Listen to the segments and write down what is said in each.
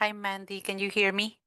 Hi, Mandy. Can you hear me?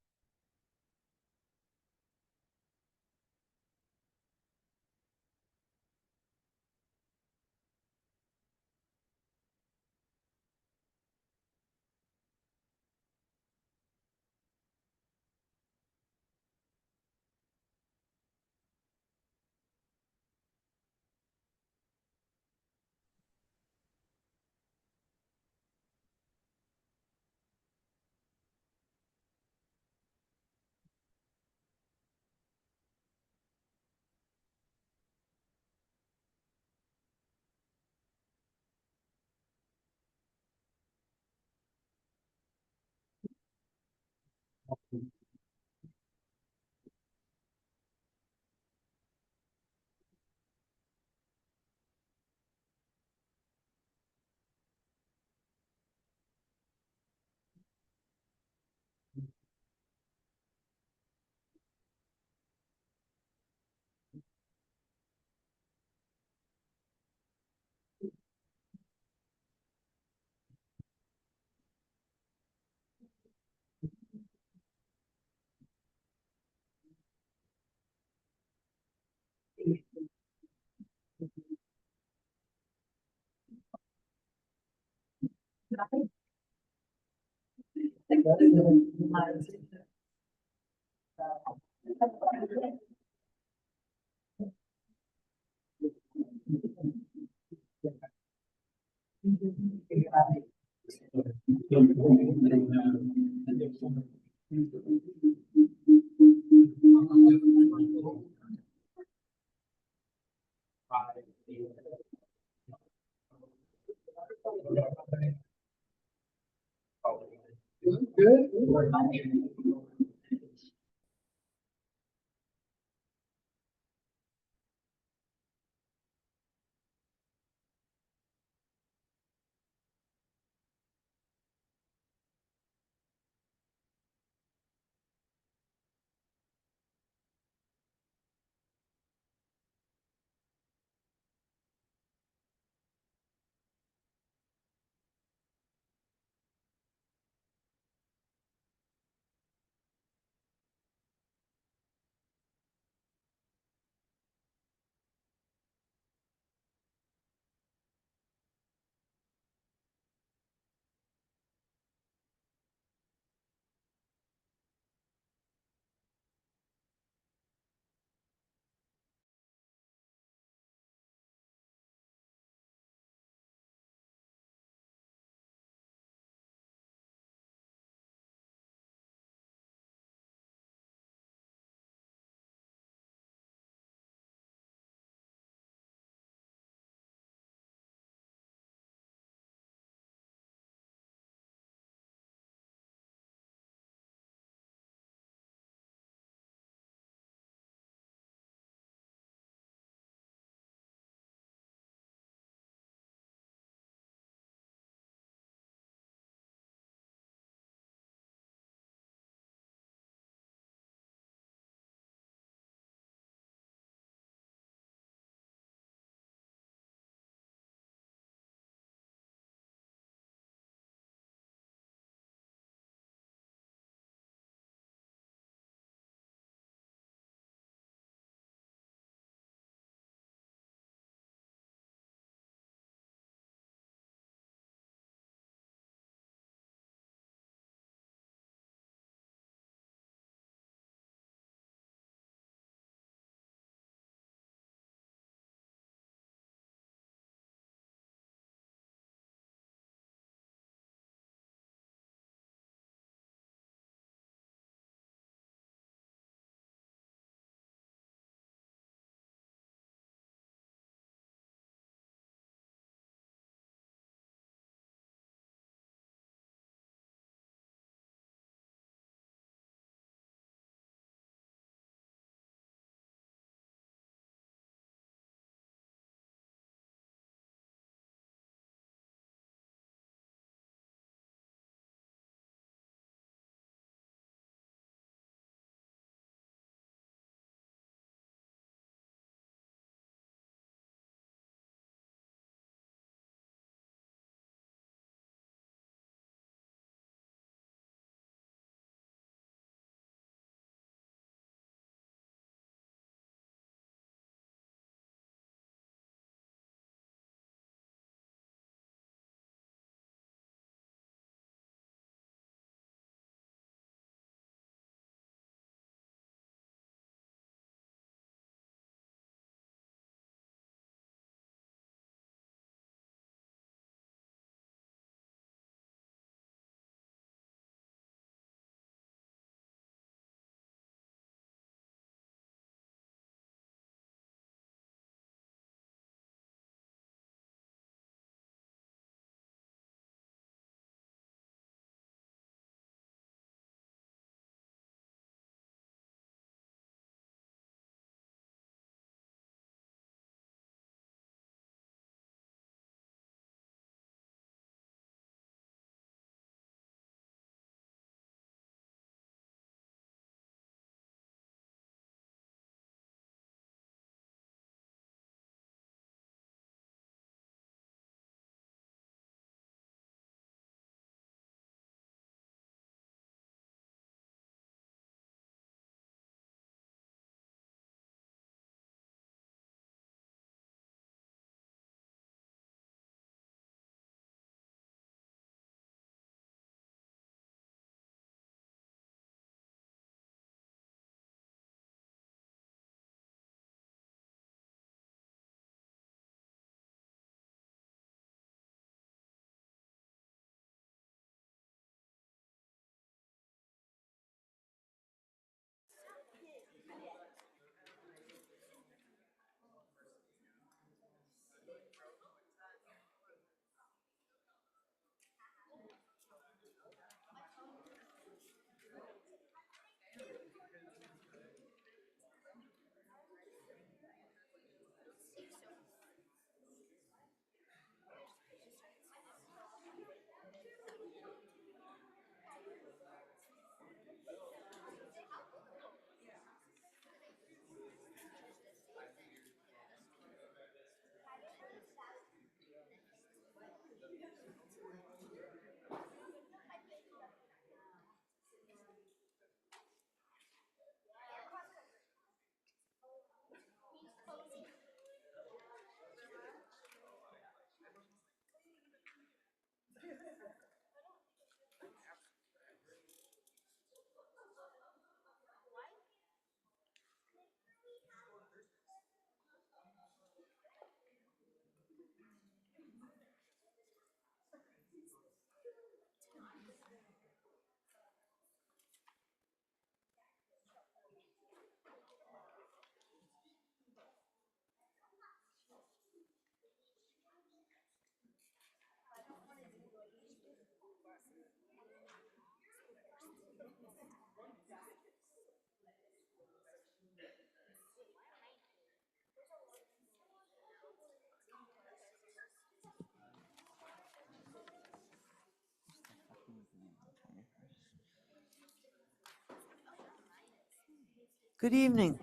Good evening,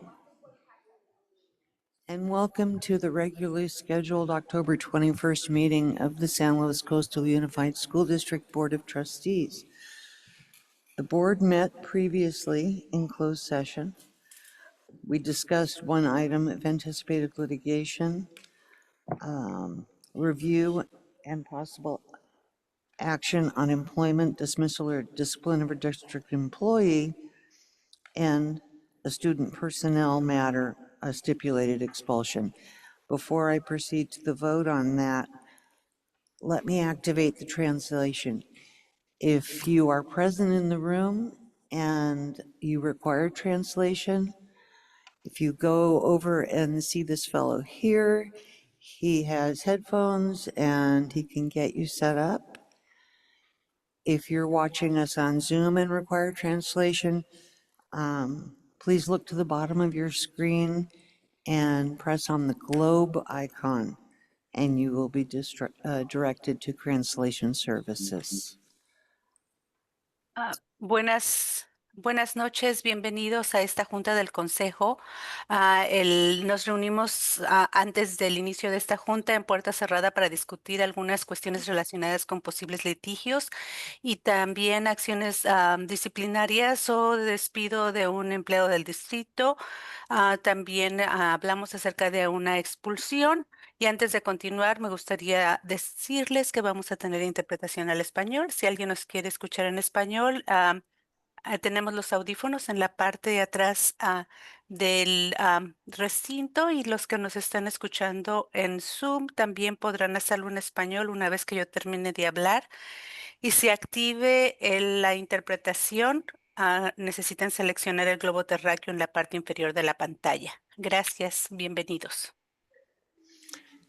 and welcome to the regularly scheduled October 21st meeting of the San Luis Coastal Unified School District Board of Trustees. The board met previously in closed session. We discussed one item of anticipated litigation, review and possible action on employment, dismissal, or discipline of a district employee, and a student personnel matter, a stipulated expulsion. Before I proceed to the vote on that, let me activate the translation. If you are present in the room and you require translation, if you go over and see this fellow here, he has headphones and he can get you set up. If you're watching us on Zoom and require translation, please look to the bottom of your screen and press on the globe icon, and you will be directed to translation services. Buenas noches, bienvenidos a esta junta del Consejo. Nos reunimos antes del inicio de esta junta en puerta cerrada para discutir algunas cuestiones relacionadas con posibles litigios y también acciones disciplinarias o despido de un empleado del distrito. También hablamos acerca de una expulsión. Y antes de continuar, me gustaría decirles que vamos a tener interpretación al español. Si alguien nos quiere escuchar en español, tenemos los audífonos en la parte de atrás del recinto, y los que nos están escuchando en Zoom también podrán hacerlo en español una vez que yo termine de hablar. Y si active la interpretación, necesitan seleccionar el globo terráqueo en la parte inferior de la pantalla. Gracias, bienvenidos.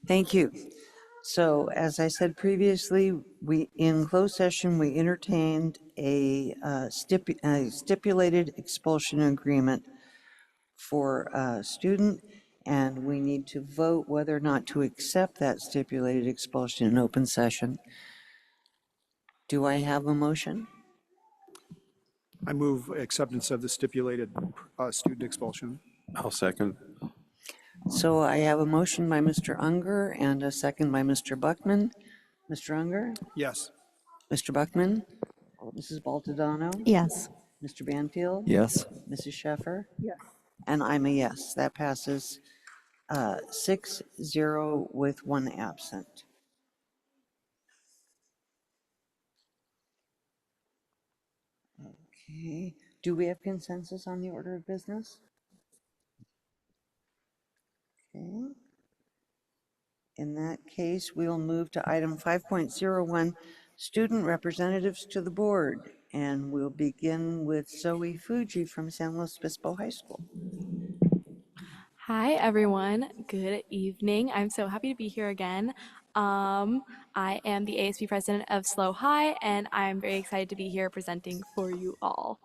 Thank you. So, as I said previously, in closed session, we entertained a stipulated expulsion agreement for a student, and we need to vote whether or not to accept that stipulated expulsion in open session. Do I have a motion? I move acceptance of the stipulated student expulsion. I'll second. So I have a motion by Mr. Unger and a second by Mr. Buckman. Mr. Unger? Yes. Mr. Buckman? Mrs. Baltadano? Yes. Mr. Banfield? Yes. Mrs. Sheffer? Yes. And I'm a yes. That passes 6-0 with one absent. Okay. Do we have consensus on the order of business? Okay. In that case, we'll move to item 5.01, student representatives to the board. And we'll begin with Zoe Fuji from San Luis Obispo High School. Hi, everyone. Good evening. I'm so happy to be here again. I am the ASB president of SLO High, and I'm very excited to be here presenting for you all.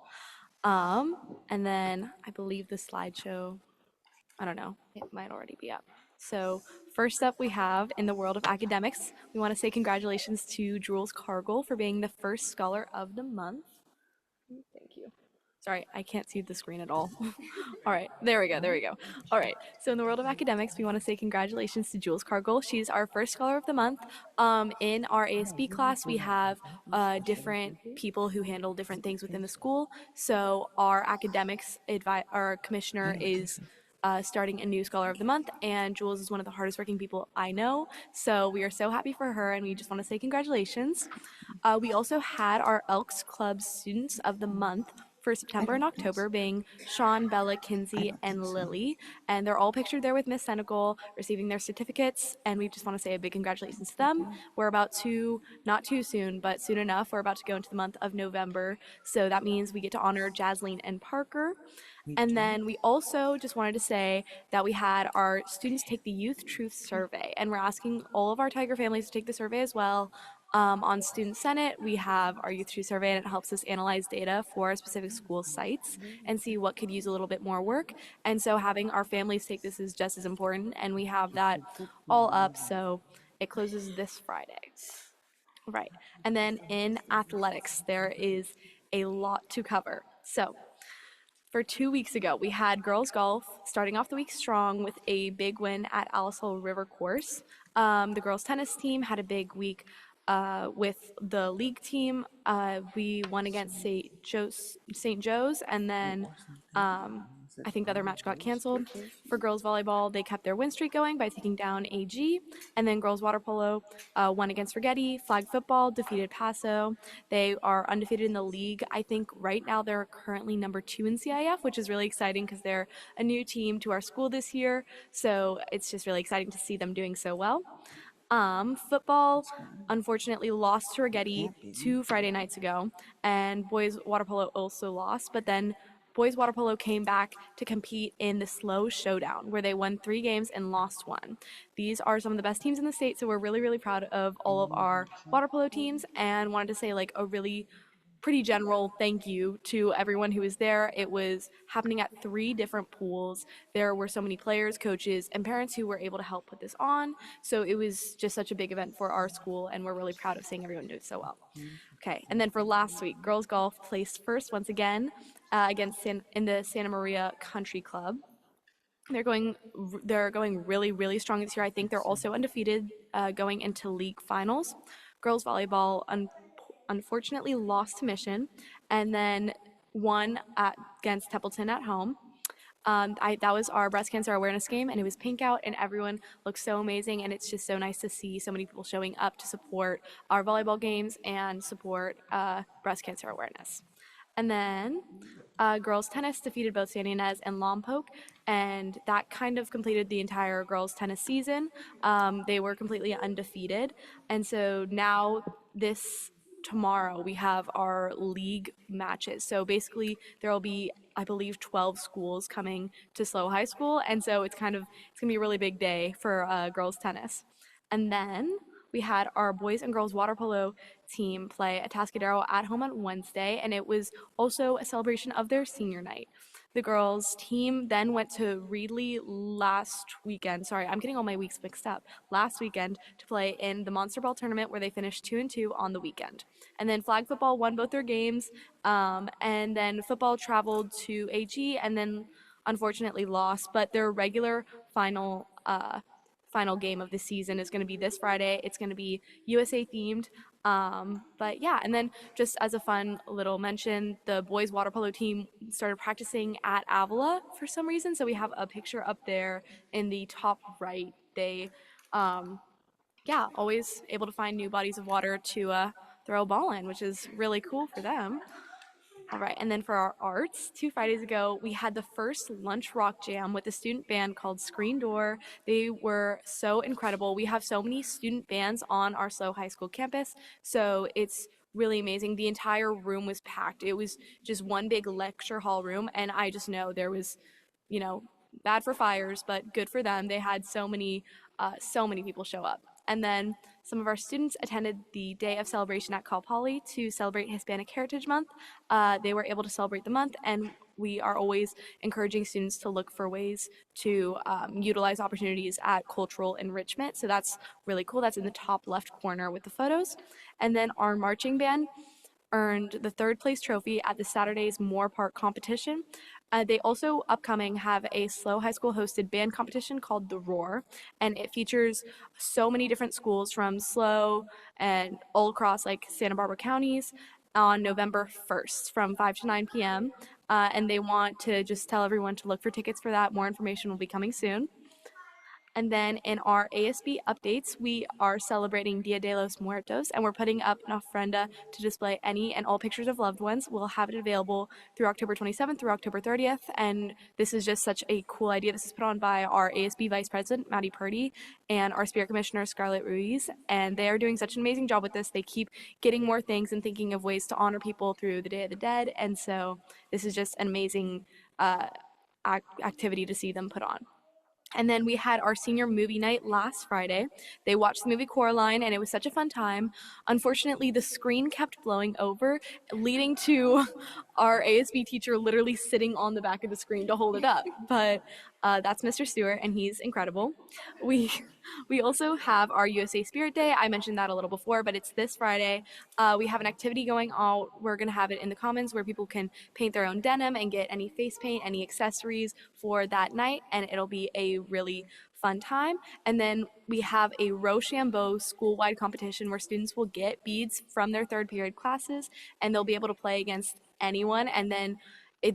And then I believe the slideshow, I don't know, it might already be up. So first up we have, in the world of academics, we want to say congratulations to Jules Cargill for being the first Scholar of the Month. Thank you. Sorry, I can't see the screen at all. All right, there we go. All right, so in the world of academics, we want to say congratulations to Jules Cargill. She's our first Scholar of the Month. In our ASB class, we have different people who handle different things within the school. So our academics, our commissioner is starting a new Scholar of the Month, and Jules is one of the hardest working people I know. So we are so happy for her, and we just want to say congratulations. We also had our Elks Club Students of the Month for September and October being Sean, Bella, Kinsey, and Lily. And they're all pictured there with Miss Senegal receiving their certificates. And we just want to say a big congratulations to them. We're about to, not too soon, but soon enough, we're about to go into the month of November. So that means we get to honor Jasleen and Parker. And then we also just wanted to say that we had our students take the Youth Truth Survey. And we're asking all of our Tiger families to take the survey as well. On Student Senate, we have our Youth Truth Survey, and it helps us analyze data for our specific school sites and see what could use a little bit more work. And so having our families take this is just as important, and we have that all up, so it closes this Friday. Right. And then in athletics, there is a lot to cover. So For 2 weeks ago, we had girls golf starting off the week strong with a big win at Alice Hill River Course. The girls tennis team had a big week with the league team. We won against St. Joe's, and then I think the other match got canceled. For girls volleyball, they kept their win streak going by taking down AG, and then girls water polo won against Rigetti. Flag football defeated Paso. They are undefeated in the league. I think right now they're currently #2 in CIF, which is really exciting because they're a new team to our school this year. So it's just really exciting to see them doing so well. Football unfortunately lost to Rigetti 2 Friday nights ago, and boys water polo also lost. But then boys water polo came back to compete in the slow showdown, where they won 3 games and lost one. These are some of the best teams in the state, so we're really, really proud of all of our water polo teams, and wanted to say like a really pretty general thank you to everyone who was there. It was happening at 3 different pools. There were so many players, coaches, and parents who were able to help put this on. So it was just such a big event for our school, and we're really proud of seeing everyone do so well. Okay, and then for last week, girls golf placed first once again in the Santa Maria Country Club. They're going really, really strong this year. I think they're also undefeated going into league finals. Girls volleyball unfortunately lost to Mission, and then won against Templeton at home. That was our breast cancer awareness game, and it was pink out, and everyone looked so amazing, and it's just so nice to see so many people showing up to support our volleyball games and support breast cancer awareness. And then girls tennis defeated both San Ynez and Lompoc, and that kind of completed the entire girls tennis season. They were completely undefeated, and so now tomorrow we have our league matches. So basically there will be, I believe, 12 schools coming to SLO High School, and so it's gonna be a really big day for girls tennis. And then we had our boys and girls water polo team play Atascadero at home on Wednesday, and it was also a celebration of their senior night. The girls team then went to Reedley last weekend. Sorry, I'm getting all my weeks mixed up. Last weekend to play in the Monster Ball tournament, where they finished 2-2 on the weekend. And then flag football won both their games, and then football traveled to AG and then unfortunately lost. But their regular final game of the season is going to be this Friday. It's going to be USA themed. But yeah, and then just as a fun little mention, the boys water polo team started practicing at Avila for some reason. So we have a picture up there in the top right. They, yeah, always able to find new bodies of water to throw a ball in, which is really cool for them. All right, and then for our arts, 2 Fridays ago, we had the first lunch rock jam with a student band called Screen Door. They were so incredible. We have so many student bands on our SLO High School campus, so it's really amazing. The entire room was packed. It was just one big lecture hall room, and I just know there was, bad for fires, but good for them. They had so many people show up. And then some of our students attended the day of celebration at Cal Poly to celebrate Hispanic Heritage Month. They were able to celebrate the month, and we are always encouraging students to look for ways to utilize opportunities at cultural enrichment. So that's really cool. That's in the top left corner with the photos. And then our marching band earned the 3rd place trophy at the Saturday's Moore Park competition. They also upcoming have a SLO High School hosted band competition called The Roar, and it features so many different schools from SLO and all across like Santa Barbara counties on November 1st from 5 to 9 p.m. And they want to just tell everyone to look for tickets for that. More information will be coming soon. And then in our ASB updates, we are celebrating Dia de los Muertos, and we're putting up an ofrenda to display any and all pictures of loved ones. We'll have it available through October 27th through October 30th, and this is just such a cool idea. This is put on by our ASB Vice President, Maddie Purdy, and our Spirit Commissioner, Scarlett Ruiz, and they are doing such an amazing job with this. They keep getting more things and thinking of ways to honor people through the Day of the Dead, and so this is just an amazing activity to see them put on. And then we had our senior movie night last Friday. They watched the movie Coraline, and it was such a fun time. Unfortunately, the screen kept blowing over, leading to our ASB teacher literally sitting on the back of the screen to hold it up. But That's Mr. Stewart, and he's incredible. We we also have our USA Spirit Day. I mentioned that a little before, but it's this Friday. We have an activity going out. We're gonna have it in the Commons where people can paint their own denim and get any face paint, any accessories for that night, and it'll be a really fun time. And then we have a Rochambeau school-wide competition where students will get beads from their third period classes, and they'll be able to play against anyone. And then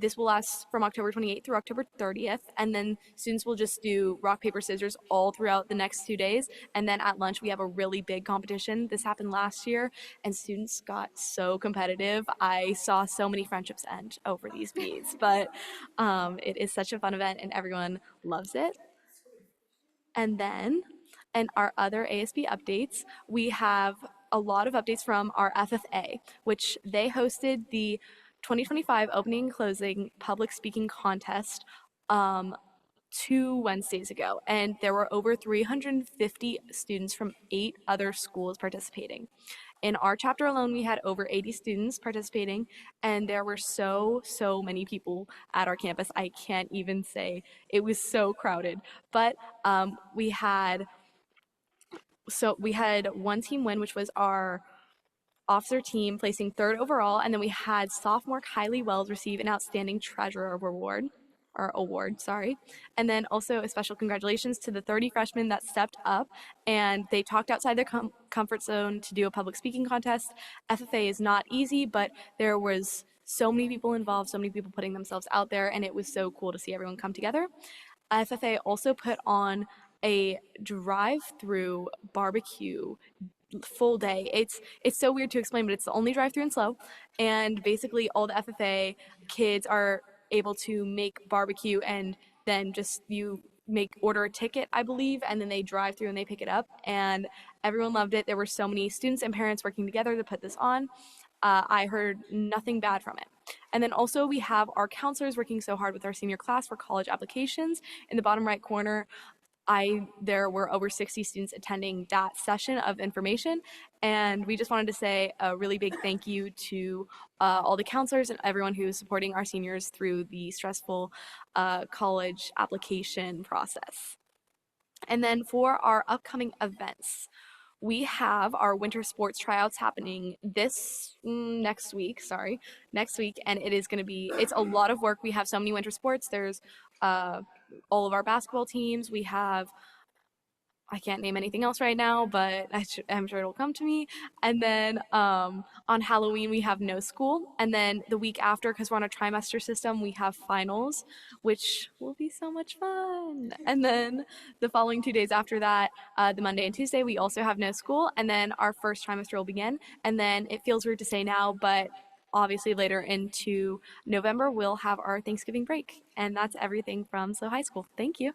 this will last from October 28th through October 30th, and then students will just do rock, paper, scissors all throughout the next 2 days. And then at lunch, we have a really big competition. This happened last year, and students got so competitive. I saw so many friendships end over these beads, but it is such a fun event, and everyone loves it. And then, in our other ASB updates, we have a lot of updates from our FFA, which they hosted the 2025 opening and closing public speaking contest 2 Wednesdays ago, and there were over 350 students from 8 other schools participating. In our chapter alone, we had over 80 students participating, and there were so many people at our campus. I can't even say it was so crowded. But we had one team win, which was our officer team placing third overall, and then we had sophomore Kylie Wells receive an outstanding treasurer award, sorry. And then also a special congratulations to the 30 freshmen that stepped up and they talked outside their comfort zone to do a public speaking contest. FFA is not easy, but there was so many people involved, so many people putting themselves out there, and it was so cool to see everyone come together. FFA also put on a drive-through barbecue full day. It's so weird to explain, but it's the only drive-through in SLO, and basically all the FFA kids are able to make barbecue, and then just you order a ticket, I believe, and then they drive through and they pick it up, and everyone loved it. There were so many students and parents working together to put this on. I heard nothing bad from it. And then also we have our counselors working so hard with our senior class for college applications. In the bottom right corner, there were over 60 students attending that session of information, and we just wanted to say a really big thank you to all the counselors and everyone who is supporting our seniors through the stressful college application process. And then for our upcoming events, we have our winter sports tryouts happening next week, and it's a lot of work. We have so many winter sports. There's all of our basketball teams. I can't name anything else right now, but I'm sure it'll come to me. And then on Halloween, we have no school. And then the week after, because we're on a trimester system, we have finals, which will be so much fun. And then the following 2 days after that, the Monday and Tuesday, we also have no school. And then our first trimester will begin. And then it feels weird to say now, but obviously later into November, we'll have our Thanksgiving break. And that's everything from SLO High School. Thank you.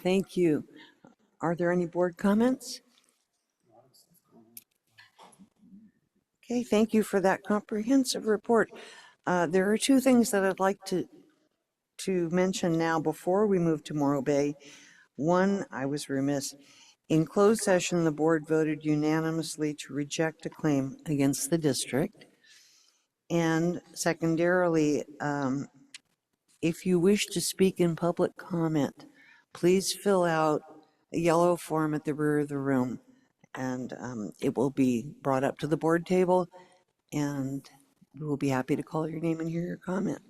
Thank you. Are there any board comments? Okay, thank you for that comprehensive report. There are two things that I'd like to mention now before we move to Morro Bay. One, I was remiss. In closed session, the board voted unanimously to reject a claim against the district. And secondarily, if you wish to speak in public comment, please fill out a yellow form at the rear of the room, and it will be brought up to the board table, and we will be happy to call your name and hear your comment.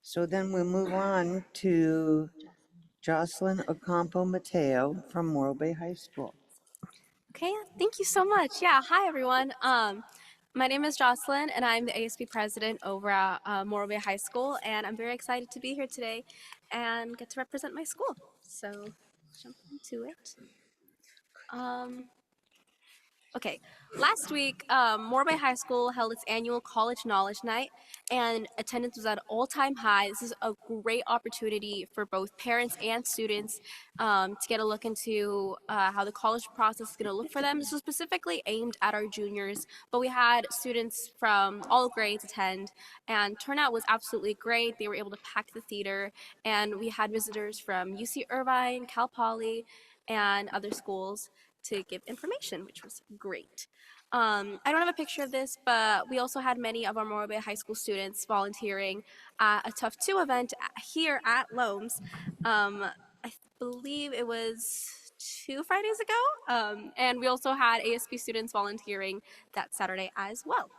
So then we'll move on to Jocelyn Ocampo Mateo from Morro Bay High School. Okay, thank you so much. Yeah, hi everyone. My name is Jocelyn, and I'm the ASB president over at Morro Bay High School, and I'm very excited to be here today and get to represent my school. So, jump into it. Okay, last week, Morro Bay High School held its annual College Knowledge Night, and attendance was at an all-time high. This is a great opportunity for both parents and students to get a look into how the college process is going to look for them. This was specifically aimed at our juniors, but we had students from all grades attend, and turnout was absolutely great. They were able to pack the theater, and we had visitors from UC Irvine, Cal Poly, and other schools to give information, which was great. I don't have a picture of this, but we also had many of our Morro Bay High School students volunteering at a Tough 2 event here at Loams. I believe it was 2 Fridays ago. And we also had ASP students volunteering that Saturday as well.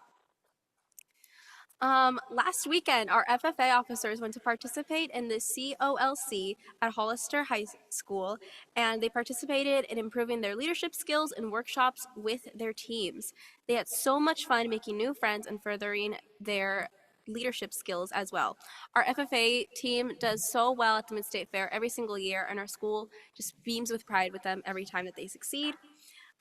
Last weekend, our FFA officers went to participate in the COLC at Hollister High School, and they participated in improving their leadership skills in workshops with their teams. They had so much fun making new friends and furthering their leadership skills as well. Our FFA team does so well at the Mid-State Fair every single year, and our school just beams with pride with them every time that they succeed.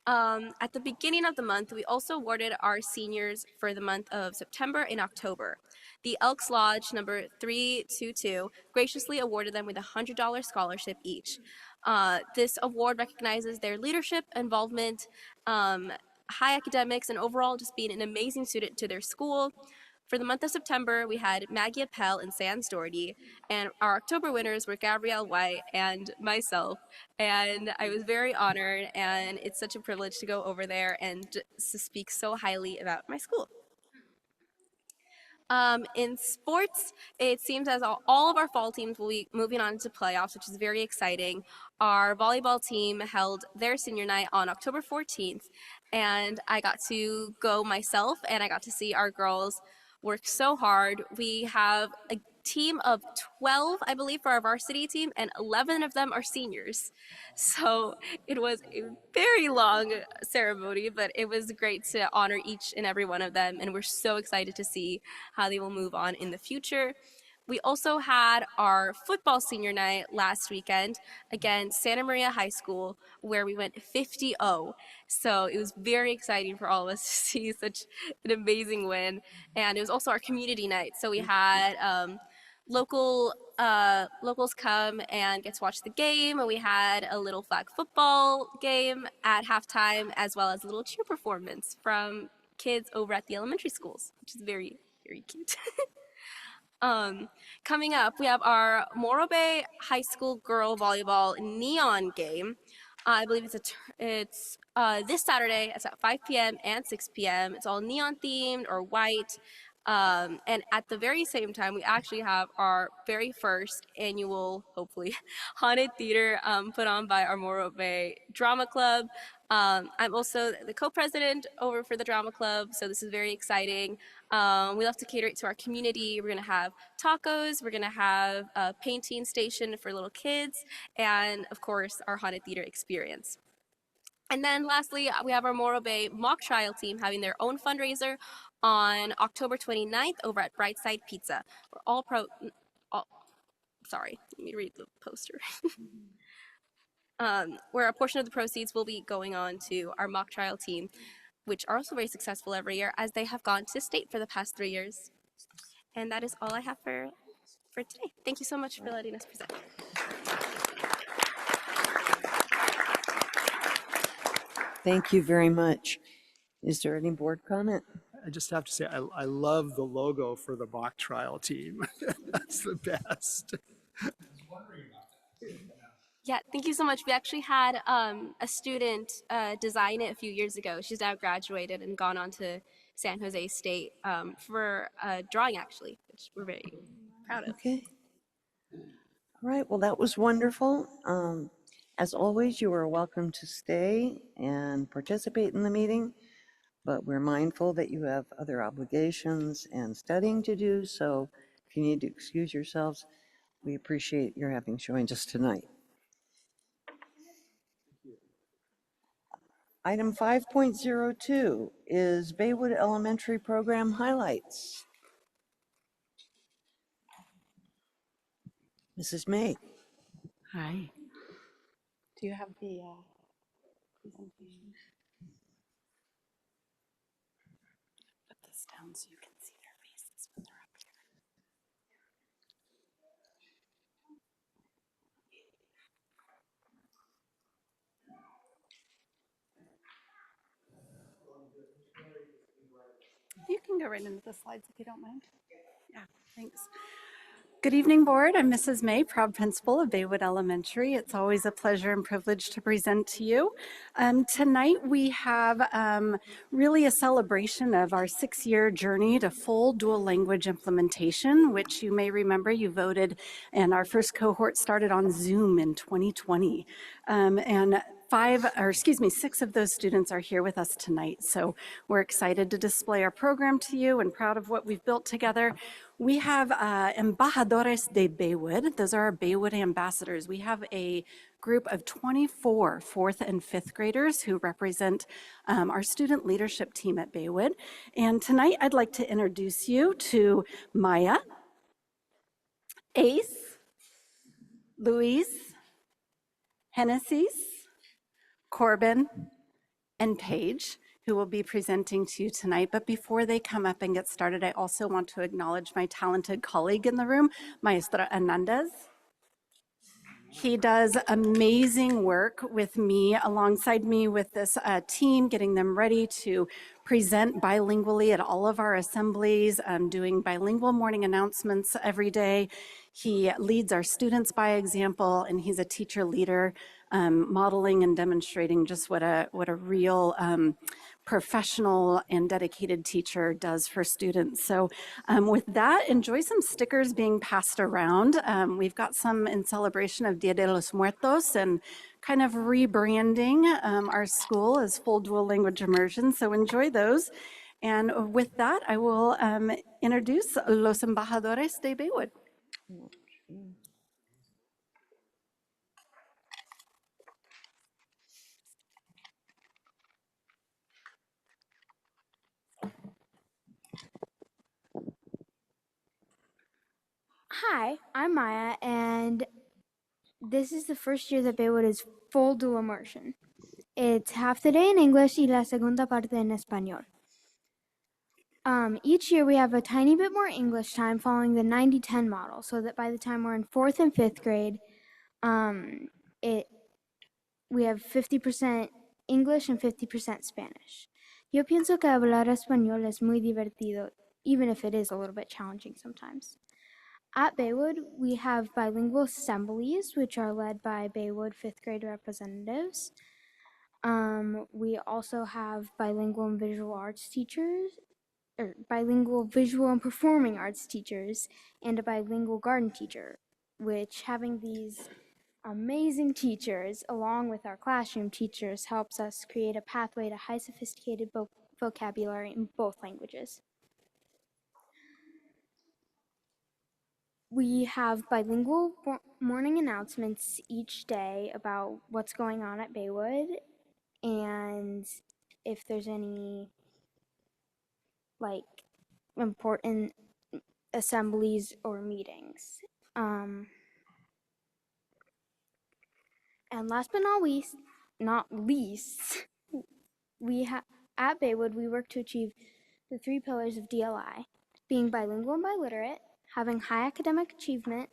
At the beginning of the month, we also awarded our seniors for the month of September and October. The Elks Lodge number 322 graciously awarded them with a $100 scholarship each. This award recognizes their leadership, involvement, high academics, and overall just being an amazing student to their school. For the month of September, we had Maggie Appel and Sans Doherty, and our October winners were Gabrielle White and myself. And I was very honored, and it's such a privilege to go over there and to speak so highly about my school. In sports, it seems as all of our fall teams will be moving on to playoffs, which is very exciting. Our volleyball team held their senior night on October 14th, and I got to go myself, and I got to see our girls work so hard. We have a team of 12, I believe, for our varsity team, and 11 of them are seniors. So it was a very long ceremony, but it was great to honor each and every one of them, and we're so excited to see how they will move on in the future. We also had our football senior night last weekend against Santa Maria High School, where we went 50-0. So it was very exciting for all of us to see such an amazing win. And it was also our community night. So we had locals come and get to watch the game, and we had a little flag football game at halftime, as well as a little cheer performance from kids over at the elementary schools, which is very, very cute. Coming up, we have our Morro Bay High School girl volleyball neon game. I believe it's this Saturday. It's at 5 p.m. and 6 p.m. It's all neon themed or white. And at the very same time, we actually have our very first annual, hopefully, haunted theater put on by our Morro Bay Drama Club. I'm also the co-president over for the Drama Club, so this is very exciting. We love to cater it to our community. We're going to have tacos, we're going to have a painting station for little kids, and of course, our haunted theater experience. And then lastly, we have our Morro Bay mock trial team having their own fundraiser on October 29th over at Brightside Pizza. We're sorry, let me read the poster. Where a portion of the proceeds will be going on to our mock trial team, which are also very successful every year as they have gone to state for the past 3 years. And that is all I have for today. Thank you so much for letting us present. Thank you very much. Is there any board comment? I just have to say, I love the logo for the mock trial team. That's the best. Yeah, thank you so much. We actually had a student design it a few years ago. She's now graduated and gone on to San Jose State for drawing, actually, which we're very proud of. Okay. All right, well, that was wonderful. As always, you are welcome to stay and participate in the meeting, but we're mindful that you have other obligations and studying to do, so if you need to excuse yourselves, we appreciate your having joined us tonight. Item 5.02 is Baywood Elementary Program highlights. Mrs. May. Hi. Do you have the presentation? Put this down so you can see their faces when they're up here. You can go right into the slides if you don't mind. Yeah, thanks. Good evening, Board. I'm Mrs. May, proud principal of Baywood Elementary. It's always a pleasure and privilege to present to you. Tonight we have really a celebration of our 6-year journey to full dual language implementation, which you may remember you voted, and our first cohort started on Zoom in 2020. And 6 of those students are here with us tonight. So we're excited to display our program to you and proud of what we've built together. We have Embajadores de Baywood. Those are our Baywood ambassadors. We have a group of 24 4th and 5th graders who represent our student leadership team at Baywood. And tonight I'd like to introduce you to Maya, Ace, Louise, Hennessy's, Corbin, and Paige, who will be presenting to you tonight. But before they come up and get started, I also want to acknowledge my talented colleague in the room, Maestra Hernandez. He does amazing work with me, alongside me with this team, getting them ready to present bilingually at all of our assemblies, doing bilingual morning announcements every day. He leads our students by example, and he's a teacher leader, modeling and demonstrating just what a real professional and dedicated teacher does for students. So with that, enjoy some stickers being passed around. We've got some in celebration of Dia de los Muertos and kind of rebranding our school as full dual language immersion. So enjoy those. And with that, I will introduce Los Embajadores de Baywood. Hi, I'm Maya, and this is the first year that Baywood is full dual immersion. It's half the day in English y la segunda parte en español. Each year we have a tiny bit more English time following the 90-10 model, so that by the time we're in 4th and 5th grade, we have 50% English and 50% Spanish. Yo pienso que hablar español es muy divertido, even if it is a little bit challenging sometimes. At Baywood, we have bilingual assemblies, which are led by Baywood 5th grade representatives. We also have bilingual and visual arts teachers, or bilingual visual and performing arts teachers, and a bilingual garden teacher, which having these amazing teachers, along with our classroom teachers, helps us create a pathway to high sophisticated vocabulary in both languages. We have bilingual morning announcements each day about what's going on at Baywood and if there's any important assemblies or meetings. And last but not least, at Baywood we work to achieve the 3 pillars of DLI: being bilingual and biliterate, having high academic achievement,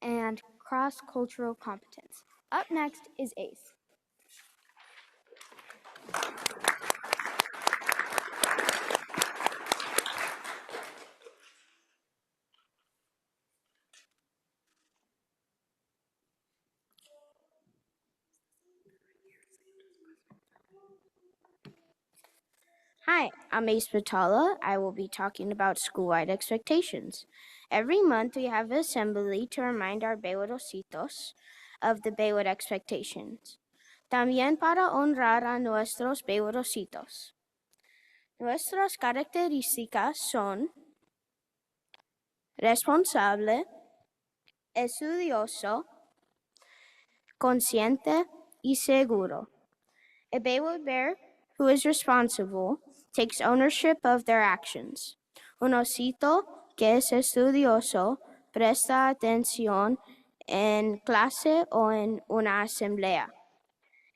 and cross-cultural competence. Up next is Ace. Hi, I'm Ace Vitala. I will be talking about school-wide expectations. Every month we have an assembly to remind our Baywoodositos of the Baywood expectations. También para honrar a nuestros Baywoodositos. Nuestras características son responsable, estudioso, consciente, y seguro. A Baywood Bear who is responsible takes ownership of their actions. Un osito que es estudioso presta atención en clase o en una asamblea.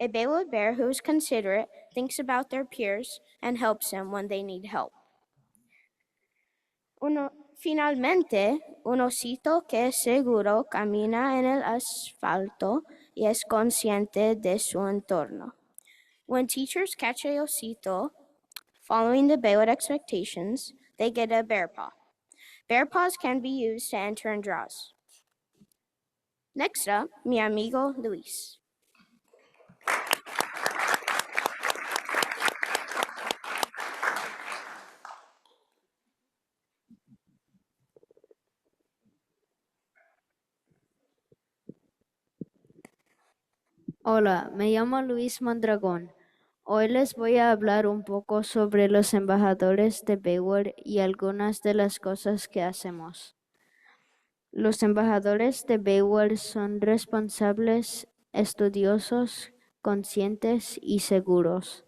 A Baywood Bear who is considerate thinks about their peers and helps them when they need help. Finalmente, un osito que es seguro camina en el asfalto y es consciente de su entorno. When teachers catch a osito following the Baywood expectations, they get a bear paw. Bear paws can be used to enter in draws. Next up, mi amigo Luis. Hola, me llamo Luis Mondragón. Hoy les voy a hablar un poco sobre los embajadores de Bayward y algunas de las cosas que hacemos. Los embajadores de Bayward son responsables, estudiosos, conscientes y seguros.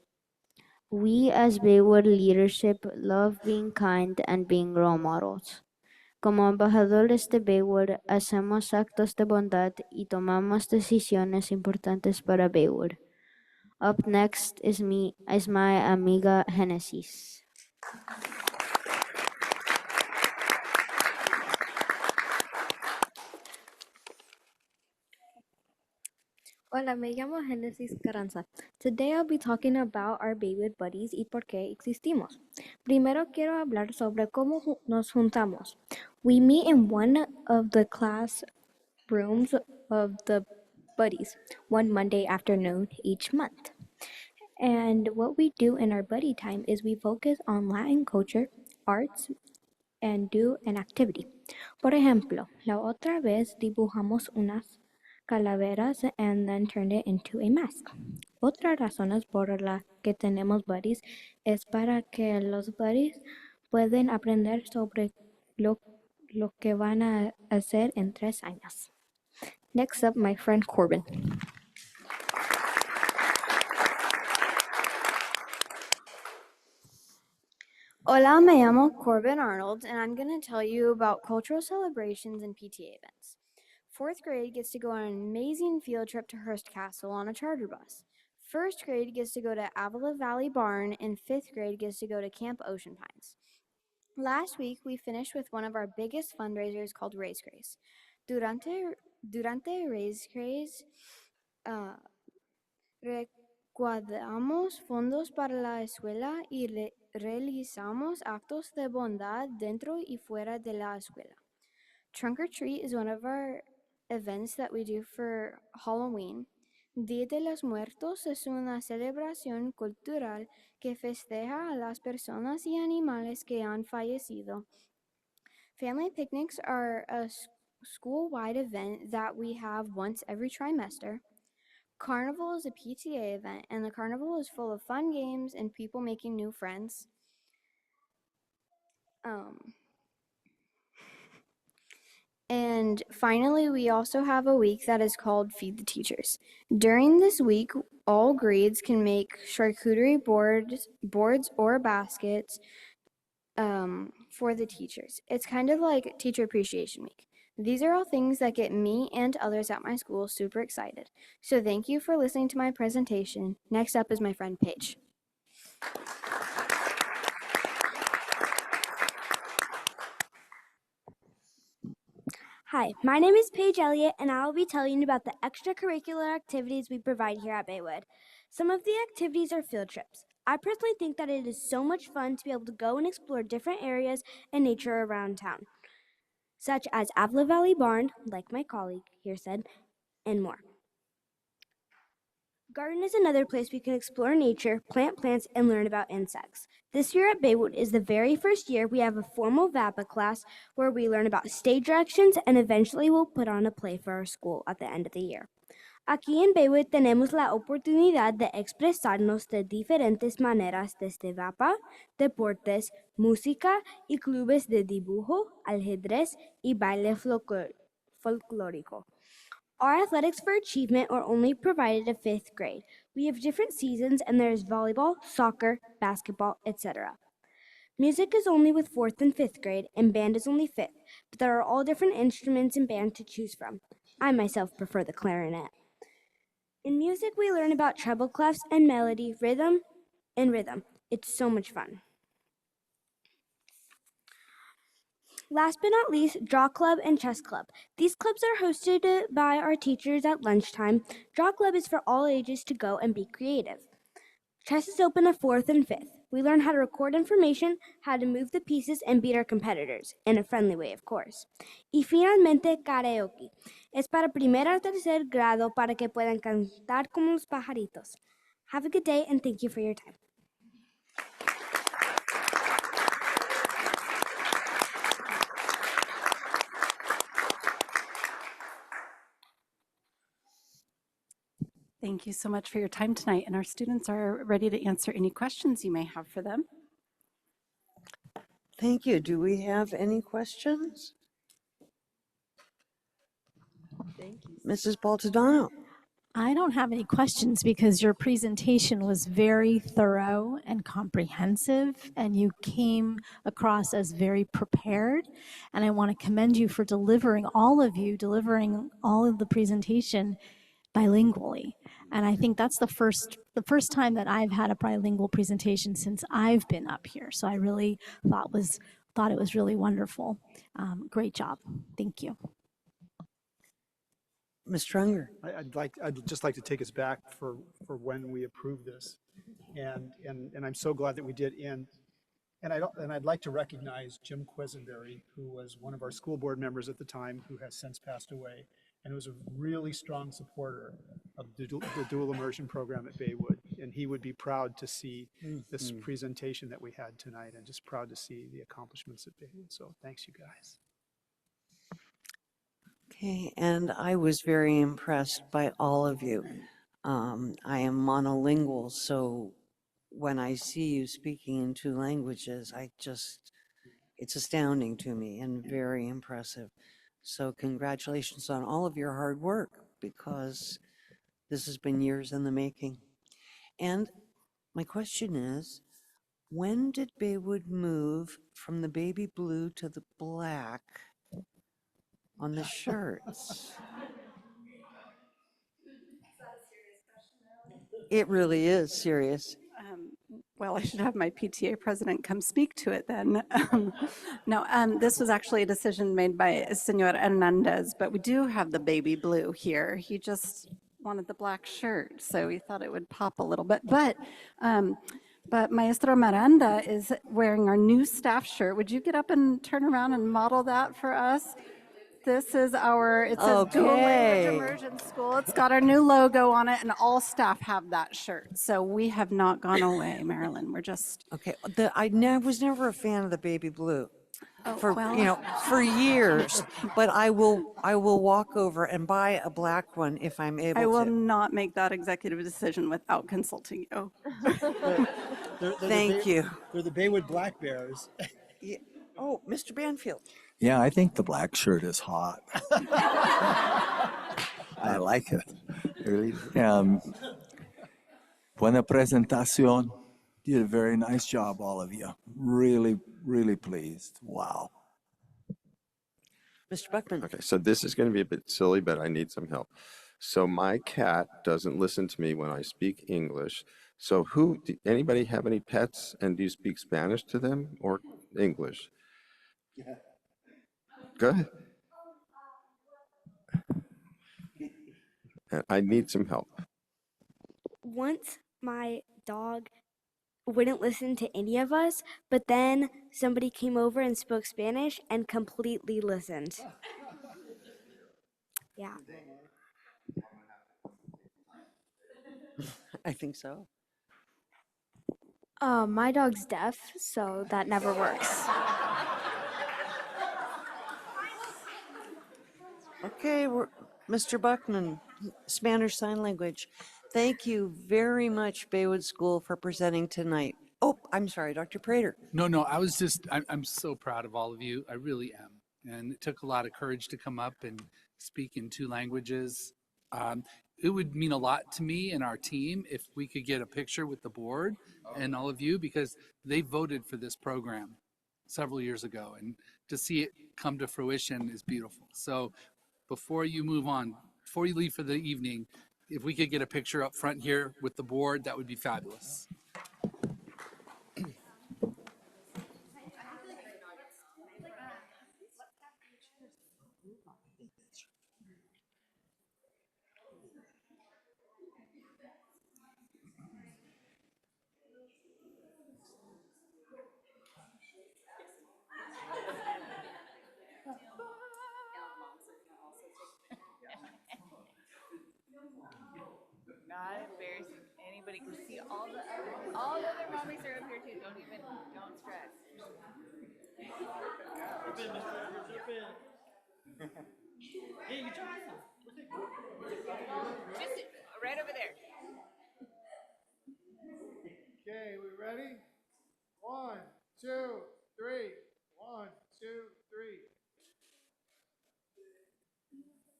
We as Bayward leadership love being kind and being role models. Como embajadores de Bayward, hacemos actos de bondad y tomamos decisiones importantes para Bayward. Up next is my amiga Genesis. Hola, me llamo Genesis Carranza. Today I'll be talking about our Bayward buddies y por qué existimos. Primero quiero hablar sobre cómo nos juntamos. We meet in one of the class rooms of the buddies one Monday afternoon each month. And what we do in our buddy time is we focus on Latin culture, arts, and do an activity. Por ejemplo, la otra vez dibujamos unas calaveras and then turned it into a mask. Otra razones por la que tenemos buddies es para que los buddies pueden aprender sobre lo que van a hacer en 3 años. Next up, my friend Corbin. Hola, me llamo Corbin Arnold, and I'm going to tell you about cultural celebrations and PTA events. 4th grade gets to go on an amazing field trip to Hearst Castle on a charter bus. 1st grade gets to go to Avila Valley Barn, and 5th grade gets to go to Camp Ocean Pines. Last week, we finished with one of our biggest fundraisers called Raise Grace. Durante Raise Grace, recaudamos fondos para la escuela y realizamos actos de bondad dentro y fuera de la escuela. Trunk or Treat is one of our events that we do for Halloween. Día de los Muertos es una celebración cultural que festeja a las personas y animales que han fallecido. Family picnics are a school-wide event that we have once every trimester. Carnival is a PTA event, and the carnival is full of fun games and people making new friends. And finally, we also have a week that is called Feed the Teachers. During this week, all grades can make charcuterie boards or baskets for the teachers. It's kind of like Teacher Appreciation Week. These are all things that get me and others at my school super excited. So thank you for listening to my presentation. Next up is my friend Paige. Hi, my name is Paige Elliott, and I will be telling you about the extracurricular activities we provide here at Baywood. Some of the activities are field trips. I personally think that it is so much fun to be able to go and explore different areas and nature around town, such as Avila Valley Barn, like my colleague here said, and more. Garden is another place we can explore nature, plant plants, and learn about insects. This year at Baywood is the very first year we have a formal VAPA class where we learn about stage directions and eventually we'll put on a play for our school at the end of the year. Aquí en Baywood tenemos la oportunidad de expresarnos de diferentes maneras desde VAPA, deportes, música y clubes de dibujo, ajedrez y baile folclórico. Our athletics for achievement are only provided at 5th grade. We have different seasons and there is volleyball, soccer, basketball, etc. Music is only with 4th and 5th grade and band is only 5th, but there are all different instruments in band to choose from. I myself prefer the clarinet. In music, we learn about treble clefs and melody, rhythm. It's so much fun. Last but not least, Draw Club and Chess Club. These clubs are hosted by our teachers at lunchtime. Draw Club is for all ages to go and be creative. Chess is open at 4th and 5th. We learn how to record information, how to move the pieces, and beat our competitors, in a friendly way, of course. Y finalmente, karaoke. Es para primero o tercer grado para que puedan cantar como los pajaritos. Have a good day, and thank you for your time. Thank you so much for your time tonight, and our students are ready to answer any questions you may have for them. Thank you. Do we have any questions? Thank you. Mrs. Baltodano? I don't have any questions because your presentation was very thorough and comprehensive, and you came across as very prepared. And I want to commend you for delivering all of the presentation bilingually. And I think that's the first time that I've had a bilingual presentation since I've been up here. So I really thought it was really wonderful. Great job. Thank you. Mr. Unger? I'd just like to take us back for when we approved this. And I'm so glad that we did. And I'd like to recognize Jim Quisenberry, who was one of our school board members at the time, who has since passed away, and was a really strong supporter of the dual immersion program at Baywood. And he would be proud to see this presentation that we had tonight, and just proud to see the accomplishments at Baywood. So thanks, you guys. Okay, and I was very impressed by all of you. I am monolingual, so when I see you speaking in 2 languages, it's astounding to me and very impressive. So congratulations on all of your hard work, because this has been years in the making. And my question is, when did Baywood move from the baby blue to the black on the shirts? It really is serious. Well, I should have my PTA president come speak to it then. No, this was actually a decision made by Senor Hernandez, but we do have the baby blue here. He just wanted the black shirt, so he thought it would pop a little bit. But Maestro Miranda is wearing our new staff shirt. Would you get up and turn around and model that for us? This is it says Dual Language Immersion School. It's got our new logo on it, and all staff have that shirt. So we have not gone away, Marilyn. We're just... Okay, I was never a fan of the baby blue for years, but I will walk over and buy a black one if I'm able to. I will not make that executive decision without consulting you. Thank you. They're the Baywood Black Bears. Yeah. Oh, Mr. Banfield. Yeah, I think the black shirt is hot. I like it. Really. Buena presentación. You did a very nice job, all of you. Really, really pleased. Wow. Mr. Buckman. Okay, so this is going to be a bit silly, but I need some help. So my cat doesn't listen to me when I speak English. So anybody have any pets, and do you speak Spanish to them or English? Yeah. Go ahead. I need some help. Once my dog wouldn't listen to any of us, but then somebody came over and spoke Spanish and completely listened. Yeah. I think so. My dog's deaf, so that never works. Okay, Mr. Buckman, Spanish Sign Language. Thank you very much, Baywood School, for presenting tonight. Oh, I'm sorry, Dr. Prater. No, I'm so proud of all of you. I really am. And it took a lot of courage to come up and speak in 2 languages. It would mean a lot to me and our team if we could get a picture with the board and all of you, because they voted for this program several years ago, and to see it come to fruition is beautiful. So before you move on, before you leave for the evening, if we could get a picture up front here with the board, that would be fabulous. embarrassing. Anybody can see all the other mommies are up here too. Don't stress. Just right over there. Okay, we ready? 1, 2, 3. 1, 2, 3.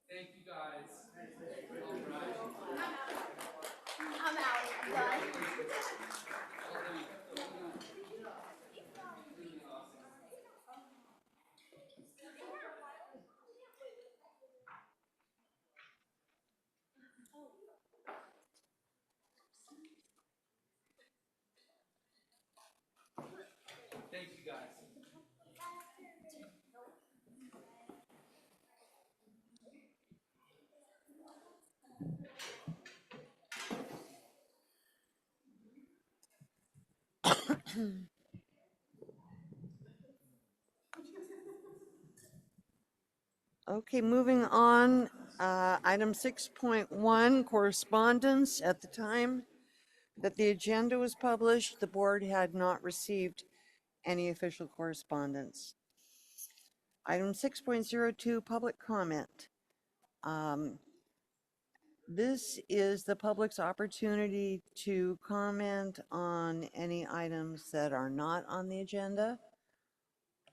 Thank you guys. I'm out. I'm done. Thank you guys. Okay, moving on, item 6.1, correspondence. At the time that the agenda was published, the board had not received any official correspondence. Item 6.02, public comment. This is the public's opportunity to comment on any items that are not on the agenda,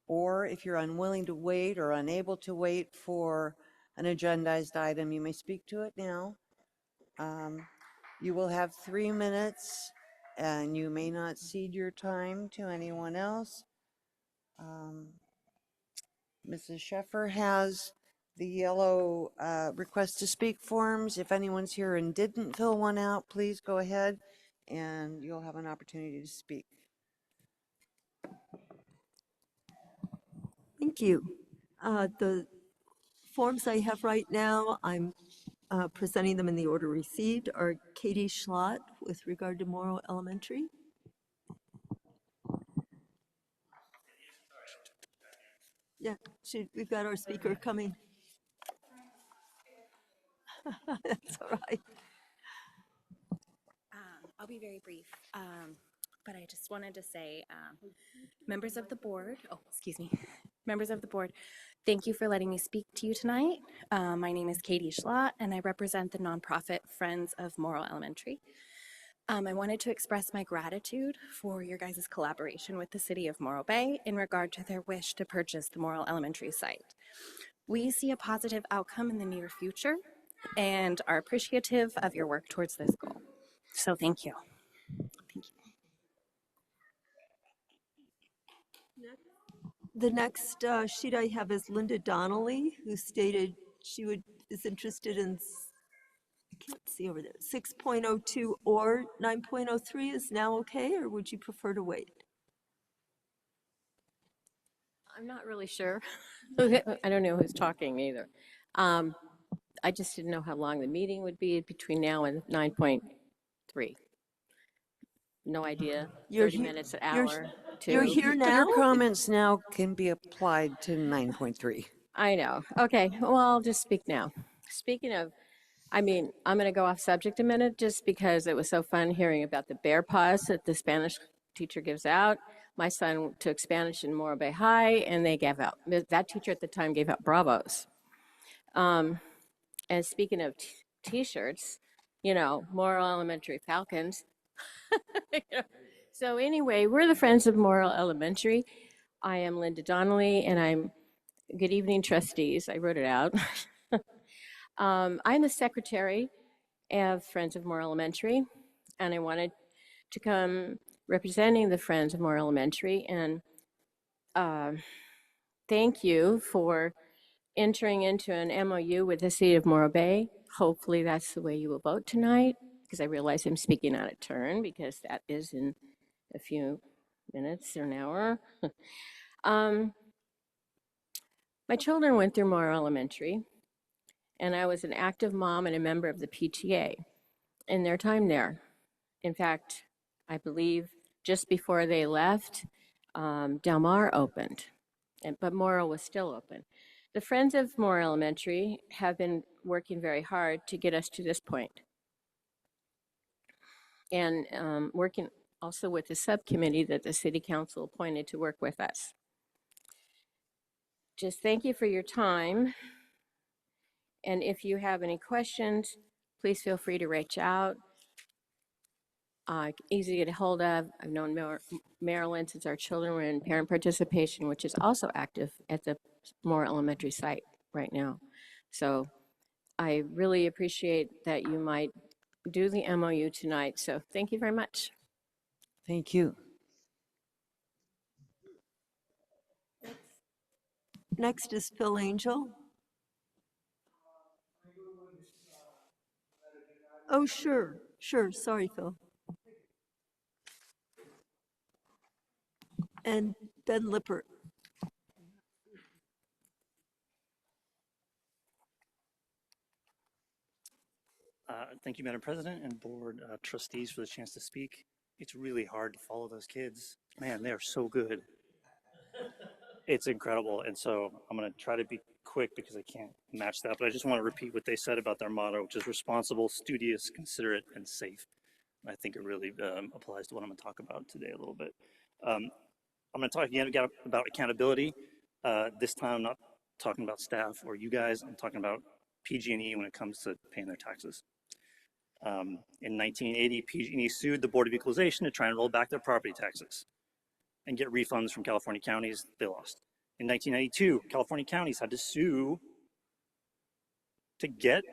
or if you're unwilling to wait or unable to wait for an agendized item, you may speak to it now. You will have 3 minutes, and you may not cede your time to anyone else. Mrs. Sheffer has the yellow request to speak forms. If anyone's here and didn't fill one out, please go ahead and you'll have an opportunity to speak. Thank you. The forms I have right now, I'm presenting them in the order received, are Katie Schlott with regard to Morrow Elementary. Yeah, we've got our speaker coming. That's all right. I'll be very brief, but I just wanted to say, members of the board, members of the board, thank you for letting me speak to you tonight. My name is Katie Schlott, and I represent the nonprofit Friends of Morrow Elementary. I wanted to express my gratitude for your guys' collaboration with the City of Morro Bay in regard to their wish to purchase the Morrow Elementary site. We see a positive outcome in the near future and are appreciative of your work towards this goal. So thank you. Thank you. The next sheet I have is Linda Donnelly, who stated she is interested in, I can't see over there, 6.02 or 9.03 is now okay, or would you prefer to wait? I'm not really sure. I don't know who's talking either. I just didn't know how long the meeting would be between now and 9.3. No idea. 30 minutes, an hour, 2. You're here now? Your comments now can be applied to 9.3. I know. Okay, well, I'll just speak now. Speaking of, I'm going to go off subject a minute just because it was so fun hearing about the bear paws that the Spanish teacher gives out. My son took Spanish in Morro Bay High, and they gave out, that teacher at the time gave out bravos. And speaking of t-shirts, Morro Elementary Falcons. So anyway, we're the Friends of Morro Elementary. I am Linda Donnelly, and I'm, good evening, trustees. I wrote it out. I'm the secretary of Friends of Morro Elementary, and I wanted to come representing the Friends of Morro Elementary and thank you for entering into an MOU with the City of Morro Bay. Hopefully that's the way you will vote tonight, because I realize I'm speaking out of turn, because that is in a few minutes or an hour. My children went through Morro Elementary, and I was an active mom and a member of the PTA in their time there. In fact, I believe just before they left, Del Mar opened, but Morro was still open. The Friends of Morro Elementary have been working very hard to get us to this point. and working also with the subcommittee that the city council appointed to work with us. Just thank you for your time. And if you have any questions, please feel free to reach out. Easy to get a hold of. I've known Marilyn since our children were in parent participation, which is also active at the Moore Elementary site right now. So I really appreciate that you might do the MOU tonight. So thank you very much. Thank you. Next is Phil Angel. Oh, sure, sure. Sorry, Phil. And Ben Lippert. Thank you, Madam President and Board trustees for the chance to speak. It's really hard to follow those kids. Man, they are so good. It's incredible. And so I'm going to try to be quick because I can't match that. But I just want to repeat what they said about their motto, which is responsible, studious, considerate, and safe. I think it really applies to what I'm going to talk about today a little bit. I'm going to talk again about accountability. This time I'm not talking about staff or you guys. I'm talking about PG&E when it comes to paying their taxes. In 1980, PG&E sued the Board of Equalization to try and roll back their property taxes and get refunds from California counties. They lost. In 1992, California counties had to sue to get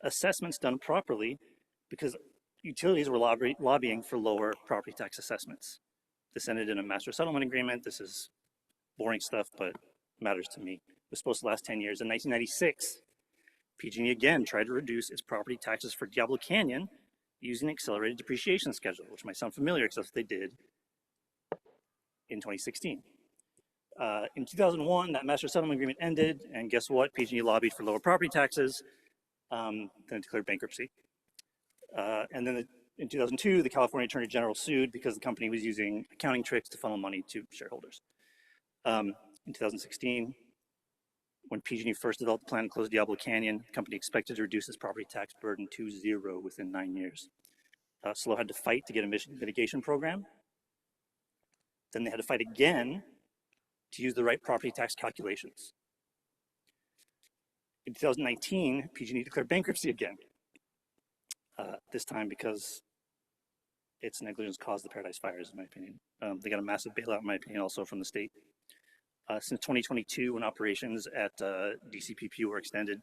assessments done properly because utilities were lobbying for lower property tax assessments. This ended in a master settlement agreement. This is boring stuff, but matters to me. It was supposed to last 10 years. In 1996, PG&E again tried to reduce its property taxes for Diablo Canyon using an accelerated depreciation schedule, which might sound familiar because that's what they did in 2016. In 2001, that master settlement agreement ended, and guess what? PG&E lobbied for lower property taxes, then declared bankruptcy. And then in 2002, the California Attorney General sued because the company was using accounting tricks to funnel money to shareholders. In 2016, when PG&E first developed the plan to close Diablo Canyon, the company expected to reduce its property tax burden to 0 within 9 years. SLO had to fight to get a emission mitigation program. Then they had to fight again to use the right property tax calculations. In 2019, PG&E declared bankruptcy again, this time because its negligence caused the Paradise Fires, in my opinion. They got a massive bailout, in my opinion, also from the state. Since 2022, when operations at DCPP were extended,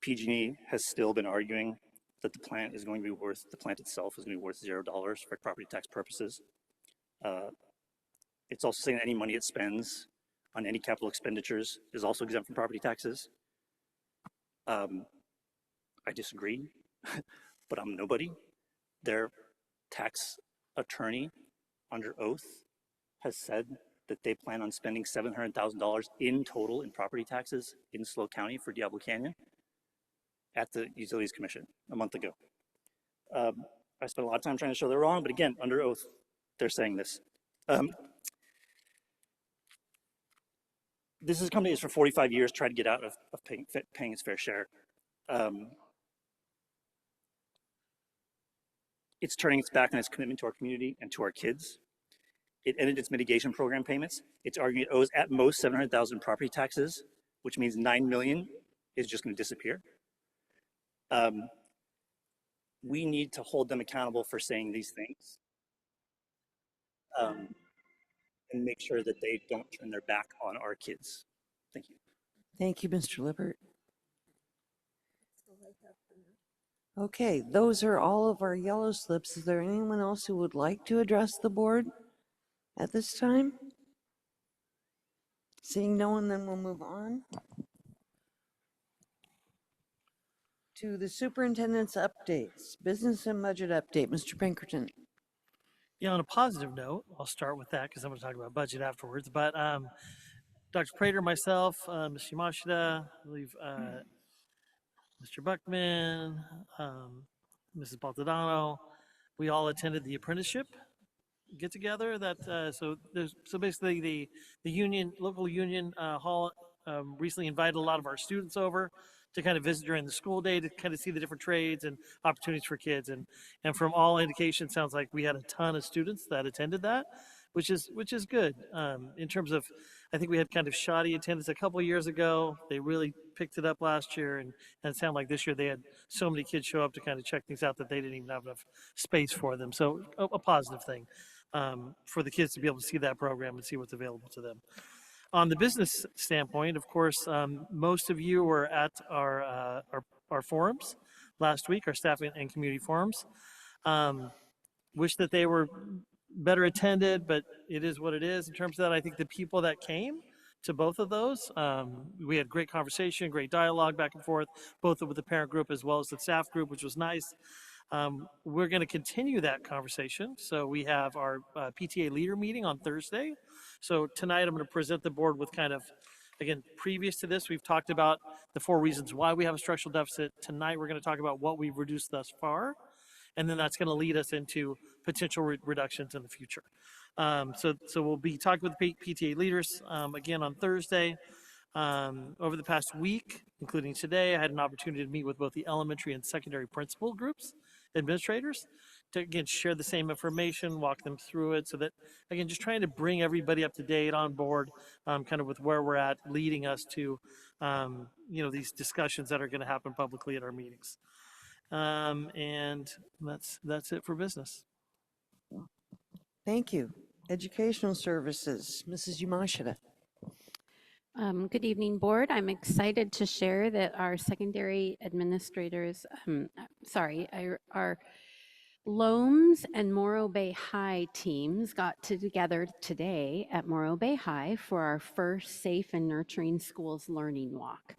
PG&E has still been arguing that the plant is going to be worth, the plant itself is going to be worth $0 for property tax purposes. It's also saying that any money it spends on any capital expenditures is also exempt from property taxes. I disagree, but I'm nobody. Their tax attorney under oath has said that they plan on spending $700,000 in total in property taxes in SLO County for Diablo Canyon at the Utilities Commission a month ago. I spent a lot of time trying to show they're wrong, but again, under oath, they're saying this. This is a company that's for 45 years tried to get out of paying its fair share. It's turning its back on its commitment to our community and to our kids. It ended its mitigation program payments. It's arguing it owes at most 700,000 property taxes, which means 9 million is just going to disappear. We need to hold them accountable for saying these things and make sure that they don't turn their back on our kids. Thank you. Thank you, Mr. Lippert. Okay, those are all of our yellow slips. Is there anyone else who would like to address the board at this time? Seeing no one, then we'll move on to the superintendent's updates. Business and budget update, Mr. Pinkerton. Yeah, on a positive note, I'll start with that because I'm going to talk about budget afterwards. But Dr. Prater, myself, Ms. Yamashita, I believe Mr. Buckman, Mrs. Baltadano, we all attended the apprenticeship get together. So basically the union, local union hall recently invited a lot of our students over to kind of visit during the school day to kind of see the different trades and opportunities for kids. And from all indications, sounds like we had a ton of students that attended that, which is good. In terms of, I think we had kind of shoddy attendance a couple of years ago. They really picked it up last year, and it sounded like this year they had so many kids show up to kind of check things out that they didn't even have enough space for them. So a positive thing for the kids to be able to see that program and see what's available to them. On the business standpoint, of course, most of you were at our forums last week, our staff and community forums. Wish that they were better attended, but it is what it is. In terms of that, I think the people that came to both of those, we had great conversation, great dialogue back and forth, both with the parent group as well as the staff group, which was nice. We're going to continue that conversation. So we have our PTA leader meeting on Thursday. So tonight I'm going to present the board with kind of, again, previous to this, we've talked about the 4 reasons why we have a structural deficit. Tonight we're going to talk about what we've reduced thus far. And then that's going to lead us into potential reductions in the future. So we'll be talking with PTA leaders again on Thursday. Over the past week, including today, I had an opportunity to meet with both the elementary and secondary principal groups, administrators, to again share the same information, walk them through it, so that again just trying to bring everybody up to date on board, kind of with where we're at, leading us to these discussions that are going to happen publicly at our meetings. And that's it for business. Thank you. Educational Services, Mrs. Yamashita. Good evening, board. I'm excited to share that our secondary administrators, our Loams and Morro Bay High teams got together today at Morro Bay High for our first Safe and Nurturing Schools Learning Walk.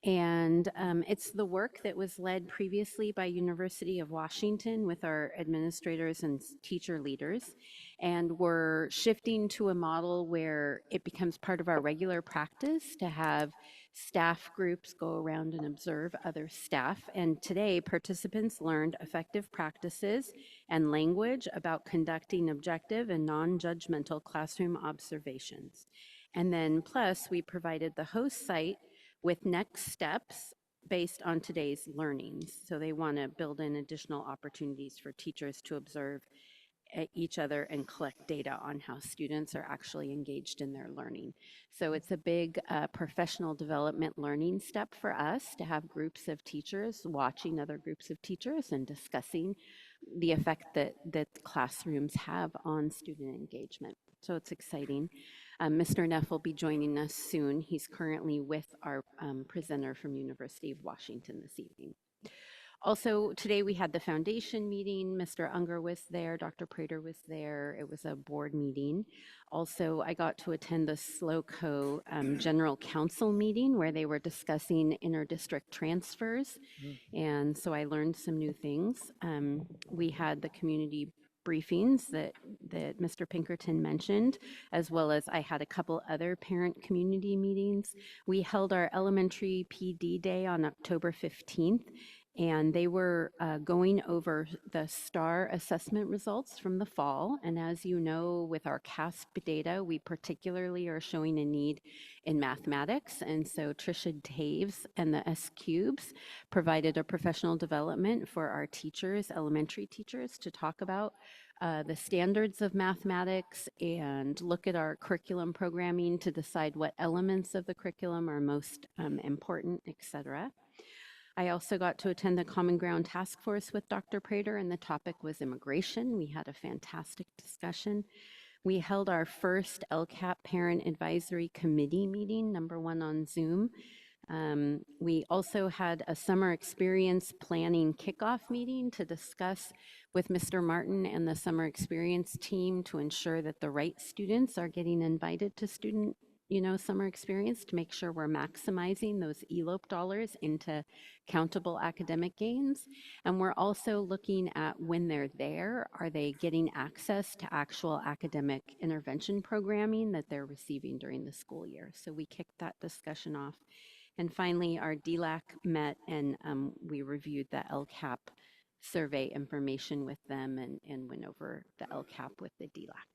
And it's the work that was led previously by University of Washington with our administrators and teacher leaders. And we're shifting to a model where it becomes part of our regular practice to have staff groups go around and observe other staff. And today, participants learned effective practices and language about conducting objective and non-judgmental classroom observations. And then plus, we provided the host site with next steps based on today's learnings. So they want to build in additional opportunities for teachers to observe each other and collect data on how students are actually engaged in their learning. So it's a big professional development learning step for us to have groups of teachers watching other groups of teachers and discussing the effect that classrooms have on student engagement. So it's exciting. Mr. Neff will be joining us soon. He's currently with our presenter from University of Washington this evening. Also, today we had the foundation meeting. Mr. Unger was there, Dr. Prater was there. It was a board meeting. Also, I got to attend the SLCUSD General Council meeting where they were discussing inter-district transfers. And so I learned some new things. We had the community briefings that Mr. Pinkerton mentioned, as well as I had a couple other parent community meetings. We held our elementary PD day on October 15th, and they were going over the STAR assessment results from the fall. And as you know, with our CASP data, we particularly are showing a need in mathematics. And so Tricia Taves and the SCUBs provided a professional development for our teachers, elementary teachers, to talk about the standards of mathematics and look at our curriculum programming to decide what elements of the curriculum are most important, et cetera. I also got to attend the Common Ground Task Force with Dr. Prater, and the topic was immigration. We had a fantastic discussion. We held our first LCAP Parent Advisory Committee meeting, #1 on Zoom. We also had a summer experience planning kickoff meeting to discuss with Mr. Martin and the summer experience team to ensure that the right students are getting invited to summer experience, to make sure we're maximizing those ELOPE dollars into countable academic gains. And we're also looking at when they're there, are they getting access to actual academic intervention programming that they're receiving during the school year? So we kicked that discussion off. And finally, our DLAC met and we reviewed the LCAP survey information with them and went over the LCAP with the DLAC.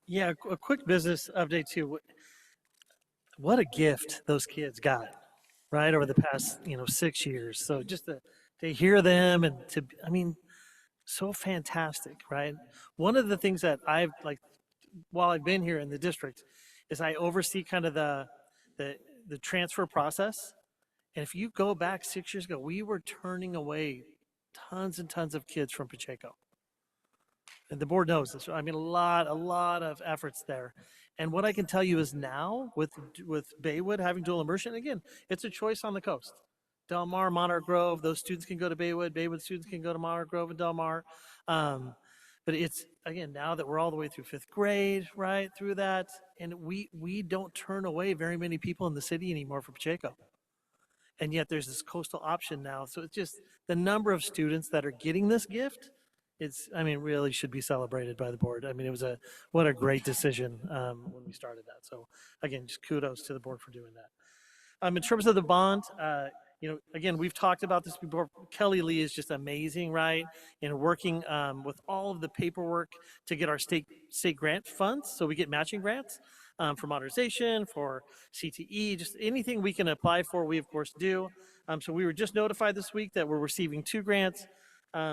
Yeah, a quick business update too. What a gift those kids got, right, over the past 6 years. So just to hear them and I mean, so fantastic, right? One of the things that I've like while I've been here in the district is I oversee kind of the the transfer process. And if you go back 6 years ago, we were turning away tons and tons of kids from Pacheco. And the board knows this. I mean, a lot of efforts there. And what I can tell you is now with Baywood having dual immersion, again, it's a choice on the coast. Del Mar, Monarch Grove, those students can go to Baywood. Baywood students can go to Monarch Grove and Del Mar. But it's, again, now that we're all the way through 5th grade, right, through that, and we don't turn away very many people in the city anymore for Pacheco. And yet there's this coastal option now. So it's just the number of students that are getting this gift, I mean, really should be celebrated by the board. I mean, what a great decision when we started that. So again, just kudos to the board for doing that. In terms of the bond, again, we've talked about this before. Kelly Lee is just amazing, right? In working with all of the paperwork to get our state grant funds. So we get matching grants for modernization, for CTE, just anything we can apply for, we of course do. So we were just notified this week that we're receiving 2 grants.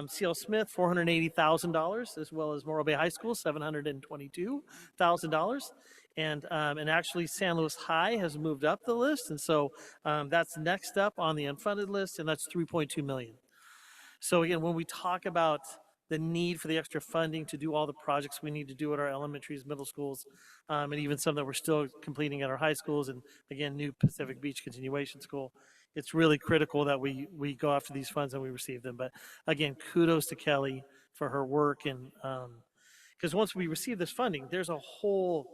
CL Smith, $480,000, as well as Morro Bay High School, $722,000. And actually San Luis High has moved up the list. And so that's next up on the unfunded list, and that's $3.2 million. So again, when we talk about the need for the extra funding to do all the projects we need to do at our elementaries, middle schools, and even some that we're still completing at our high schools, and again, new Pacific Beach Continuation School, it's really critical that we go after these funds and we receive them. But again, kudos to Kelly for her work, and because once we receive this funding, there's a whole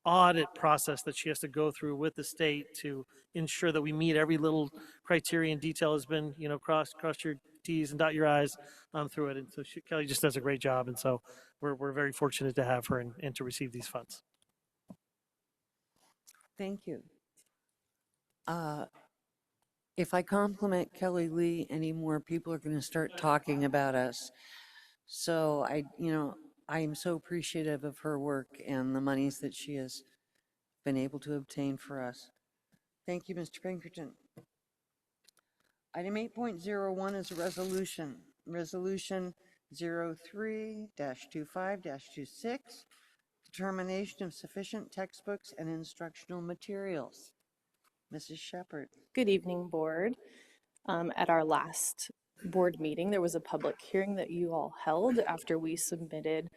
audit process that she has to go through with the state to ensure that we meet every little criteria and detail has been, cross your T's and dot your I's through it. And so Kelly just does a great job. And so we're very fortunate to have her and to receive these funds. Thank you. If I compliment Kelly Lee anymore, people are going to start talking about us. So I am so appreciative of her work and the monies that she has been able to obtain for us. Thank you, Mr. Pinkerton. Item 8.01 is a resolution. Resolution 03-25-26, determination of sufficient textbooks and instructional materials. Mrs. Shepherd. Good evening, board. At our last board meeting, there was a public hearing that you all held after we submitted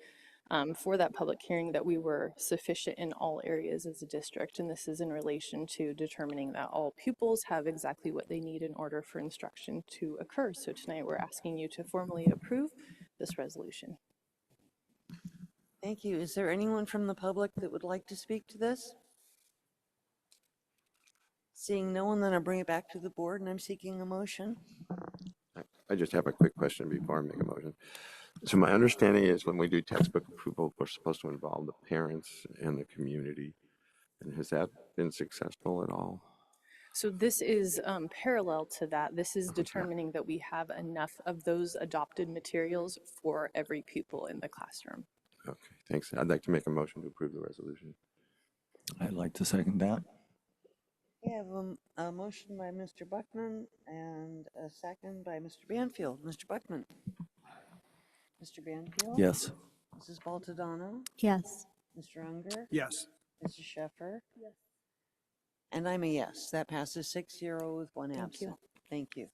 for that public hearing that we were sufficient in all areas as a district. And this is in relation to determining that all pupils have exactly what they need in order for instruction to occur. So tonight we're asking you to formally approve this resolution. Thank you. Is there anyone from the public that would like to speak to this? Seeing no one, then I'll bring it back to the board, and I'm seeking a motion. I just have a quick question before I make a motion. So my understanding is when we do textbook approval, we're supposed to involve the parents and the community. And has that been successful at all? So this is parallel to that. This is determining that we have enough of those adopted materials for every pupil in the classroom. Okay, thanks. I'd like to make a motion to approve the resolution. I'd like to second that. We have a motion by Mr. Buckman and a second by Mr. Banfield. Mr. Buckman. Mr. Banfield? Yes. Mrs. Baltadano? Yes. Mr. Unger? Yes. Mrs. Sheffer? Yes. And I'm a yes. That passes 6-0 with one absent. Thank you.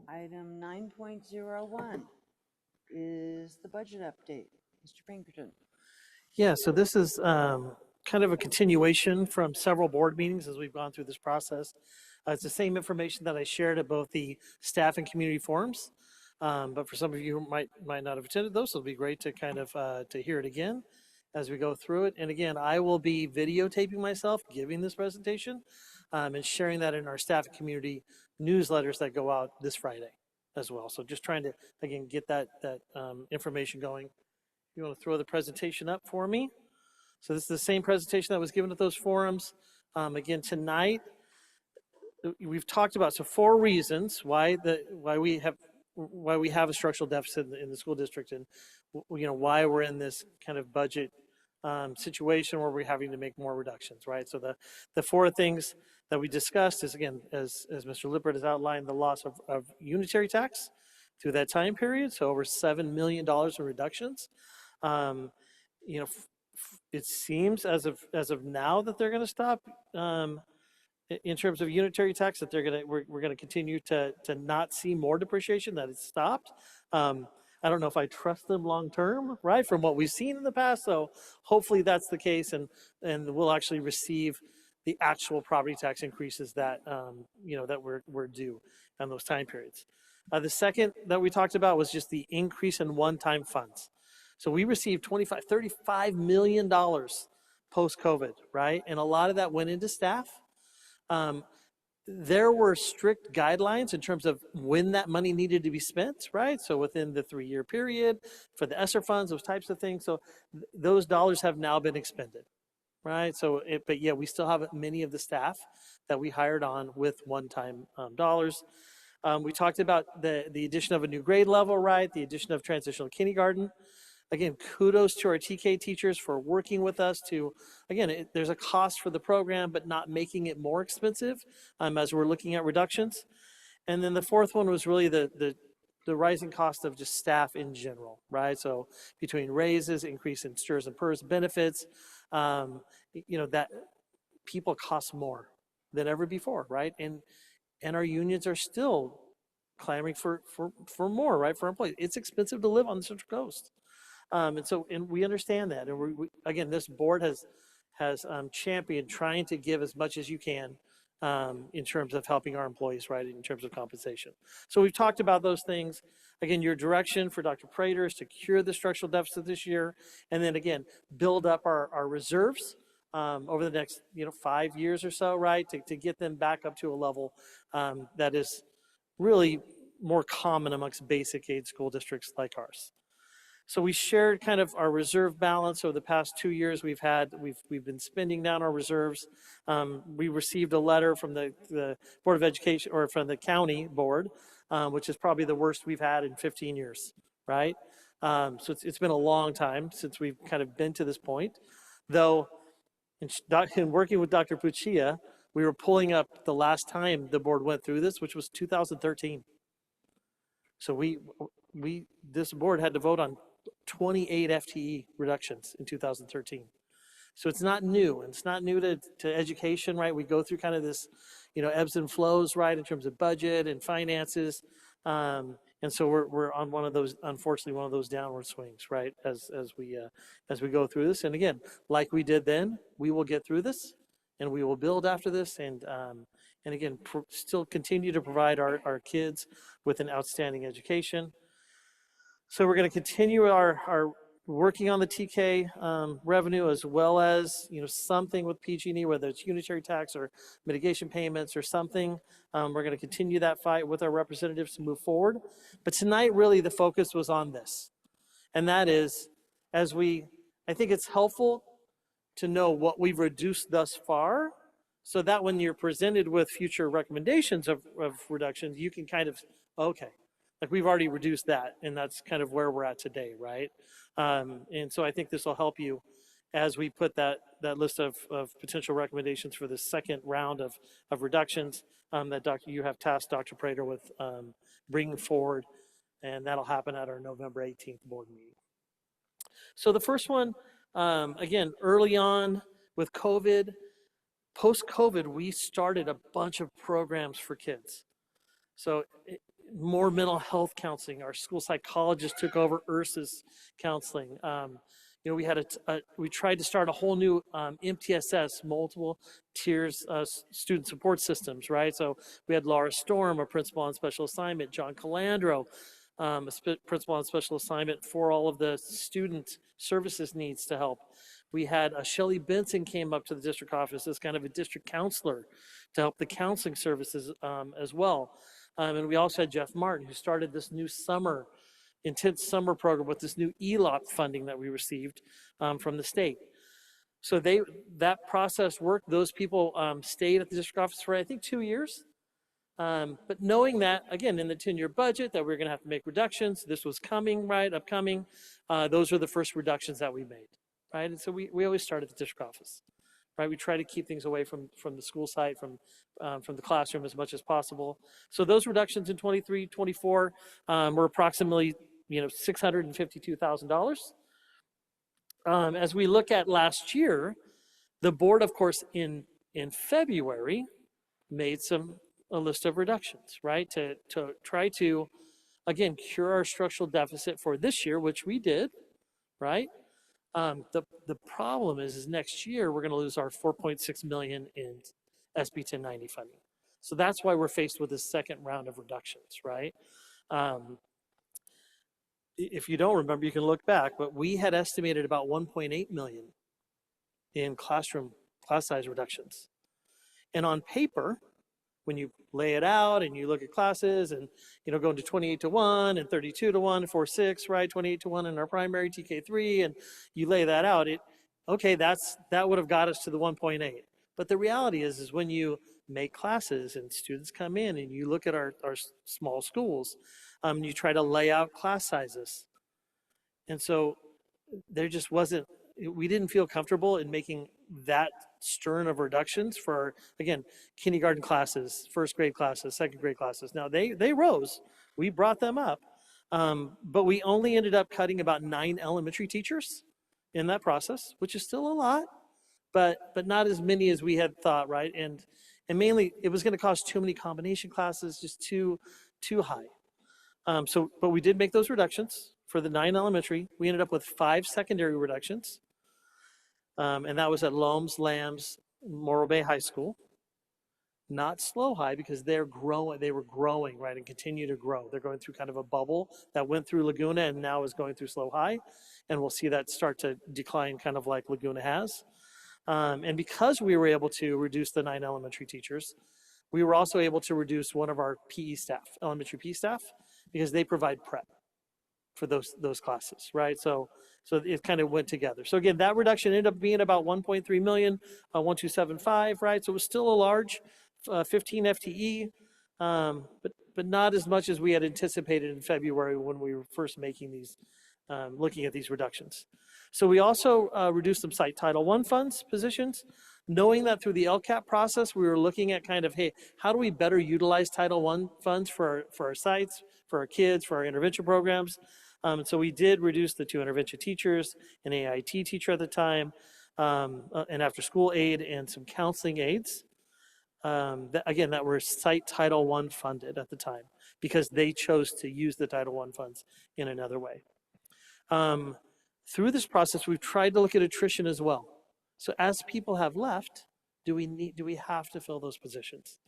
Item 9.01 is the budget update. Mr. Pinkerton. Yeah, so this is kind of a continuation from several board meetings as we've gone through this process. It's the same information that I shared at both the staff and community forums, but for some of you who might not have attended those, it'll be great to kind of to hear it again as we go through it. And again, I will be videotaping myself giving this presentation and sharing that in our staff and community newsletters that go out this Friday as well. So just trying to, again, get that information going. You want to throw the presentation up for me? So this is the same presentation that was given at those forums. Again, tonight, we've talked about 4 reasons why we're why we have a structural deficit in the school district, and why we're in this kind of budget situation where we're having to make more reductions, right? So the four things that we discussed is, again, as Mr. Lippert has outlined, the loss of unitary tax through that time period, so over $7 million in reductions. It seems as of now that they're going to stop in terms of unitary tax, that we're going to continue to not see more depreciation, that it's stopped. I don't know if I trust them long term, right, from what we've seen in the past. So hopefully that's the case, and we'll actually receive the actual property tax increases that that we're due on those time periods. The second that we talked about was just the increase in one-time funds. So we received $35 million post-COVID, right? And a lot of that went into staff. There were strict guidelines in terms of when that money needed to be spent, right? So within the 3-year period for the ESSER funds, those types of things. So those dollars have now been expended, right? So, but yeah, we still have many of the staff that we hired on with one-time dollars. We talked about the addition of a new grade level, right? The addition of transitional kindergarten. Again, kudos to our TK teachers for working with us to, again, there's a cost for the program, but not making it more expensive as we're looking at reductions. And then the fourth one was really the rising cost of just staff in general, right? So between raises, increase in STRS and PERS benefits, that people cost more than ever before, right? And our unions are still clamoring for more, right, for employees. It's expensive to live on the Central Coast. And we understand that. And we again, this board has championed trying to give as much as you can in terms of helping our employees, right, in terms of compensation. So we've talked about those things. Again, your direction for Dr. Prater is to cure the structural deficit this year, and then again, build up our reserves over the next 5 years or so, right, to get them back up to a level that is really more common amongst basic aid school districts like ours. So we shared kind of our reserve balance over the past 2 years. We've been spending down our reserves. We received a letter from the Board of Education, or from the county board, which is probably the worst we've had in 15 years, right? So it's been a long time since we've kind of been to this point. Though, in working with Dr. Puccia, we were pulling up the last time the board went through this, which was 2013. So this board had to vote on 28 FTE reductions in 2013. So it's not new, and it's not new to education, right? We go through kind of this, ebbs and flows, right, in terms of budget and finances. And so we're on one of those, unfortunately, one of those downward swings, right, as we go through this. And again, like we did then, we will get through this, and we will build after this, and again, still continue to provide our kids with an outstanding education. So we're going to continue our working on the TK revenue, as well as something with PG&E, whether it's unitary tax or mitigation payments or something. We're going to continue that fight with our representatives to move forward. But tonight, really, the focus was on this, and that is, I think it's helpful to know what we've reduced thus far, so that when you're presented with future recommendations of reductions, you can kind of, okay, like we've already reduced that, and that's kind of where we're at today, right? And so I think this will help you as we put that list of potential recommendations for the second round of reductions that you have tasked Dr. Prater with bringing forward, and that'll happen at our November 18th board meeting. So the first one, again, early on with COVID, post-COVID, we started a bunch of programs for kids. So more mental health counseling. Our school psychologist took over URSA's counseling. We tried to start a whole new MTSS, multiple tiers student support systems, right? So we had Laura Storm, a principal on special assignment, John Calandro, a principal on special assignment for all of the student services needs to help. We had Shelley Benson came up to the district office as kind of a district counselor to help the counseling services as well. And we also had Jeff Martin, who started this new intense summer program with this new ELOP funding that we received from the state. So that process worked. Those people stayed at the district office for, I think, 2 years. But knowing that, again, in the 10-year budget, that we're going to have to make reductions, this was coming, right, upcoming, those are the first reductions that we made, right? And so we always start at the district office, right? We try to keep things away from the school site, from the classroom as much as possible. So those reductions in 23, 24 were approximately, $652,000. As we look at last year, the board, of course, in February, made a list of reductions, right? To try to, again, cure our structural deficit for this year, which we did, right? The problem is next year we're going to lose our $4.6 million in SB 1090 funding. So that's why we're faced with this second round of reductions, right? If you don't remember, you can look back, but we had estimated about 1.8 million in class size reductions. And on paper, when you lay it out and you look at classes and, going to 28-1 and 32-1, 4-6, right? 28-1 in our primary TK3, and you lay that out, that would have got us to the 1.8. But the reality is when you make classes and students come in and you look at our small schools, you try to lay out class sizes. And so there just wasn't, we didn't feel comfortable in making that stern of reductions for, again, kindergarten classes, first grade classes, second grade classes. Now they rose, we brought them up, but we only ended up cutting about 9 elementary teachers in that process, which is still a lot, but not as many as we had thought, right? And mainly it was going to cost too many combination classes, just too high. But we did make those reductions for the 9 elementary. We ended up with 5 secondary reductions. And that was at Loams, Lambs, Morro Bay High School. Not Slow High, because they were growing, right, and continue to grow. They're going through kind of a bubble that went through Laguna and now is going through Slow High. And we'll see that start to decline kind of like Laguna has. And because we were able to reduce the 9 elementary teachers, we were also able to reduce one of our PE staff, elementary PE staff, because they provide prep for those classes, right? So it kind of went together. So again, that reduction ended up being about 1.3 million, 1,275, right? So it was still a large 15 FTE, but not as much as we had anticipated in February when we were first making these, looking at these reductions. So we also reduced some site Title I funds positions, knowing that through the LCAP process, we were looking at kind of, hey, how do we better utilize Title I funds for our sites, for our kids, for our intervention programs? So we did reduce the 2 intervention teachers, an AIT teacher at the time, an after school aide, and some counseling aides. That were site Title I funded at the time because they chose to use the Title I funds in another way. Through this process, we've tried to look at attrition as well. So as people have left, do we have to fill those positions?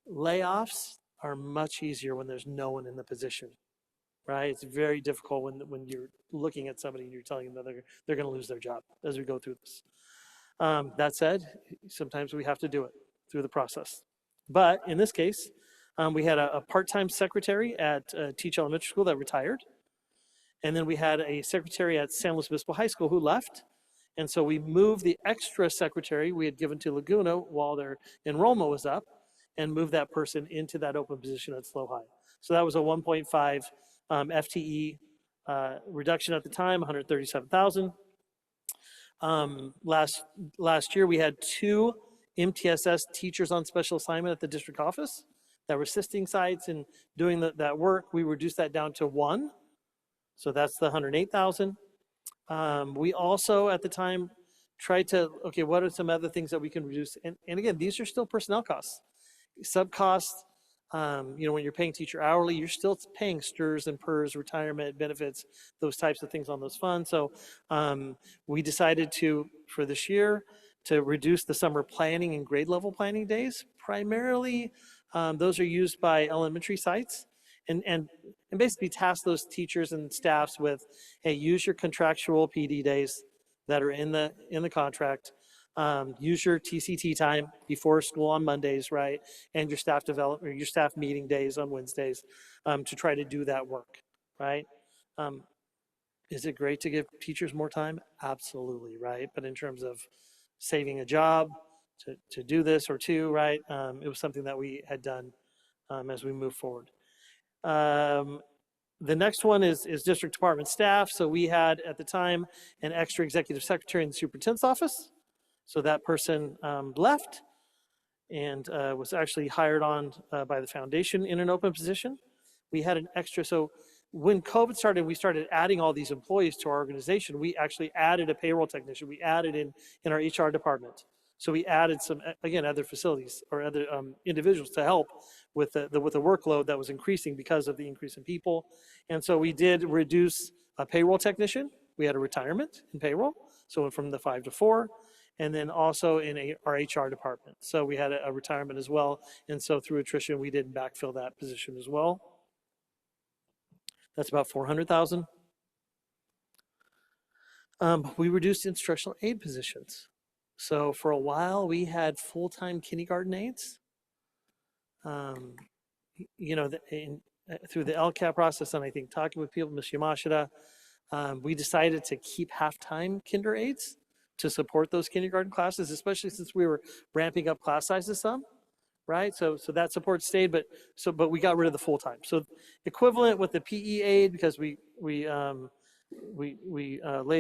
Layoffs are much easier when there's no one in the position, right? It's very difficult when you're looking at somebody and you're telling them that they're going to lose their job as we go through this. That said, sometimes we have to do it through the process. But in this case, we had a part-time secretary at Teach Elementary School that retired. And then we had a secretary at San Luis Obispo High School who left. And so we moved the extra secretary we had given to Laguna while their enrollment was up and moved that person into that open position at Slow High. So that was a 1.5 FTE reduction at the time, 137,000. Last year we had 2 MTSS teachers on special assignment at the district office that were assisting sites and doing that work. We reduced that down to 1. So that's the 108,000. We also at the time tried to, okay, what are some other things that we can reduce? And again, these are still personnel costs. Sub costs, when you're paying teacher hourly, you're still paying STRS and PERS, retirement benefits, those types of things on those funds. So we decided for this year, to reduce the summer planning and grade level planning days. Primarily, those are used by elementary sites. And basically task those teachers and staffs with, hey, use your contractual PD days that are in the contract. Use your TCT time before school on Mondays, right? And your staff development, or your staff meeting days on Wednesdays, to try to do that work, right? Is it great to give teachers more time? Absolutely, right? But in terms of saving a job, to do this or two, right? It was something that we had done as we move forward. The next one is district department staff. So we had at the time an extra executive secretary in the superintendent's office. So that person left and was actually hired on by the foundation in an open position. We had an extra, so when COVID started, we started adding all these employees to our organization. We actually added a payroll technician. We added in our HR department. So we added some, again, other facilities or other individuals to help with the workload that was increasing because of the increase in people. And so we did reduce a payroll technician. We had a retirement in payroll. So it went from the 5 to 4. And then also in our HR department. So we had a retirement as well. And so through attrition, we did backfill that position as well. That's about $400,000. We reduced instructional aid positions. So for a while, we had full-time kindergarten aides. You know, through the LCAP process, and I think talking with people, Ms. Yamashita, we decided to keep half-time kinder aides to support those kindergarten classes, especially since we were ramping up class sizes some, right? So that support stayed, but we got rid of the full-time. So equivalent with the PE aide, because we laid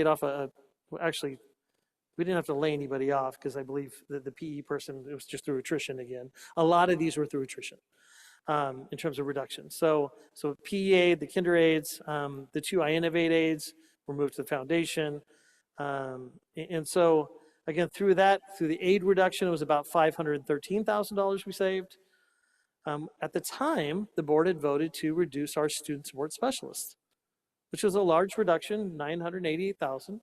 off actually, we didn't have to lay anybody off because I believe that the PE person, it was just through attrition again. A lot of these were through attrition in terms of reduction. So PE aide, the kinder aides, the 2 iInnovate aides were moved to the foundation. And so again, through the aid reduction, it was about $513,000 we saved. At the time, the board had voted to reduce our student support specialists, which was a large reduction, $988,000.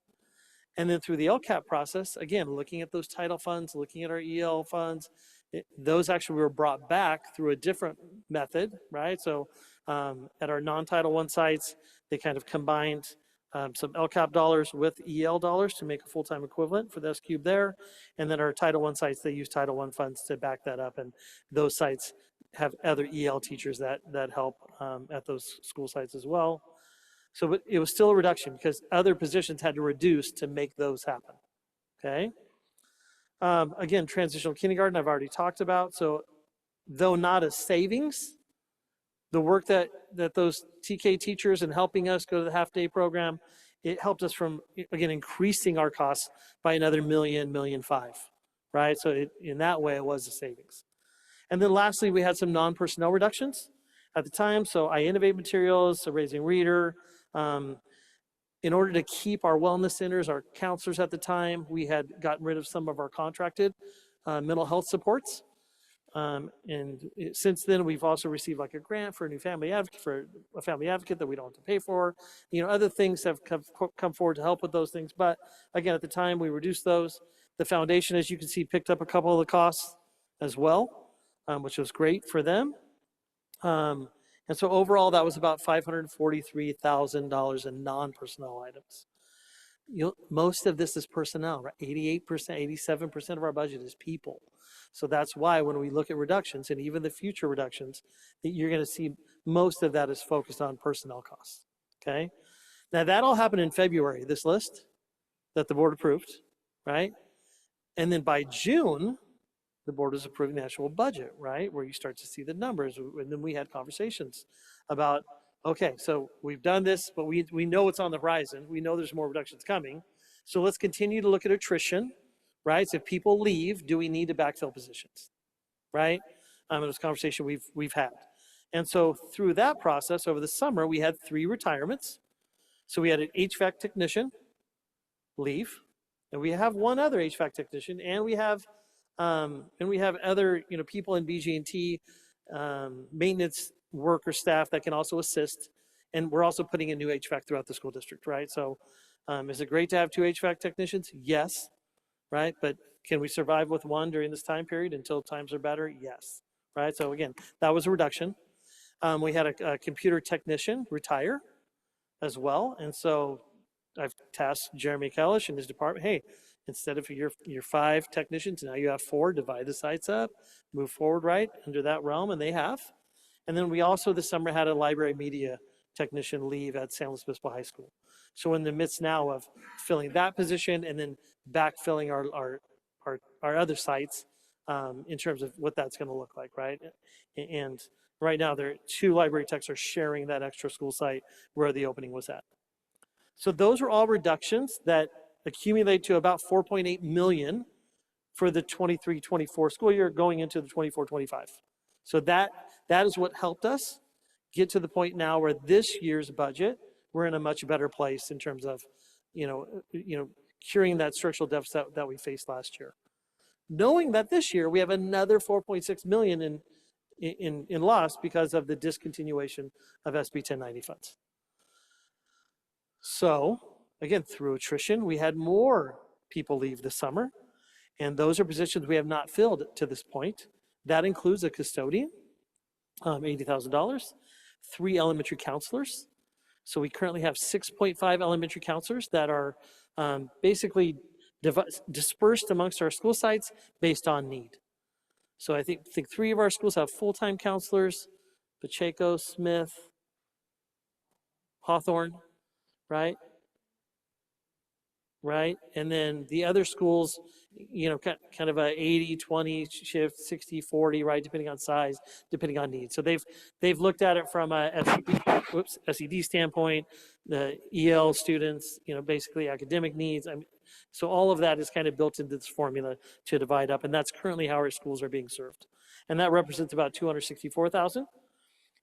And then through the LCAP process, again, looking at those title funds, looking at our EL funds, those actually were brought back through a different method, right? So at our non-Title I sites, they kind of combined some LCAP dollars with EL dollars to make a full-time equivalent for the S-cube there. And then our Title I sites, they use Title I funds to back that up. And those sites have other EL teachers that help at those school sites as well. So it was still a reduction because other positions had to reduce to make those happen, okay? Again, transitional kindergarten, I've already talked about. So though not a savings, the work that those TK teachers and helping us go to the half-day program, it helped us from, again, increasing our costs by another $1.5 million, right? So in that way, it was a savings. And then lastly, we had some non-personnel reductions at the time. So iInnovate materials, so Raising Reader. In order to keep our wellness centers, our counselors at the time, we had gotten rid of some of our contracted mental health supports. And since then, we've also received like a grant for a new family advocate that we don't have to pay for. You know, other things have come forward to help with those things. But again, at the time, we reduced those. The foundation, as you can see, picked up a couple of the costs as well, which was great for them. And so overall, that was about $543,000 in non-personnel items. Most of this is personnel, right? 88%, 87% of our budget is people. So that's why when we look at reductions and even the future reductions, that you're going to see most of that is focused on personnel costs, okay? Now that all happened in February, this list that the board approved, right? And then by June, the board was approving the actual budget, right? Where you start to see the numbers. And then we had conversations about, okay, so we've done this, but we know it's on the horizon. We know there's more reductions coming. So let's continue to look at attrition, right? So if people leave, do we need to backfill positions, right? It was a conversation we've had. And so through that process over the summer, we had 3 retirements. So we had an HVAC technician leave, and we have 1 other HVAC technician, and we have other, you know, people in BG&T, maintenance worker staff that can also assist. And we're also putting in new HVAC throughout the school district, right? So is it great to have 2 HVAC technicians? Yes, right? But can we survive with 1 during this time period until times are better? Yes, right? So again, that was a reduction. We had a computer technician retire as well. And so I've tasked Jeremy Kellish and his department, hey, instead of your 5 technicians, now you have 4, divide the sites up, move forward, right, under that realm, and they have. And then we also this summer had a library media technician leave at San Luis Obispo High School. So in the midst now of filling that position and then backfilling our our other sites in terms of what that's going to look like, right? And right now, there are 2 library techs are sharing that extra school site where the opening was at. So those are all reductions that accumulate to about 4.8 million for the 23-24 school year going into the 24-25. So that is what helped us get to the point now where this year's budget, we're in a much better place in terms of, curing that structural deficit that we faced last year. Knowing that this year we have another 4.6 million in loss because of the discontinuation of SB 1090 funds. So again, through attrition, we had more people leave this summer, and those are positions we have not filled to this point. That includes a custodian, $80,000, 3 elementary counselors. So we currently have 6.5 elementary counselors that are basically dispersed amongst our school sites based on need. So I think 3 of our schools have full-time counselors: Pacheco, Smith, Hawthorne, right? Right? And then the other schools, kind of a 80-20 shift, 60-40, right? Depending on size, depending on need. So they've looked at it from a SED standpoint, the EL students, basically academic needs. So all of that is kind of built into this formula to divide up, and that's currently how our schools are being served. And that represents about 264,000.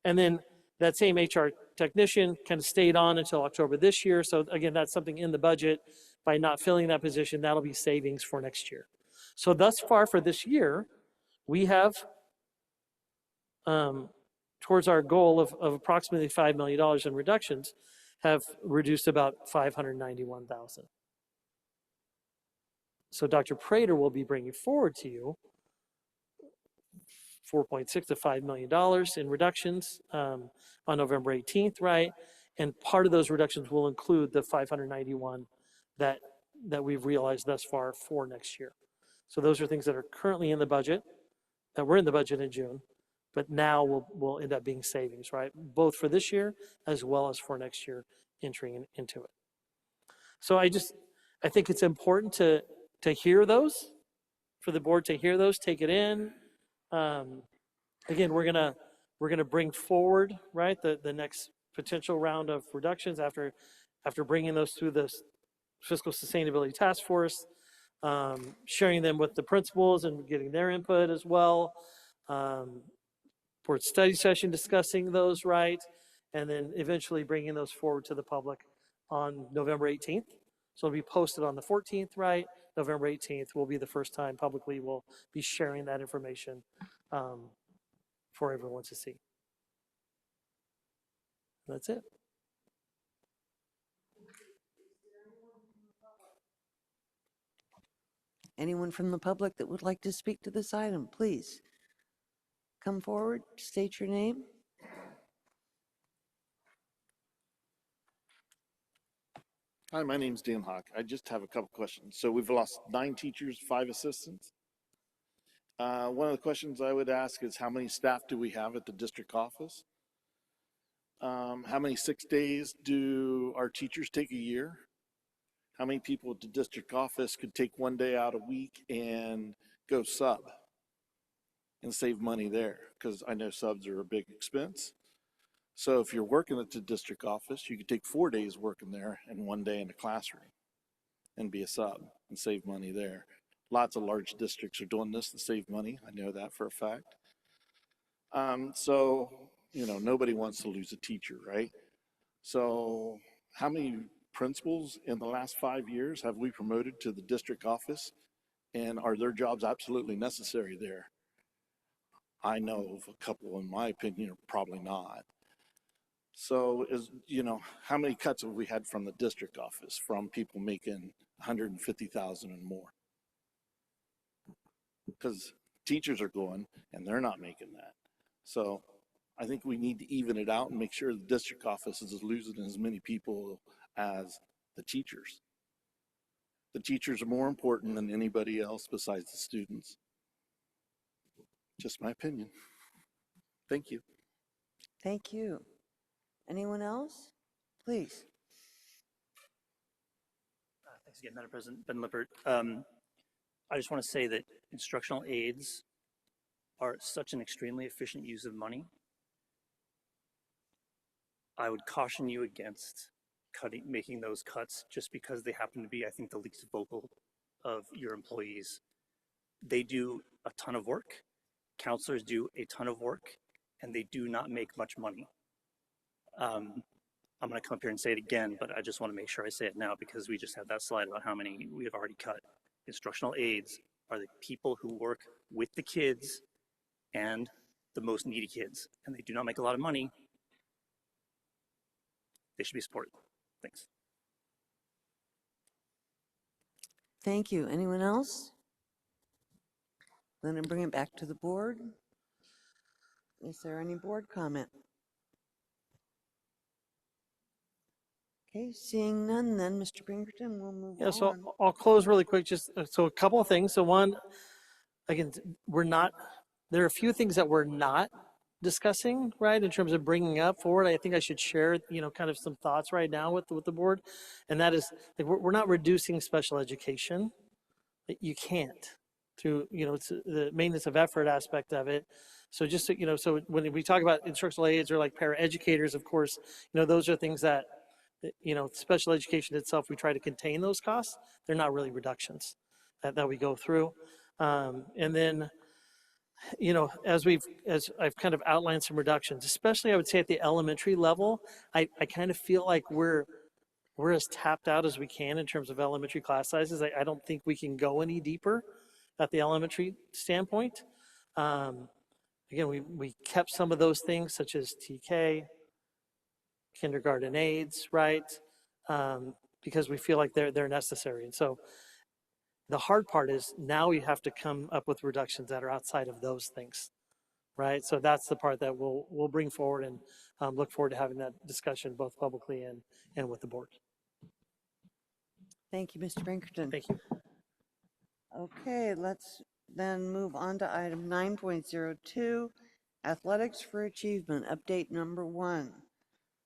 And then that same HR technician kind of stayed on until October this year. So again, that's something in the budget. By not filling that position, that'll be savings for next year. So thus far for this year, we have, towards our goal of approximately $5 million in reductions, have reduced about 591,000. So Dr. Prater will be bringing forward to you $4.6 to $5 million in reductions on November 18th, right? And part of those reductions will include the 591 that we've realized thus far for next year. So those are things that are currently in the budget, that were in the budget in June, but now will end up being savings, right? Both for this year as well as for next year entering into it. So I think it's important to hear those, for the board to hear those, take it in. Again, we're gonna bring forward, right, the next potential round of reductions after bringing those through this Fiscal Sustainability Task Force, sharing them with the principals and getting their input as well. Board study session discussing those, right, and then eventually bringing those forward to the public on November 18th. So it'll be posted on the 14th, right? November 18th will be the first time publicly we'll be sharing that information for everyone to see. That's it. Anyone from the public that would like to speak to this item, please come forward, state your name. Hi, my name's Dan Hawk. I just have a couple questions. So we've lost 9 teachers, 5 assistants. One of the questions I would ask is how many staff do we have at the district office? How many 6 days do our teachers take a year? How many people at the district office could take 1 day out a week and go sub and save money there? Because I know subs are a big expense. So if you're working at the district office, you could take 4 days working there and 1 day in the classroom and be a sub and save money there. Lots of large districts are doing this to save money. I know that for a fact. So, nobody wants to lose a teacher, right? So how many principals in the last 5 years have we promoted to the district office, and are their jobs absolutely necessary there? I know of a couple, in my opinion, probably not. So how many cuts have we had from the district office from people making 150,000 and more? Because teachers are going and they're not making that. So I think we need to even it out and make sure the district office is losing as many people as the teachers. The teachers are more important than anybody else besides the students. Just my opinion. Thank you. Thank you. Anyone else? Please. Thanks again, Madam President. Ben Lippert. I just want to say that instructional aides are such an extremely efficient use of money. I would caution you against making those cuts just because they happen to be, I think, the least vocal of your employees. They do a ton of work. Counselors do a ton of work, and they do not make much money. I'm going to come up here and say it again, but I just want to make sure I say it now because we just had that slide about how many we have already cut. Instructional aides are the people who work with the kids and the most needy kids, and they do not make a lot of money. They should be supported. Thanks. Thank you. Anyone else? Then I bring it back to the board. Is there any board comment? Okay, seeing none, then Mr. Pinkerton, we'll move Yeah, on. so I'll close really quick. Just so a couple of things. So one, again, there are a few things that we're not discussing, right, in terms of bringing up forward. I think I should share, kind of some thoughts right now with the board, and that is, like, we're not reducing special education. You can't through, it's the maintenance of effort aspect of it. So just, so when we talk about instructional aides or like paraeducators, of course, those are things that, special education itself, we try to contain those costs. They're not really reductions that we go through. And then, as I've kind of outlined some reductions, especially I would say at the elementary level, I kind of feel like we're as tapped out as we can in terms of elementary class sizes. I don't think we can go any deeper at the elementary standpoint. Again, we kept some of those things such as TK, kindergarten aides, right? Because we feel like they're necessary. And so the hard part is now we have to come up with reductions that are outside of those things, right? So that's the part that we'll bring forward, and look forward to having that discussion both publicly and with the board. Thank you, Mr. Pinkerton. Thank you. Okay, let's then move on to item 9.02, Athletics for Achievement, update number 1.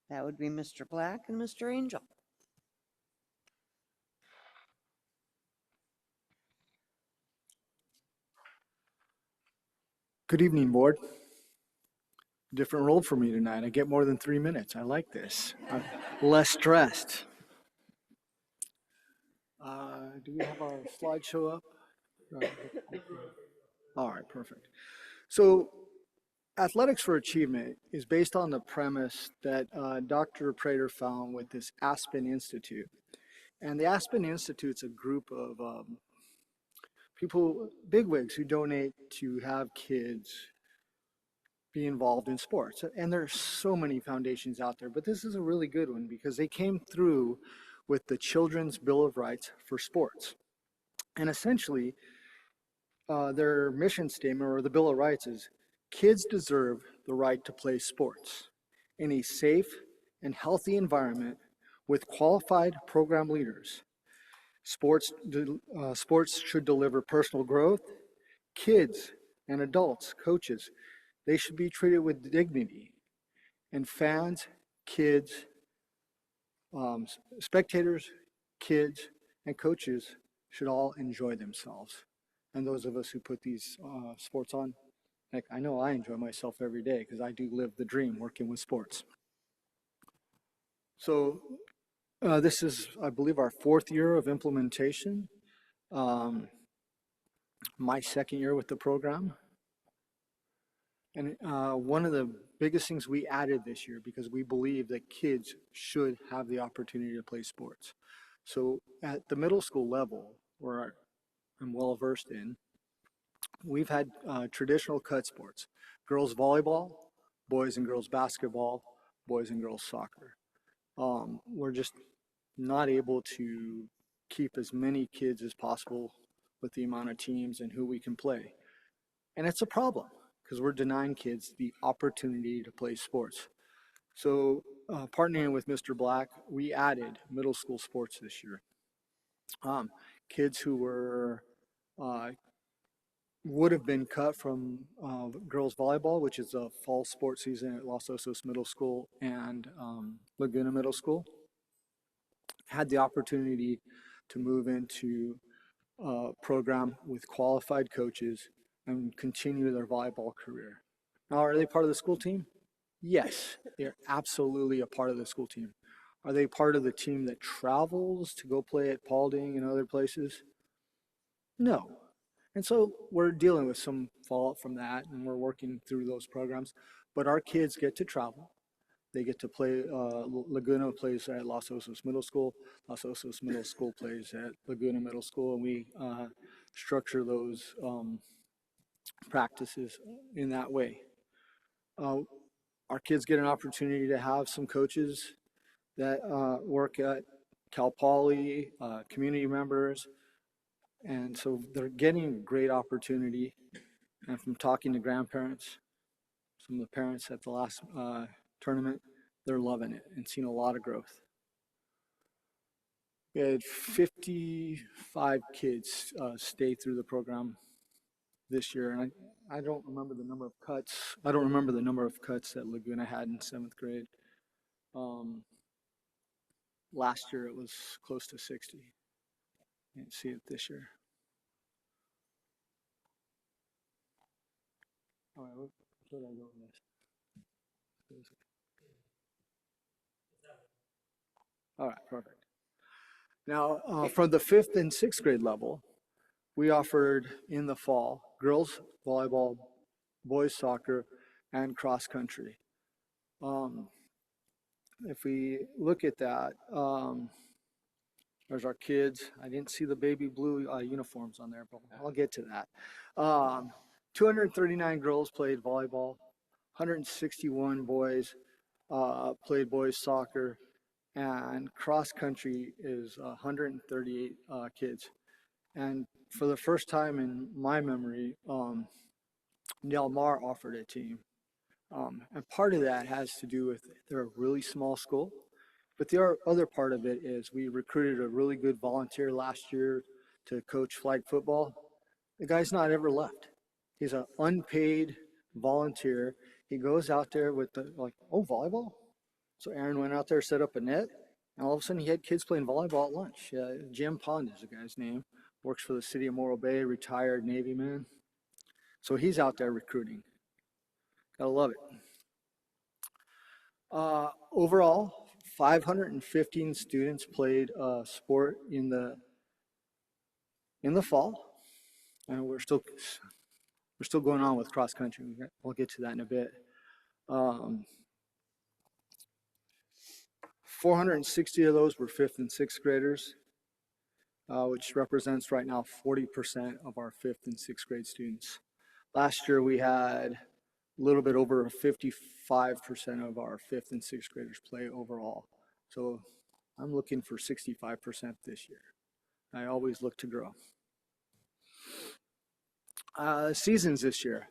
That would be Mr. Black and Mr. Angel. Good evening, board. Different role for me tonight. I get more than 3 minutes. I like this. I'm less stressed. Do we have our slideshow up? All right, perfect. So Athletics for Achievement is based on the premise that Dr. Prater found with this Aspen Institute. And the Aspen Institute's a group of people, bigwigs, who donate to have kids be involved in sports. And there's so many foundations out there, but this is a really good one because they came through with the Children's Bill of Rights for Sports. And essentially, their mission statement, or the Bill of Rights, is kids deserve the right to play sports in a safe and healthy environment with qualified program leaders. Sports should deliver personal growth. Kids and adults, coaches, they should be treated with dignity. And fans, kids, spectators, kids, and coaches should all enjoy themselves. And those of us who put these sports on, like, I know I enjoy myself every day because I do live the dream working with sports. So this is, I believe, our 4th year of implementation. My 2nd year with the program. And one of the biggest things we added this year, because we believe that kids should have the opportunity to play sports. So at the middle school level, where I'm well versed in, we've had traditional cut sports: girls volleyball, boys and girls basketball, boys and girls soccer. We're just not able to keep as many kids as possible with the amount of teams and who we can play. And it's a problem because we're denying kids the opportunity to play sports. So partnering with Mr. Black, we added middle school sports this year. Kids who were would have been cut from girls volleyball, which is a fall sports season at Los Osos Middle School and Laguna Middle School, had the opportunity to move into program with qualified coaches and continue their volleyball career. Now, are they part of the school team? Yes, they're absolutely a part of the school team. Are they part of the team that travels to go play at Paulding and other places? No. And so we're dealing with some fallout from that, and we're working through those programs. But our kids get to travel. They get to play. Laguna plays at Los Osos Middle School. Los Osos Middle School plays at Laguna Middle School, and we structure those practices in that way. Our kids get an opportunity to have some coaches that work at Cal Poly, community members, and so they're getting great opportunity. And from talking to grandparents, some of the parents at the last tournament, they're loving it and seeing a lot of growth. We had 55 kids stay through the program this year, and I don't remember the number of cuts. I don't remember the number of cuts that Laguna had in 7th grade. Last year it was close to 60. You can see it this year. All right, where did I go with this? All right, perfect. Now, from the 5th and 6th grade level, we offered in the fall girls volleyball, boys soccer, and cross country. If we look at that, there's our kids. I didn't see the baby blue uniforms on there, but I'll get to that. 239 girls played volleyball, 161 boys played boys soccer, and cross country is 138 kids. And for the first time in my memory, Del Mar offered a team. And part of that has to do with they're a really small school. But the other part of it is we recruited a really good volunteer last year to coach flag football. The guy's not ever left. He's an unpaid volunteer. He goes out there with volleyball? So Aaron went out there, set up a net, and all of a sudden he had kids playing volleyball at lunch. Jim Pond is the guy's name. Works for the city of Morro Bay, retired Navy man. So he's out there recruiting. Gotta love it. Overall, 515 students played sport in the fall, and we're still going on with cross country. We'll get to that in a bit. 460 of those were 5th and 6th graders, which represents right now 40% of our 5th and 6th grade students. Last year we had a little bit over 55% of our 5th and 6th graders play overall. So I'm looking for 65% this year. I always look to grow. Seasons this year.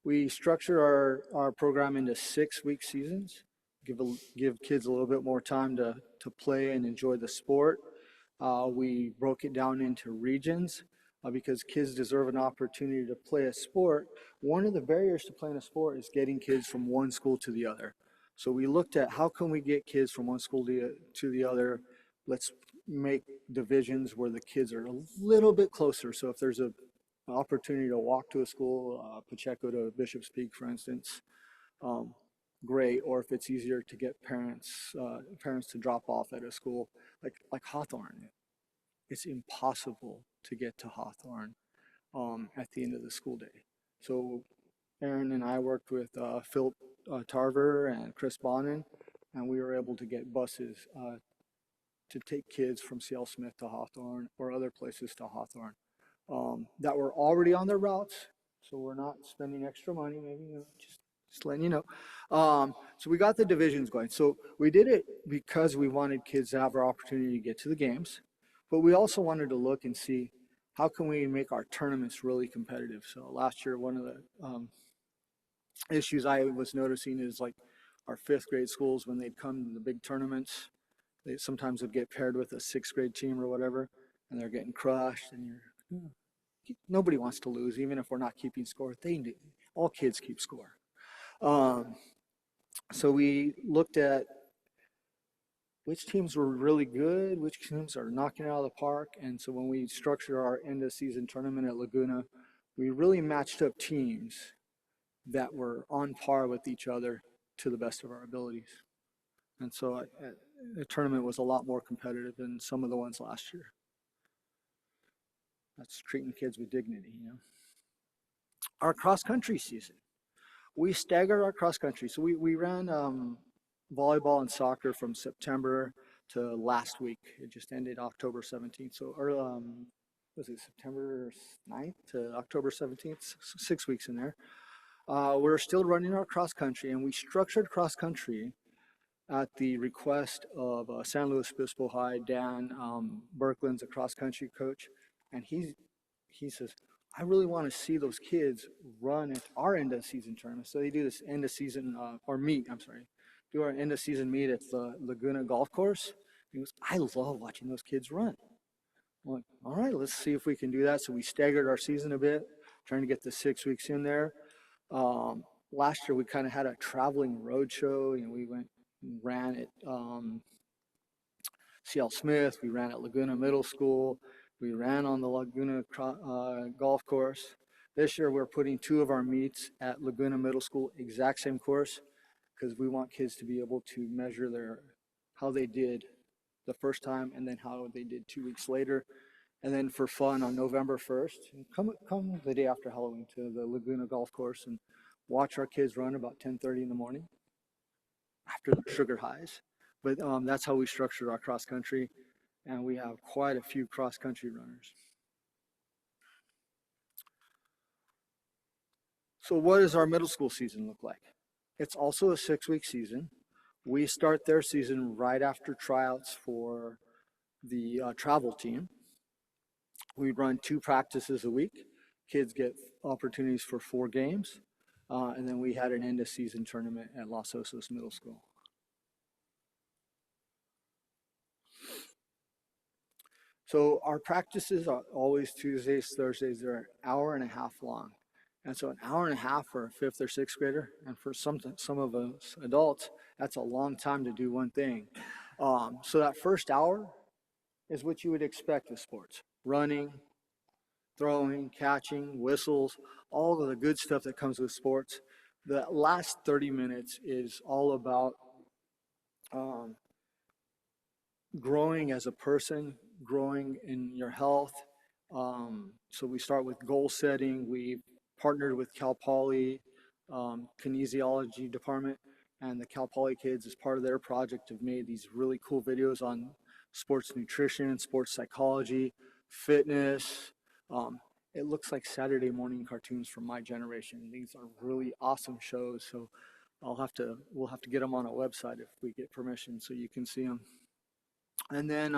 We structure our program into 6-week seasons, give kids a little bit more time to play and enjoy the sport. We broke it down into regions because kids deserve an opportunity to play a sport. One of the barriers to playing a sport is getting kids from one school to the other. So we looked at how can we get kids from one school to the other. Let's make divisions where the kids are a little bit closer. So if there's an opportunity to walk to a school, Pacheco to Bishop's Peak, for instance, great. Or if it's easier to get parents to drop off at a school like Hawthorne, it's impossible to get to Hawthorne at the end of the school day. So Aaron and I worked with Phil Tarver and Chris Bonin, and we were able to get buses to take kids from C.L. Smith to Hawthorne or other places to Hawthorne that were already on their routes. So we're not spending extra money, maybe just letting you know. So we got the divisions going. So we did it because we wanted kids to have our opportunity to get to the games, but we also wanted to look and see how can we make our tournaments really competitive. So last year, one of the issues I was noticing is like our 5th grade schools, when they'd come to the big tournaments, they sometimes would get paired with a 6th grade team or whatever, and they're getting crushed, and nobody wants to lose, even if we're not keeping score. All kids keep score. So we looked at which teams were really good, which teams are knocking it out of the park. And so when we structured our end of season tournament at Laguna, we really matched up teams that were on par with each other to the best of our abilities. And so the tournament was a lot more competitive than some of the ones last year. That's treating kids with dignity, you know. Our cross-country season. We staggered our cross-country. So we ran volleyball and soccer from September to last week. It just ended October 17th. So was it September 9th to October 17th? 6 weeks in there. We're still running our cross-country, and we structured cross-country at the request of San Luis Obispo High. Dan Berkland's a cross-country coach, and he says, I really want to see those kids run at our end of season tournament. So they do this end of season, do our end of season meet at the Laguna Golf Course. He goes, I love watching those kids run. I'm like, all right, let's see if we can do that. So we staggered our season a bit, trying to get the 6 weeks in there. Last year we kind of had a traveling road show. You know, we went and ran at C.L. Smith, we ran at Laguna Middle School, we ran on the Laguna Golf Course. This year we're putting 2 of our meets at Laguna Middle School, exact same course, because we want kids to be able to measure how they did the first time and then how they did 2 weeks later. And then for fun on November 1st, come the day after Halloween to the Laguna Golf Course and watch our kids run about 10:30 in the morning after the sugar highs. But that's how we structured our cross country, and we have quite a few cross country runners. So what does our middle school season look like? It's also a 6-week season. We start their season right after tryouts for the travel team. We run 2 practices a week. Kids get opportunities for 4 games. And then we had an end of season tournament at Los Osos Middle School. So our practices are always Tuesdays, Thursdays. They're an hour and a half long. And so an hour and a half for a 5th or 6th grader, and for some of us adults, that's a long time to do one thing. So that first hour is what you would expect with sports. Running, throwing, catching, whistles, all of the good stuff that comes with sports. The last 30 minutes is all about growing as a person, growing in your health. So we start with goal setting. We partnered with Cal Poly kinesiology department, and the Cal Poly kids, as part of their project, have made these really cool videos on sports nutrition, sports psychology, fitness. It looks like Saturday morning cartoons from my generation. These are really awesome shows. So we'll have to get them on a website if we get permission so you can see them. And then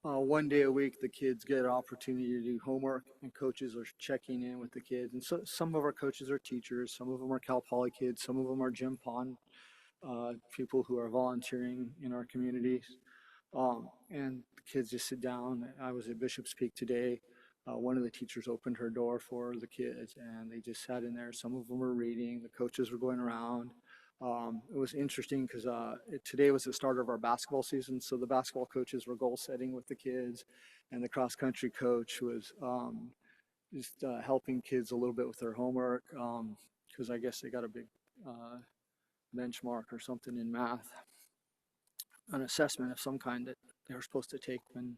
one day a week, the kids get an opportunity to do homework, and coaches are checking in with the kids. And so some of our coaches are teachers, some of them are Cal Poly kids, some of them are Jim Pond people who are volunteering in our communities. And the kids just sit down. I was at Bishop's Peak today. One of the teachers opened her door for the kids, and they just sat in there. Some of them were reading. The coaches were going around. It was interesting because today was the start of our basketball season. So the basketball coaches were goal setting with the kids, and the cross country coach was just helping kids a little bit with their homework because I guess they got a big benchmark or something in math, an assessment of some kind that they were supposed to take when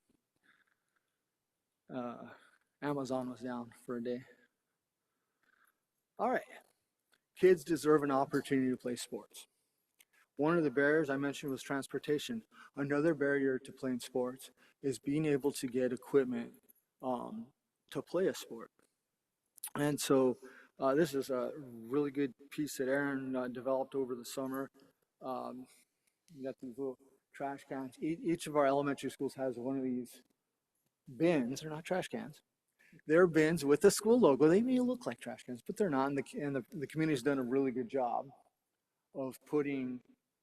Amazon was down for a day. All right. Kids deserve an opportunity to play sports. One of the barriers I mentioned was transportation. Another barrier to playing sports is being able to get equipment to play a sport. And so this is a really good piece that Aaron developed over the summer. You got these little trash cans. Each of our elementary schools has one of these bins. They're not trash cans. They're bins with the school logo. They may look like trash cans, but they're not. And the community's done a really good job of putting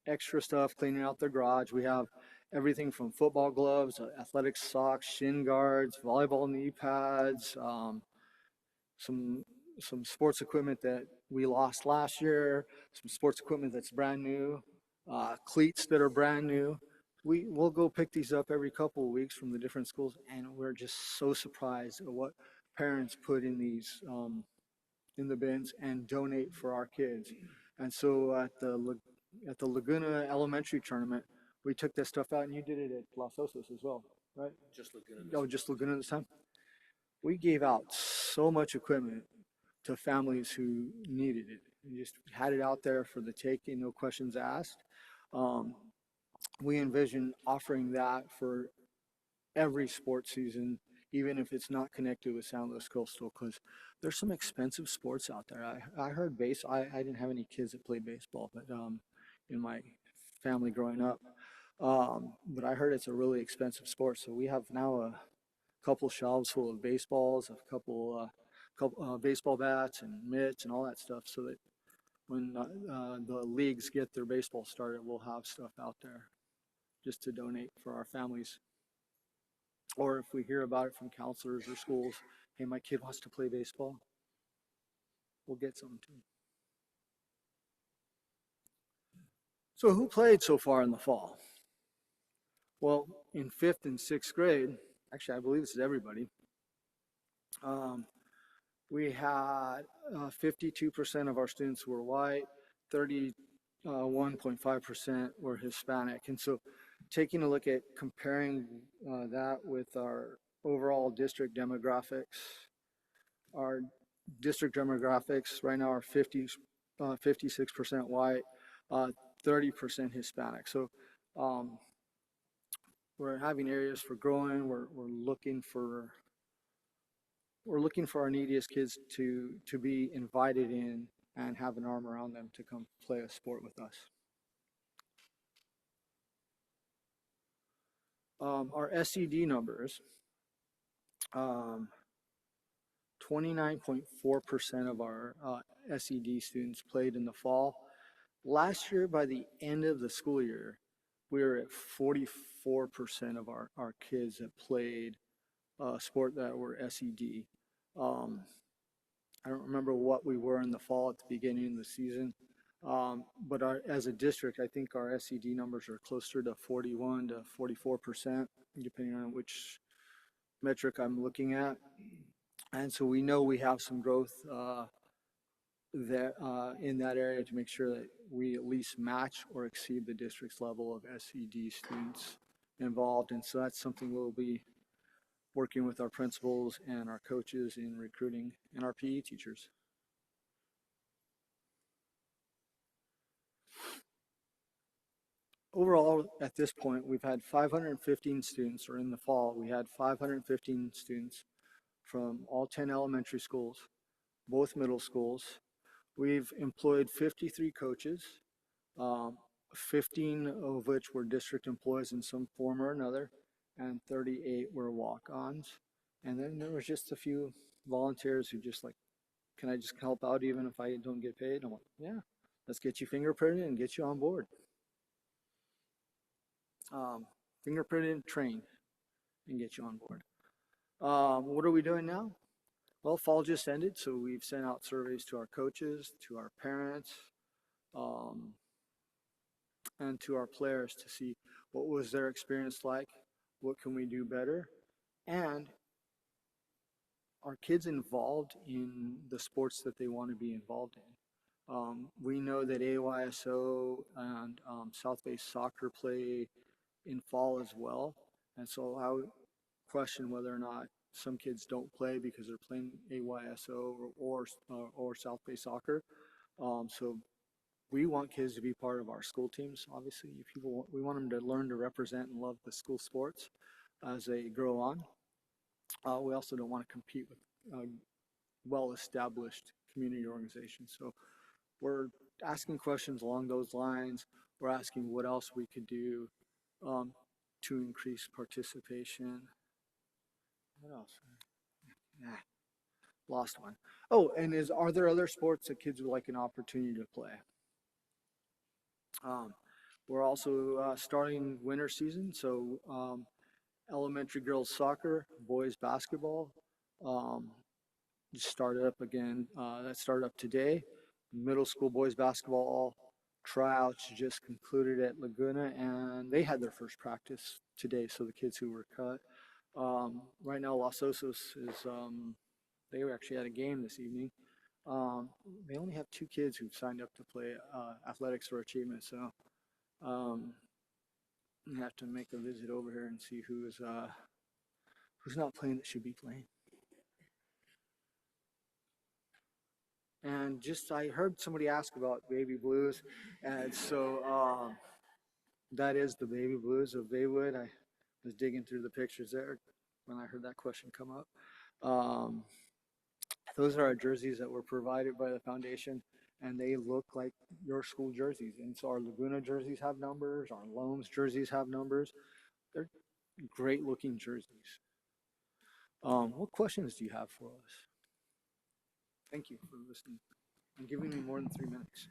extra stuff, cleaning out their garage. We have everything from football gloves, athletic socks, shin guards, volleyball knee pads, some sports equipment that we lost last year, some sports equipment that's brand new, cleats that are brand new. we'll go pick these up every couple of weeks from the different schools, and we're just so surprised at what parents put in these in the bins and donate for our kids. And so at the Laguna Elementary tournament, we took that stuff out, and you did it at Los Osos as well, right? Just Laguna. Oh, just Laguna this time. We gave out so much equipment to families who needed it. We just had it out there for the taking, no questions asked. We envision offering that for every sports season, even if it's not connected with San Luis Coastal, because there's some expensive sports out there. I heard I didn't have any kids that played baseball, but in my family growing up, but I heard it's a really expensive sport. So we have now a couple shelves full of baseballs, a couple baseball bats and mitts and all that stuff, so that when the leagues get their baseball started, we'll have stuff out there just to donate for our families. Or if we hear about it from counselors or schools, hey, my kid wants to play baseball, we'll get some too. So who played so far in the fall? Well, in 5th and 6th grade, actually I believe this is everybody, we had 52% of our students were white, 31.5% were Hispanic. And so taking a look at comparing that with our overall district demographics, our district demographics right now are 56% white, 30% Hispanic. So we're having areas for growing. We're looking for our neediest kids to be invited in and have an arm around them to come play a sport with us. Our SED numbers, 29.4% of our SED students played in the fall. Last year, by the end of the school year, we were at 44% of our kids that played sport that were SED. I don't remember what we were in the fall at the beginning of the season, but as a district, I think our SED numbers are closer to 41 to 44%, depending on which metric I'm looking at. And so we know we have some growth in that area to make sure that we at least match or exceed the district's level of SED students involved. And so that's something we'll be working with our principals and our coaches in recruiting and our PE teachers. Overall, at this point, we've had 515 students, or in the fall, we had 515 students from all 10 elementary schools, both middle schools. We've employed 53 coaches, 15 of which were district employees in some form or another, and 38 were walk-ons. And then there was just a few volunteers who just like, can I just help out even if I don't get paid? I'm like, yeah, let's get you fingerprinted and get you on board. Fingerprinted, trained, and get you on board. What are we doing now? Well, fall just ended, so we've sent out surveys to our coaches, to our parents, and to our players to see what was their experience like, what can we do better, and are kids involved in the sports that they want to be involved in. We know that AYSO and South Bay Soccer play in fall as well, and so I would question whether or not some kids don't play because they're playing AYSO or South Bay Soccer. So we want kids to be part of our school teams. Obviously, we want them to learn to represent and love the school sports as they grow on. We also don't want to compete with well-established community organizations. So we're asking questions along those lines. We're asking what else we could do to increase participation. What else? Lost one. Oh, and are there other sports that kids would like an opportunity to play? We're also starting winter season, so elementary girls soccer, boys basketball started up again. That started up today. Middle school boys basketball tryouts just concluded at Laguna, and they had their first practice today. So the kids who were cut, right now Los Osos is, they were actually at a game this evening. They only have 2 kids who've signed up to play athletics for achievement. So I have to make a visit over here and see who's not playing that should be playing. And just, I heard somebody ask about baby blues, and so that is the baby blues of Baywood. I was digging through the pictures there when I heard that question come up. Those are our jerseys that were provided by the foundation, and they look like your school jerseys. And so our Laguna jerseys have numbers, our Loams jerseys have numbers. They're great looking jerseys. What questions do you have for us? Thank you for listening and giving me more than 3 minutes.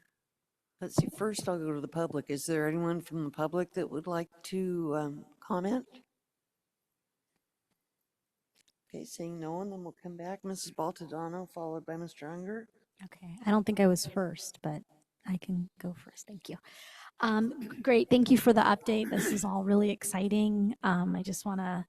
Let's see, first I'll go to the public. Is there anyone from the public that would like to comment? Okay, seeing no one, then we'll come back. Mrs. Baltadano, followed by Mr. Unger. Okay, I don't think I was first, but I can go first. Thank you. Great, thank you for the update. This is all really exciting. I just want to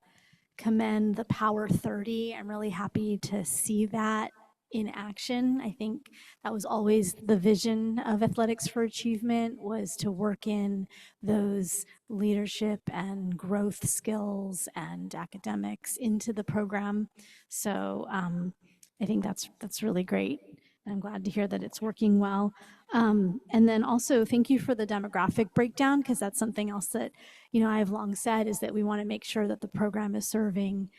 commend the Power 30. I'm really happy to see that in action. I think that was always the vision of Athletics for Achievement, was to work in those leadership and growth skills and academics into the program. So I think that's really great. I'm glad to hear that it's working well. And then also thank you for the demographic breakdown, because that's something else that, I've long said, is that we want to make sure that the program is serving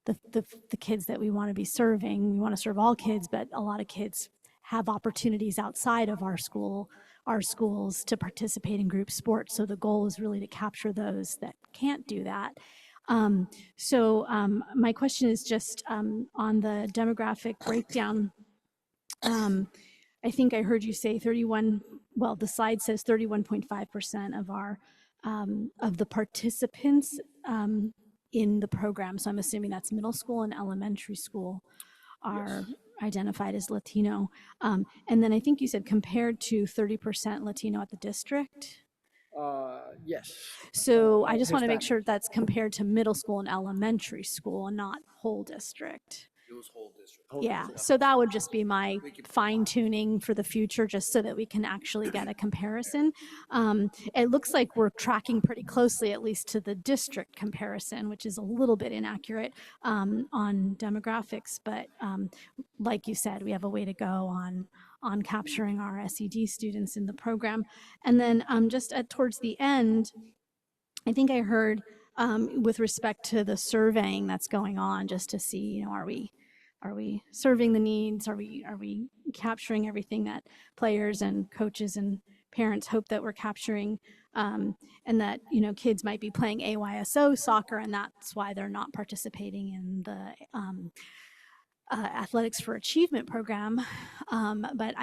the kids that we want to be serving. We want to serve all kids, but a lot of kids have opportunities outside of our schools to participate in group sports. So the goal is really to capture those that can't do that. So my question is just on the demographic breakdown. I think I heard you say 31, well, the slide says 31.5% of our, of the participants in the program, so I'm assuming that's middle school and elementary school, are identified as Latino. And then I think you said compared to 30% Latino at the district? Yes. So I just want to make Hispanic. sure that's compared to middle school and elementary school and not whole district. It was whole district. Yeah, so that would just be my fine tuning for the future, just so that we can actually get a comparison. It looks like we're tracking pretty closely, at least to the district comparison, which is a little bit inaccurate on demographics. But like you said, we have a way to go on capturing our SED students in the program. And then just towards the end, I think I heard with respect to the surveying that's going on, just to see, are we serving the needs? Are we capturing everything that players and coaches and parents hope that we're capturing? And that, kids might be playing AYSO soccer, and that's why they're not participating in the Athletics for Achievement program. But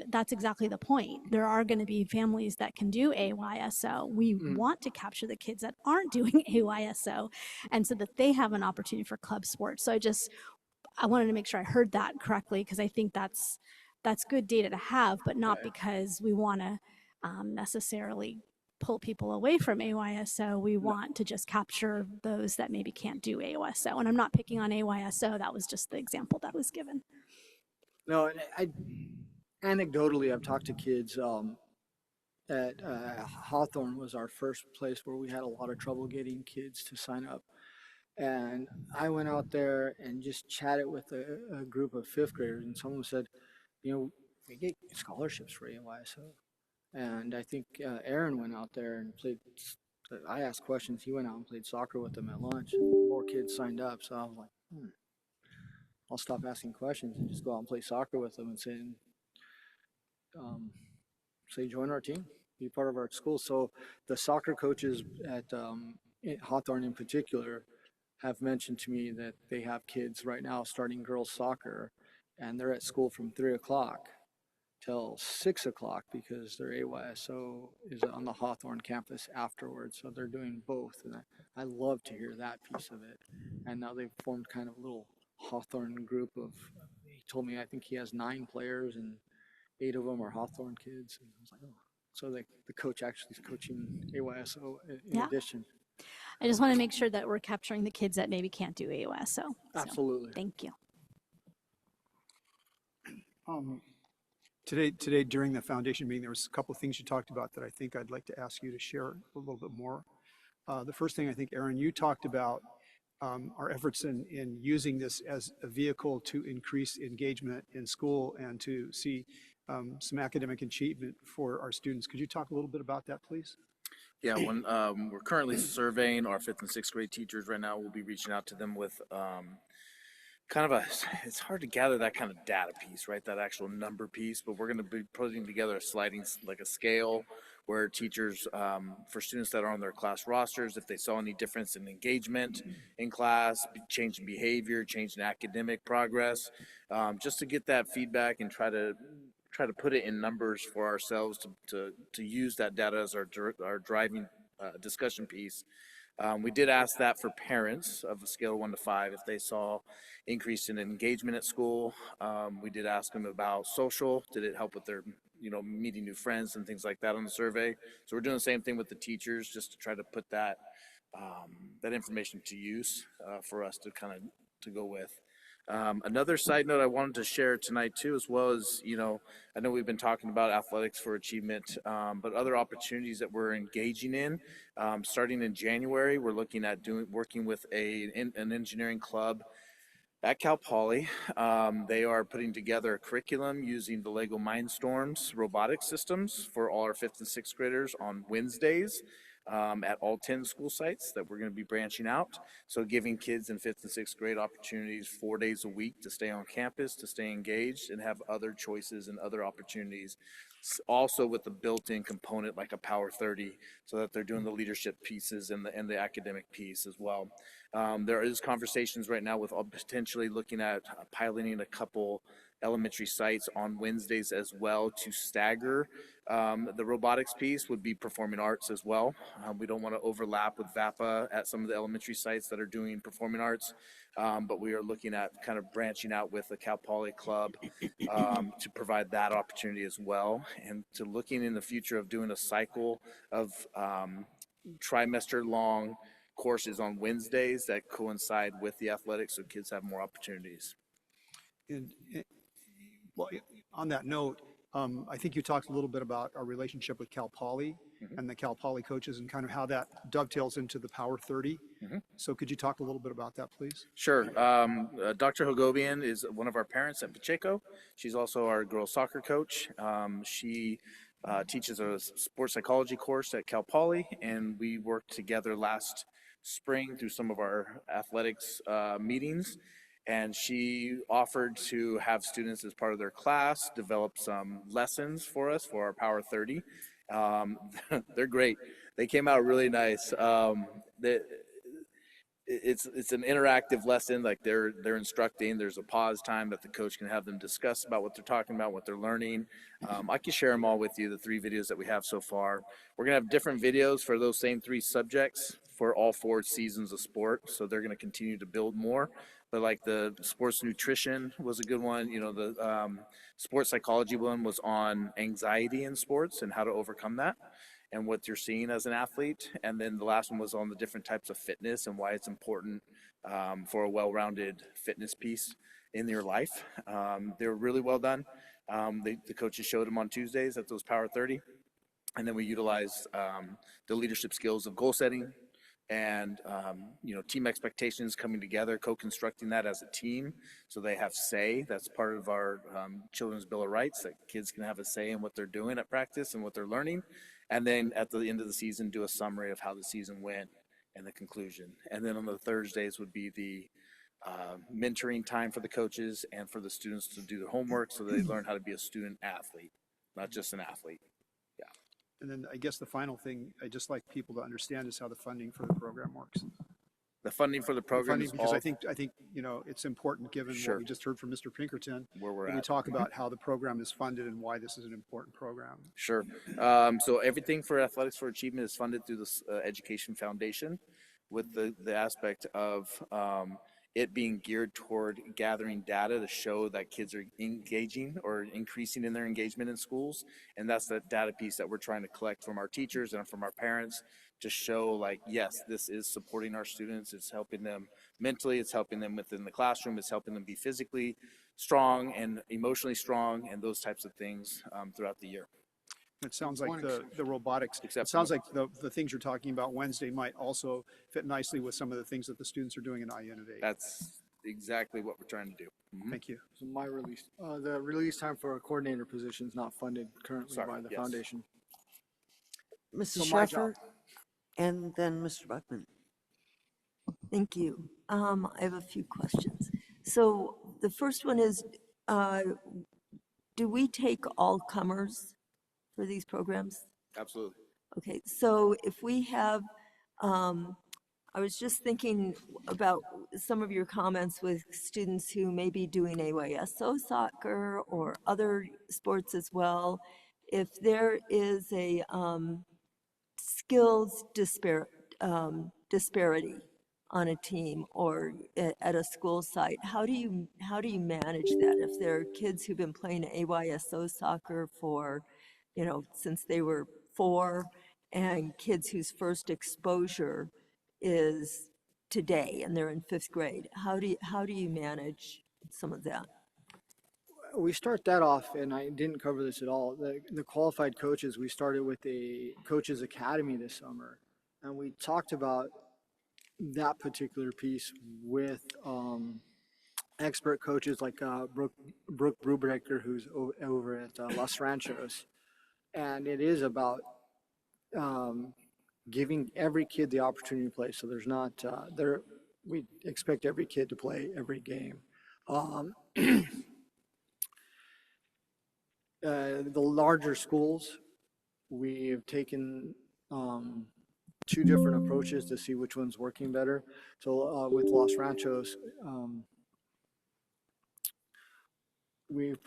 that's exactly the point. There are going to be families that can do AYSO. We want to capture the kids that aren't doing AYSO, and so that they have an opportunity for club sports. So I wanted to make sure I heard that correctly, because I think that's good data to have, but not because we want to necessarily pull people away from AYSO. We want to just capture those that maybe can't do AYSO. And I'm not picking on AYSO. That was just the example that was given. No, anecdotally, I've talked to kids at Hawthorne was our first place where we had a lot of trouble getting kids to sign up. And I went out there and just chatted with a group of 5th graders, and someone said, we get scholarships for AYSO. And I think Aaron went out there and played. I asked questions. He went out and played soccer with them at lunch. More kids signed up. So I was like, I'll stop asking questions and just go out and play soccer with them and say join our team, be part of our school. So the soccer coaches at Hawthorne in particular have mentioned to me that they have kids right now starting girls soccer, and they're at school from 3 o'clock till 6 o'clock because their AYSO is on the Hawthorne campus afterwards. So they're doing both. And I love to hear that piece of it. And now they've formed kind of a little Hawthorne group of, he told me, I think he has 9 players and 8 of them are Hawthorne kids. And I was like, oh, So the coach actually is coaching AYSO in Yeah. addition. I just want to make sure that we're capturing the kids that maybe can't do AOS. So Absolutely. thank you. Today during the foundation meeting, there was a couple of things you talked about that I think I'd like to ask you to share a little bit more. The first thing, I think, Aaron, you talked about our efforts in using this as a vehicle to increase engagement in school and to see some academic achievement for our students. Could you talk a little bit about that, please? Yeah, when we're currently surveying our 5th and 6th grade teachers right now, we'll be reaching out to them with kind of it's hard to gather that kind of data piece, right? That actual number piece, but we're going to be putting together a sliding, like a scale where teachers, for students that are on their class rosters, if they saw any difference in engagement in class, change in behavior, change in academic progress, just to get that feedback and try to put it in numbers for ourselves to use that data as our driving discussion piece. We did ask that for parents of a scale of 1 to 5 if they saw increase in engagement at school. We did ask them about social. Did it help with their, meeting new friends and things like that on the survey? So we're doing the same thing with the teachers just to try to put that that information to use for us to kind of to go with. Another side note I wanted to share tonight too, as well as, I know we've been talking about athletics for achievement, but other opportunities that we're engaging in, starting in January, we're looking at working with an engineering club at Cal Poly. They are putting together a curriculum using the Lego Mindstorms robotic systems for all our 5th and 6th graders on Wednesdays. At all 10 school sites that we're going to be branching out. So giving kids in 5th and 6th grade opportunities 4 days a week to stay on campus, to stay engaged, and have other choices and other opportunities. Also with the built-in component like a Power 30, so that they're doing the leadership pieces and the academic piece as well. There is conversations right now with potentially looking at piloting a couple elementary sites on Wednesdays as well to stagger. The robotics piece would be performing arts as well. We don't want to overlap with VAPA at some of the elementary sites that are doing performing arts, but we are looking at kind of branching out with the Cal Poly Club to provide that opportunity as well, and to looking in the future of doing a cycle of trimester-long courses on Wednesdays that coincide with the athletics so kids have more opportunities. And well, on that note, I think you talked a little bit about our relationship with Cal Poly and the Cal Poly coaches and kind of how that dovetails into the Power 30. So could you talk a little bit about that, please? Sure. Dr. Hogobian is one of our parents at Pacheco. She's also our girls soccer coach. She teaches a sports psychology course at Cal Poly, and we worked together last spring through some of our athletics meetings. And she offered to have students as part of their class develop some lessons for us for our Power 30. They're great. They came out really nice. It's an interactive lesson, like they're instructing. There's a pause time that the coach can have them discuss about what they're talking about, what they're learning. I can share them all with you, the 3 videos that we have so far. We're gonna have different videos for those same 3 subjects for all 4 seasons of sport, so they're gonna continue to build more. But like the sports nutrition was a good one. The sports psychology one was on anxiety in sports and how to overcome that and what you're seeing as an athlete. And then the last one was on the different types of fitness and why it's important for a well-rounded fitness piece in your life. They were really well done. The coaches showed them on Tuesdays at those Power 30. And then we utilized the leadership skills of goal setting and team expectations, coming together, co-constructing that as a team so they have say. That's part of our Children's Bill of Rights, that kids can have a say in what they're doing at practice and what they're learning. And then at the end of the season, do a summary of how the season went and the conclusion. And then on the Thursdays would be the mentoring time for the coaches and for the students to do their homework so they learn how to be a student athlete, not just an athlete. Yeah. And then I guess the final thing I'd just like people to understand is how the funding for the program works. The funding for the program is because all, I think it's important, given Sure. what we just heard from Mr. Pinkerton, where we're that at. we talk about how the program is funded and why this is an important program. Sure. So everything for Athletics for Achievement is funded through the Education Foundation, with the aspect of it being geared toward gathering data to show that kids are engaging or increasing in their engagement in schools. And that's the data piece that we're trying to collect from our teachers and from our parents to show like, yes, this is supporting our students. It's helping them mentally. It's helping them within the classroom. It's helping them be physically strong and emotionally strong and those types of things throughout the year. It sounds like the robotics, it sounds like the things you're talking about Wednesday might also fit nicely with some of the things that the students are doing in iInnovate. That's exactly what we're trying to do. Thank you. So my release, the release time for a coordinator position is not funded currently by the foundation. Mrs. So my Sheffer, and then Mr. Buckman. Thank you. I have a few questions. So the first one is, do we take all comers for these programs? Absolutely. Okay, so if we have, I was just thinking about some of your comments with students who may be doing AYSO soccer or other sports as well. If there is a skills disparity on a team or at a school site, how do you manage that? If there are kids who've been playing AYSO soccer for, you know, since they were 4, and kids whose first exposure is today and they're in 5th grade, how do you manage some of that? We start that off, and I didn't cover this at all. The qualified coaches, we started with a coaches academy this summer, and we talked about that particular piece with expert coaches like Brooke Brubaker, who's over at Los Ranchos. And it is about giving every kid the opportunity to play. So there's not, we expect every kid to play every game. The larger schools, we've taken 2 different approaches to see which one's working better. So with Los Ranchos, we've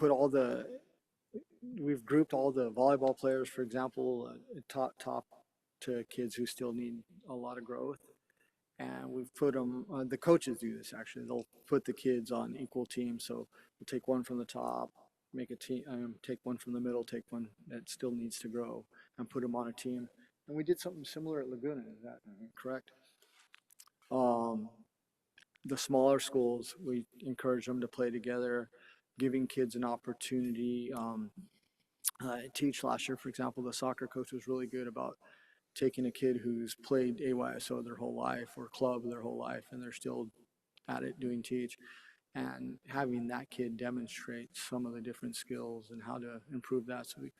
grouped all the volleyball players, for example, top to kids who still need a lot of growth. And we've put them, the coaches do this actually, they'll put the kids on equal teams. So we'll take one from the top, make a team, take one from the middle, take one that still needs to grow, and put them on a team. And we did something similar at Laguna, is that correct? The smaller schools, we encourage them to play together, giving kids an opportunity. Teach last year, for example, the soccer coach was really good about taking a kid who's played AYSO their whole life or club their whole life, and they're still at it doing teach, and having that kid demonstrate some of the different skills and how to improve that. So a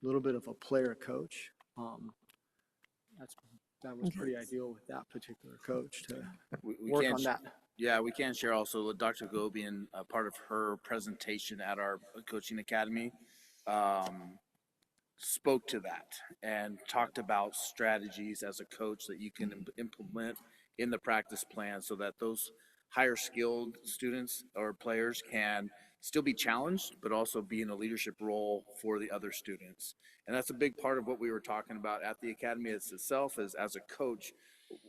little bit of a player coach. That was pretty ideal with that particular coach to work on that. Yeah, we can share also Dr. Gobian, part of her presentation at our coaching academy, spoke to that and talked about strategies as a coach that you can implement in the practice plan so that those higher skilled students or players can still be challenged, but also be in a leadership role for the other students. And that's a big part of what we were talking about at the academy itself. Is as a coach,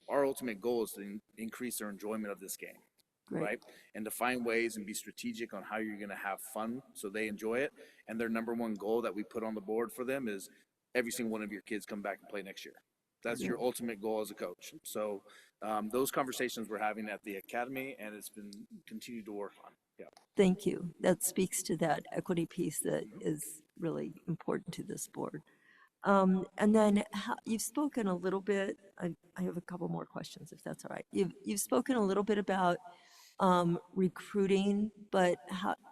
our ultimate goal is to increase their enjoyment of this game. Right? And to find ways and be strategic on how you're going to have fun so they enjoy it. And their number one goal that we put on the board for them is every single one of your kids come back and play next year. That's your ultimate goal as a coach. So those conversations we're having at the academy, and it's been continued to work on. Yeah. Thank you. That speaks to that equity piece that is really important to this board. And then you've spoken a little bit, I have a couple more questions if that's all right. You've spoken a little bit about recruiting, but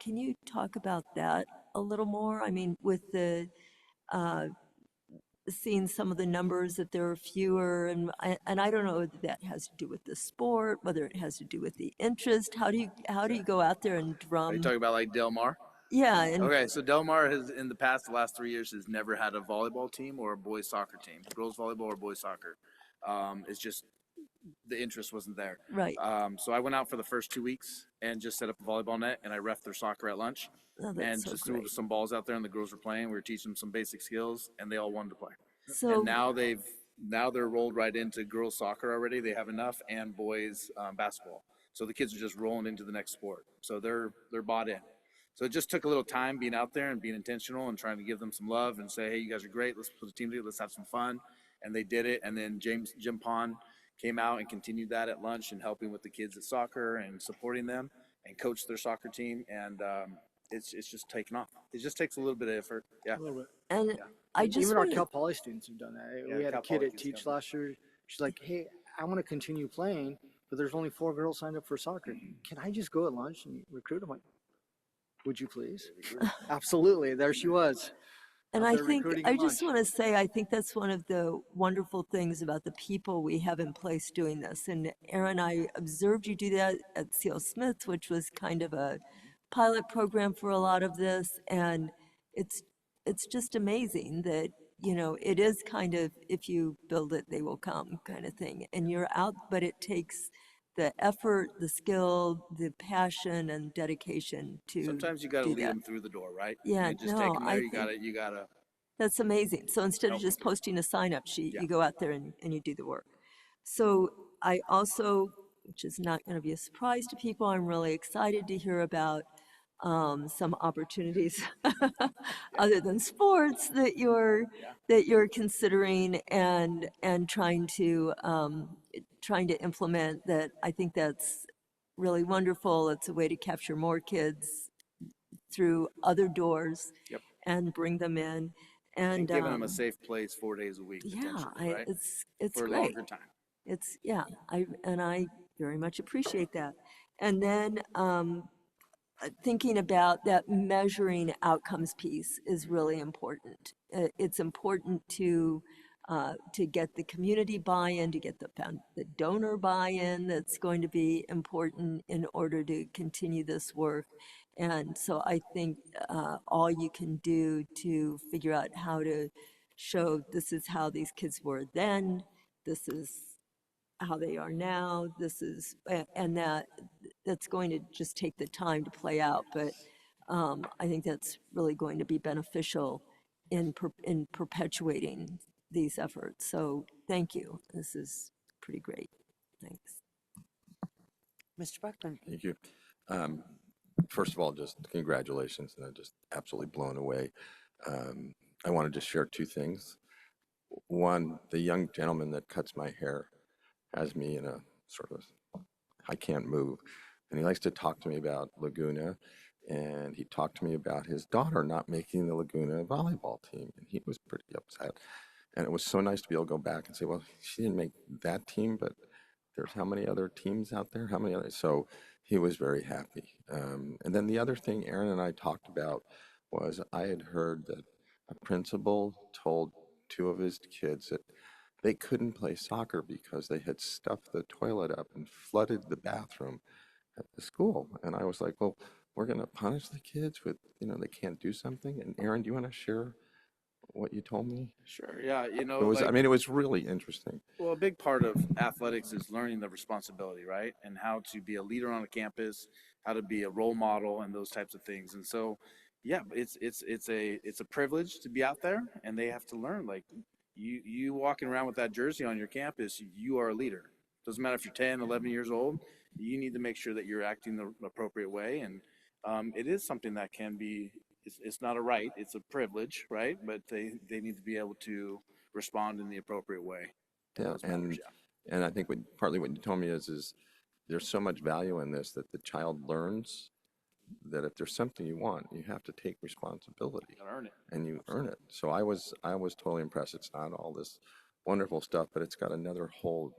can you talk about that a little more? I mean, with the seeing some of the numbers that there are fewer, and I don't know if that has to do with the sport, whether it has to do with the interest. How do you go out there and drum? Are you talking about like Del Mar? Yeah. And okay, so Del Mar has, in the last 3 years, has never had a volleyball team or a boys soccer team, girls volleyball or boys soccer. It's just the interest wasn't there. Right. So I went out for the first 2 weeks and just set up a volleyball net, and I reffed their soccer at lunch. Oh, and so just threw some balls out there, and the girls were playing. We were teaching them some basic skills, and they all wanted to play. So and now they're rolled right into girls soccer already. They have enough, and boys basketball. So the kids are just rolling into the next sport. So they're bought in. So it just took a little time being out there and being intentional and trying to give them some love and say, hey, you guys are great. Let's put a team together. Let's have some fun. And they did it. And then Jim Pond came out and continued that at lunch and helping with the kids at soccer and supporting them and coached their soccer team. And it's just taken off. It just takes a little bit of effort. Yeah. A little bit. And Yeah. I just Even our want Cal Poly students have done that. Yeah, We had Cal a kid Poly at kids Teach come. last year. She's like, hey, I want to continue playing, but there's only 4 girls signed up for soccer. Can I just go at lunch and recruit them? Like, would you please? Absolutely. There she was. And out I there think, recruiting I at just lunch. want to say, I think that's one of the wonderful things about the people we have in place doing this. And Aaron, I observed you do that at C.L. Smith, which was kind of a pilot program for a lot of this. And it's just amazing that, you know, it is kind of, if you build it, they will come kind of thing. And you're out, but it takes the effort, the skill, the passion and dedication to Sometimes you got to do lead that. them through the door, right? Yeah, And just no, take them there. I You got think to, you got to. that's amazing. So instead of Help just them. posting a sign-up sheet, Yeah. you go out there and you do the work. So I also, which is not going to be a surprise to people, I'm really excited to hear about some opportunities other than sports that you're considering and trying to implement. That I think that's really wonderful. It's a way to capture more kids through other doors Yep. and bring them in. And giving them a safe place 4 days a week, yeah, potentially, right? it's For a great. longer time. It's yeah, I very much appreciate that. And then thinking about that measuring outcomes piece is really important. It's important to get the community buy-in, to get the donor buy-in. That's going to be important in order to continue this work. And so I think all you can do to figure out how to show this is how these kids were then, this is how they are now, this is, and that's going to just take the time to play out. But I think that's really going to be beneficial in perpetuating these efforts. So thank you. This is pretty great. Thanks. Mr. Buckman. Thank you. First of all, just congratulations, and I'm just absolutely blown away. I wanted to share 2 things. One, the young gentleman that cuts my hair has me in a sort of, I can't move. And he likes to talk to me about Laguna. And he talked to me about his daughter not making the Laguna volleyball team. And he was pretty upset. And it was so nice to be able to go back and say, well, she didn't make that team, but there's how many other teams out there? How many other? So he was very happy. And then the other thing Aaron and I talked about was I had heard that a principal told 2 of his kids that they couldn't play soccer because they had stuffed the toilet up and flooded the bathroom at the school. And I was like, well, we're going to punish the kids with, they can't do something. And Aaron, do you want to share what you told me? Sure. Yeah. You know, It was, like, I mean, it was really interesting. well, a big part of athletics is learning the responsibility, right? And how to be a leader on a campus, how to be a role model, and those types of things. And so, yeah, it's a privilege to be out there, and they have to learn. Like you walking around with that jersey on your campus, you are a leader. Doesn't matter if you're 10, 11 years old. You need to make sure that you're acting the appropriate way, and it is something that can be. It's not a right; it's a privilege, right? But they need to be able to respond in the appropriate way. Yeah, and I think partly what you told me is there's so much value in this that the child learns that if there's something you want, you have to take responsibility. You gotta earn it. And you earn it. So I was totally impressed. It's not all this wonderful stuff, but it's got another whole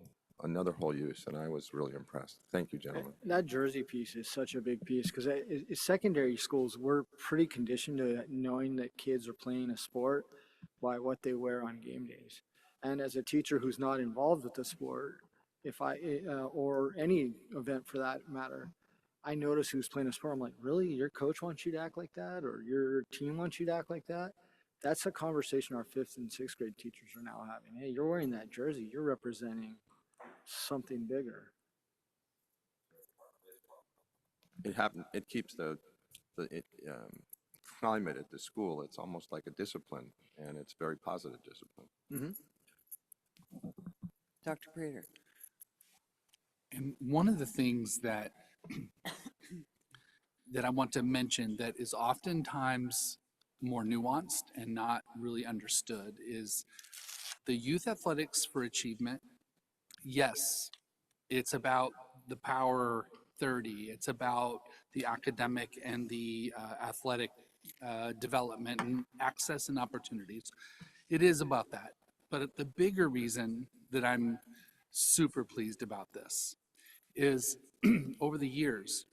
use, and I was really impressed. Thank you, gentlemen. That jersey piece is such a big piece because secondary schools, we're pretty conditioned to knowing that kids are playing a sport by what they wear on game days. And as a teacher who's not involved with the sport, or any event for that matter, I notice who's playing a sport. I'm like, really? Your coach wants you to act like that? Or your team wants you to act like that? That's a conversation our 5th and 6th grade teachers are now having. Hey, you're wearing that jersey. You're representing something bigger. It keeps the climate at the school. It's almost like a discipline, and it's very positive discipline. Mm-hmm. Dr. Prater. And one of the things that that I want to mention that is oftentimes more nuanced and not really understood is the Youth Athletics for Achievement. Yes, it's about the Power 30. It's about the academic and the athletic development and access and opportunities. It is about that. But the bigger reason that I'm super pleased about this is over the years,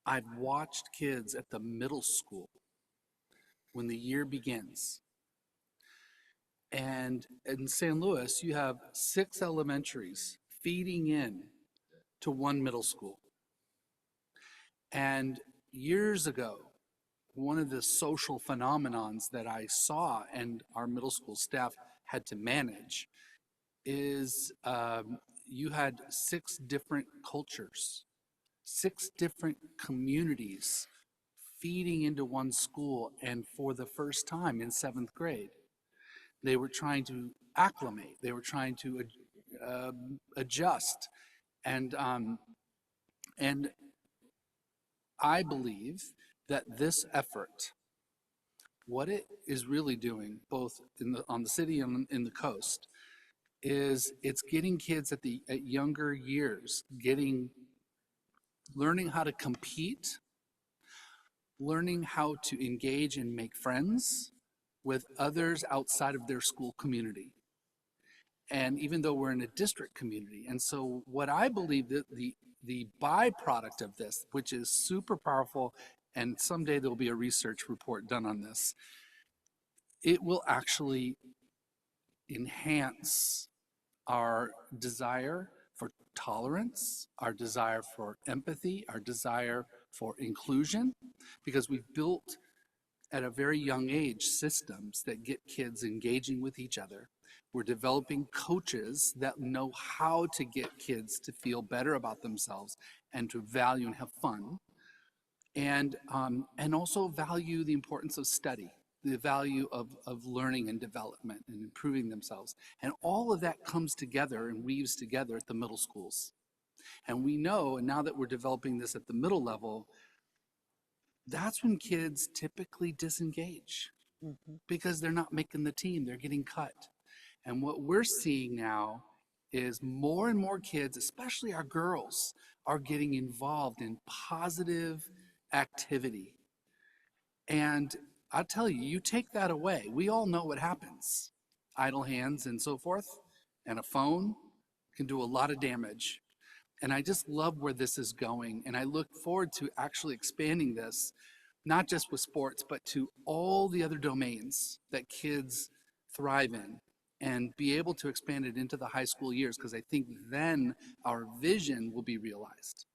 I've watched kids at the middle school when the year begins. And in San Luis, you have 6 elementaries feeding in to 1 middle school. And years ago, one of the social phenomenons that I saw and our middle school staff had to manage is you had 6 different cultures, 6 different communities feeding into one school. And for the first time in 7th grade, they were trying to acclimate, they were trying to adjust. And I believe that this effort, what it is really doing, both on the city and in the coast, is it's getting kids at younger years, learning how to compete, learning how to engage and make friends with others outside of their school community. And even though we're in a district community. And so what I believe that the byproduct of this, which is super powerful, and someday there'll be a research report done on this, it will actually enhance our desire for tolerance, our desire for empathy, our desire for inclusion, because we've built at a very young age systems that get kids engaging with each other. We're developing coaches that know how to get kids to feel better about themselves and to value and have fun, and also value the importance of study, the value of learning and development and improving themselves. And all of that comes together and weaves together at the middle schools. And we know, and now that we're developing this at the middle level, that's when kids typically disengage because they're not making the team, they're getting cut. And what we're seeing now is more and more kids, especially our girls, are getting involved in positive activity. And I'll tell you, you take that away, we all know what happens. Idle hands and so forth, and a phone can do a lot of damage. And I just love where this is going. And I look forward to actually expanding this, not just with sports, but to all the other domains that kids thrive in, and be able to expand it into the high school years, because I think then our vision will be realized.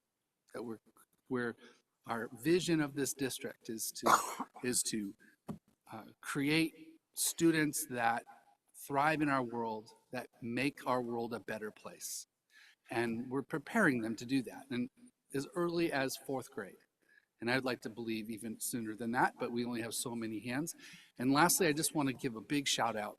That our vision of this district is to create students that thrive in our world, that make our world a better place. And we're preparing them to do that, and as early as 4th grade. And I'd like to believe even sooner than that, but we only have so many hands. And lastly, I just want to give a big shout out,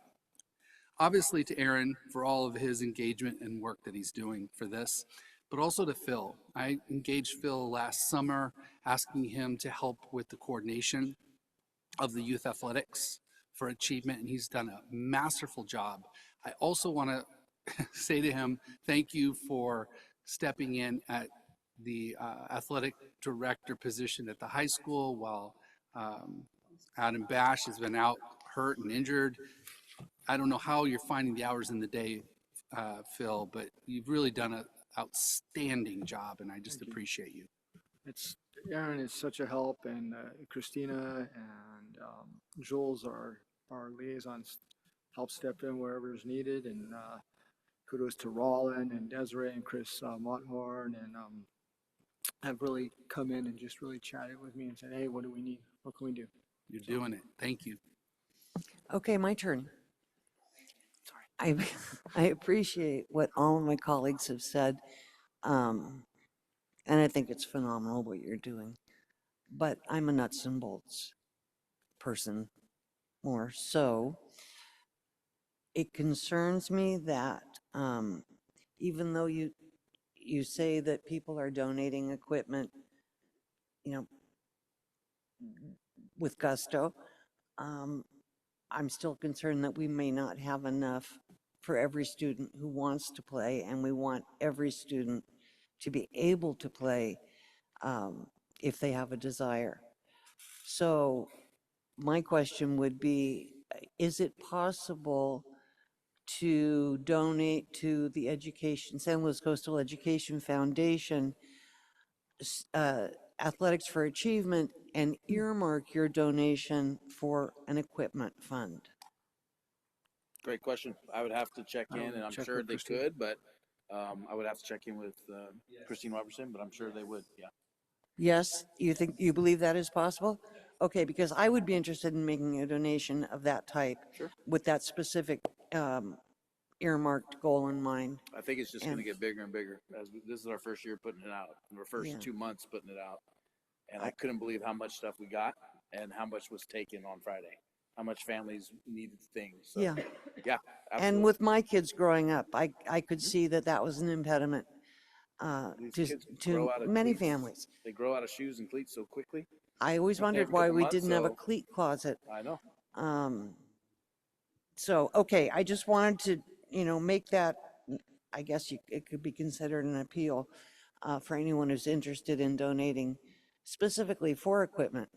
obviously to Aaron for all of his engagement and work that he's doing for this, but also to Phil. I engaged Phil last summer, asking him to help with the coordination of the youth athletics for achievement, and he's done a masterful job. I also want to say to him, thank you for stepping in at the athletic director position at the high school while Adam Bash has been out hurt and injured. I don't know how you're finding the hours in the day, Phil, but you've really done an outstanding job, and I just appreciate you. Aaron is such a help, and Christina and Jules, our liaisons, help step in wherever is needed, and kudos to Rollin and Desiree and Chris Monthorn, and have really come in and just really chatted with me and said, hey, what do we need? What can we do? You're doing it. Thank you. Okay, my turn. I appreciate what all of my colleagues have said, and I think it's phenomenal what you're doing. But I'm a nuts and bolts person more, so it concerns me that even though you say that people are donating equipment, you know, with gusto. I'm still concerned that we may not have enough for every student who wants to play, and we want every student to be able to play if they have a desire. So my question would be, is it possible to donate to the San Luis Coastal Education Foundation Athletics for Achievement and earmark your donation for an equipment fund? Great question. I would have to check in, and I'm sure they could, but I would have to check in with Christine Robertson, but I'm sure they would, yeah. Yes, you believe that is possible? Okay, because I would be interested in making a donation of that type with that specific earmarked goal in mind. I think it's just going to get bigger and bigger. This is our first year putting it out, our first 2 months putting it out. And I couldn't believe how much stuff we got and how much was taken on Friday, how much families needed things. So, yeah, absolutely. And with my kids growing up, I could see that was an impediment to many families. They grow out of shoes and cleats so quickly. I always wondered why we didn't have a cleat closet. I know. So, okay, I just wanted to, make that, I guess it could be considered an appeal for anyone who's interested in donating specifically for equipment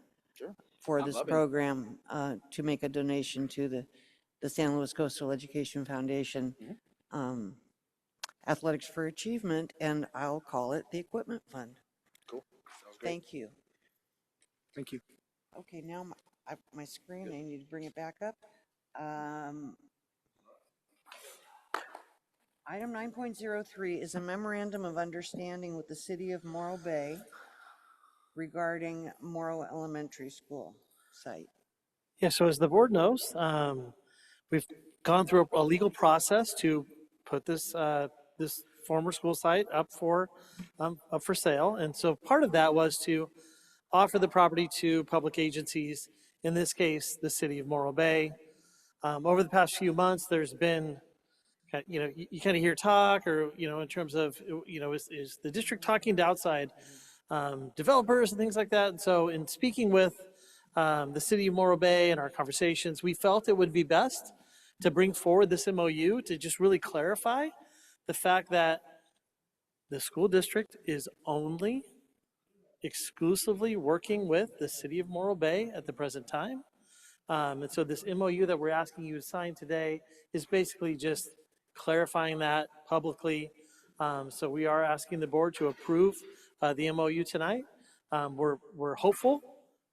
for this program, to make a donation to the San Luis Coastal Education Foundation Athletics for Achievement, and I'll call it the Equipment Fund. Cool. Sounds great. Thank you. Thank you. Okay, now my screen, I need to bring it back up. Item 9.03 is a memorandum of understanding with the City of Morro Bay regarding Morro Elementary School site. Yeah, so as the board knows, we've gone through a legal process to put this this former school site up for sale, and so part of that was to offer the property to public agencies. In this case, the City of Morro Bay. Over the past few months, there's been, you kind of hear talk, or in terms of, is the district talking to outside developers and things like that. And so, in speaking with the City of Morro Bay and our conversations, we felt it would be best to bring forward this MOU to just really clarify the fact that the school district is only exclusively working with the City of Morro Bay at the present time. And so this MOU that we're asking you to sign today is basically just clarifying that publicly. So we are asking the board to approve the MOU tonight. We're hopeful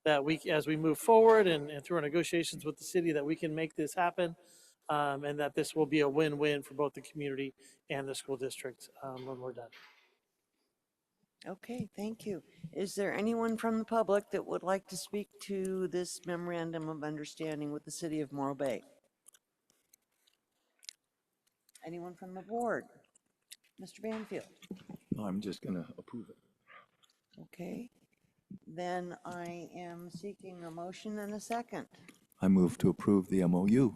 that as we move forward and through our negotiations with the city, that we can make this happen, and that this will be a win-win for both the community and the school district when we're done. Okay, thank you. Is there anyone from the public that would like to speak to this memorandum of understanding with the City of Morro Bay? Anyone from the board? Mr. Banfield? I'm just going to approve it. Okay, then I am seeking a motion and a second. I move to approve the MOU.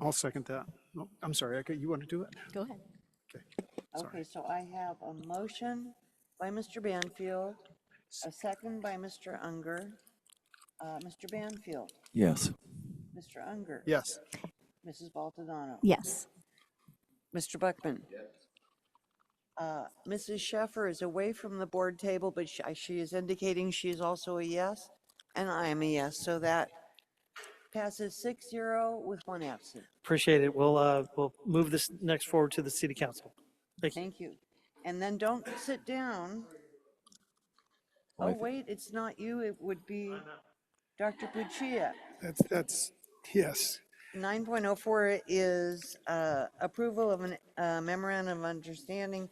I'll second that. Oh, I'm sorry, you want to do it? Go ahead. Okay. Okay, so I have a motion by Mr. Banfield, a second by Mr. Unger. Mr. Banfield? Yes. Mr. Unger? Yes. Mrs. Baltadano? Yes. Mr. Buckman? Mrs. Sheffer is away from the board table, but she is indicating she is also a yes, and I am a yes, so that passes 6-0 with one absent. Appreciate it. We'll move this next forward to the City Council. Thank you. Thank you. And then don't sit down. Oh, wait, it's not you. It would be Dr. Puccia. That's yes. 9.04 is approval of a memorandum of understanding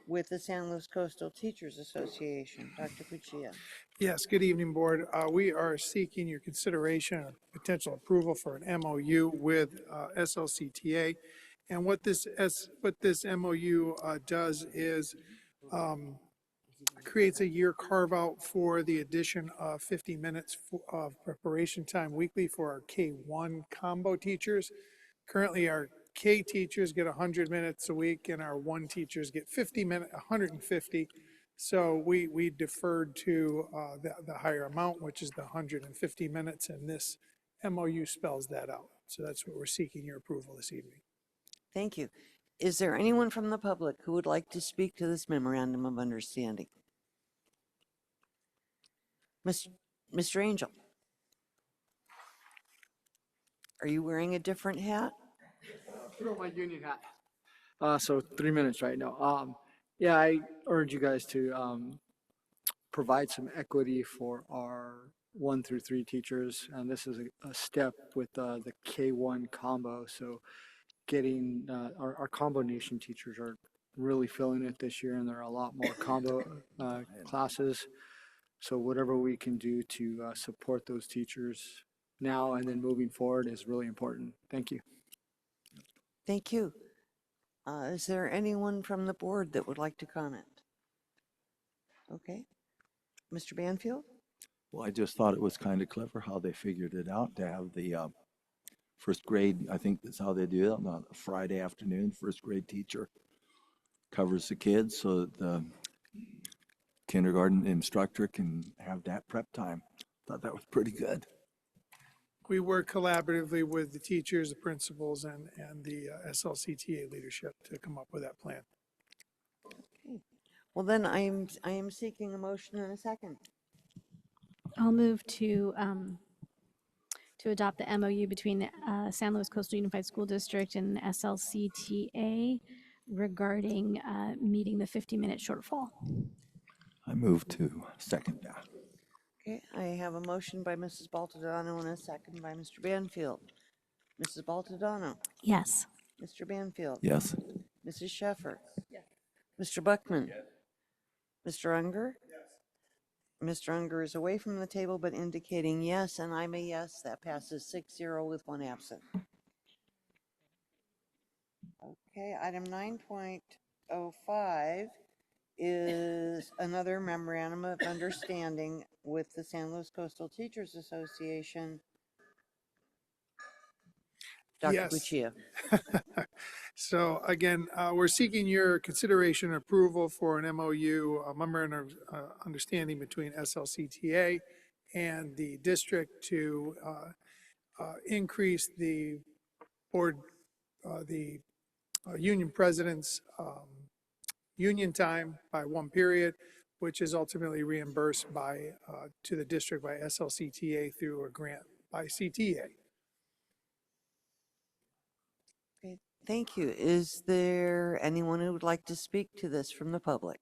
with the San Luis Coastal Teachers Association. Dr. Puccia. Yes, good evening, board. We are seeking your consideration of potential approval for an MOU with SLCTA. And what this MOU does is creates a year carve out for the addition of 50 minutes of preparation time weekly for our K-1 combo teachers. Currently, our K teachers get 100 minutes a week and our 1 teachers get 150. So we deferred to the higher amount, which is the 150 minutes, and this MOU spells that out. So that's what we're seeking your approval this evening. Thank you. Is there anyone from the public who would like to speak to this memorandum of understanding? Mr. Angel, are you wearing a different hat? Put on my union hat. So 3 minutes right now. Yeah, I urge you guys to provide some equity for our 1 through 3 teachers, and this is a step with the K1 combo. So getting our combination teachers are really feeling it this year, and there are a lot more combo classes. So whatever we can do to support those teachers now and then moving forward is really important. Thank you. Thank you. Is there anyone from the board that would like to comment? Okay. Mr. Banfield? Well, I just thought it was kind of clever how they figured it out to have the first grade, I think that's how they do it, on a Friday afternoon. First grade teacher covers the kids so that the kindergarten instructor can have that prep time. Thought that was pretty good. We work collaboratively with the teachers, the principals, and the SLCTA leadership to come up with that plan. Okay. Well, then I am seeking a motion in a second. I'll move to adopt the MOU between the San Luis Coastal Unified School District and SLCTA regarding meeting the 50-minute shortfall. I move to second that. Okay, I have a motion by Mrs. Baltodano and a second by Mr. Banfield. Mrs. Baltodano? Yes. Mr. Banfield? Yes. Mrs. Sheffer? Yes. Mr. Buckman? Yes. Mr. Unger? Yes. Mr. Unger is away from the table but indicating yes, and I'm a yes. That passes 6-0 with 1 absent. Okay, item 9.05 is another memorandum of understanding with the San Luis Coastal Teachers Association. Dr. Yes. Buccia. So again, we're seeking your consideration and approval for an MOU, a memorandum of understanding between SLCTA and the district to increase the board, the union president's union time by 1 period, which is ultimately reimbursed by to the district by SLCTA through a grant by CTA. Okay, thank you. Is there anyone who would like to speak to this from the public?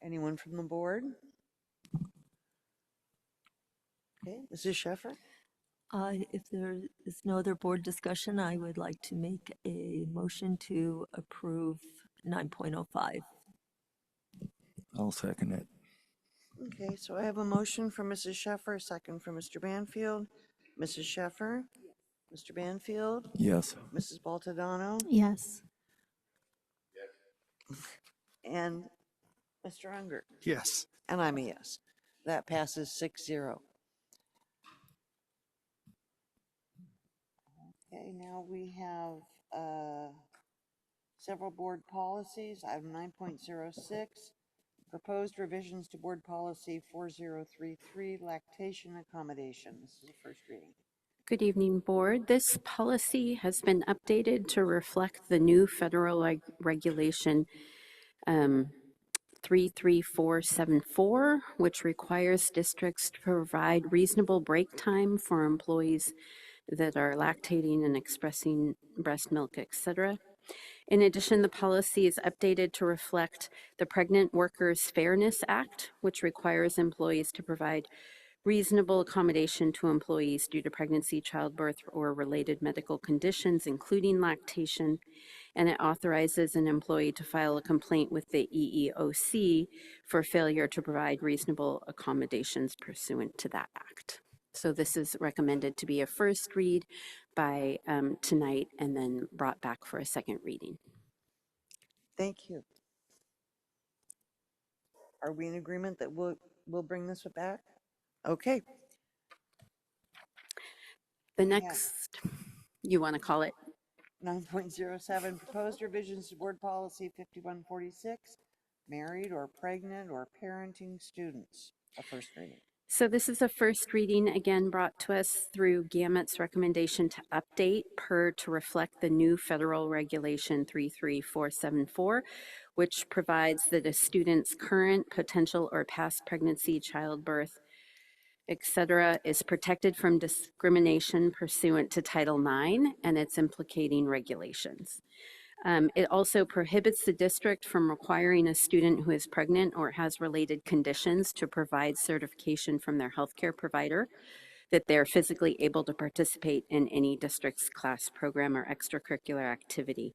Anyone from the board? Okay, Mrs. Sheffer? If there is no other board discussion, I would like to make a motion to approve 9.05. I'll second it. Okay, so I have a motion from Mrs. Sheffer, a second from Mr. Banfield. Mrs. Sheffer? Mr. Banfield? Yes. Mrs. Baltodano? Yes. And Mr. Unger? Yes. And I'm a yes. That passes 6-0. Okay, now we have several board policies. Item 9.06, proposed revisions to board policy 4033, lactation accommodation. This is the first reading. Good evening, Board. This policy has been updated to reflect the new federal regulation 33474, which requires districts to provide reasonable break time for employees that are lactating and expressing breast milk, etc. In addition, the policy is updated to reflect the Pregnant Workers Fairness Act, which requires employees to provide reasonable accommodation to employees due to pregnancy, childbirth, or related medical conditions, including lactation, and it authorizes an employee to file a complaint with the EEOC for failure to provide reasonable accommodations pursuant to that act. So this is recommended to be a first read by tonight and then brought back for a second reading. Thank you. Are we in agreement that we'll bring this back? Okay. The next, you want to call it? 9.07, proposed revisions to board policy 5146, married or pregnant or parenting students, a first reading. So this is a first reading, again, brought to us through Gamet's recommendation to update to reflect the new federal regulation 33474, which provides that a student's current, potential, or past pregnancy, childbirth, etc., is protected from discrimination pursuant to Title IX and its implicating regulations. It also prohibits the district from requiring a student who is pregnant or has related conditions to provide certification from their healthcare provider that they're physically able to participate in any district's class program or extracurricular activity.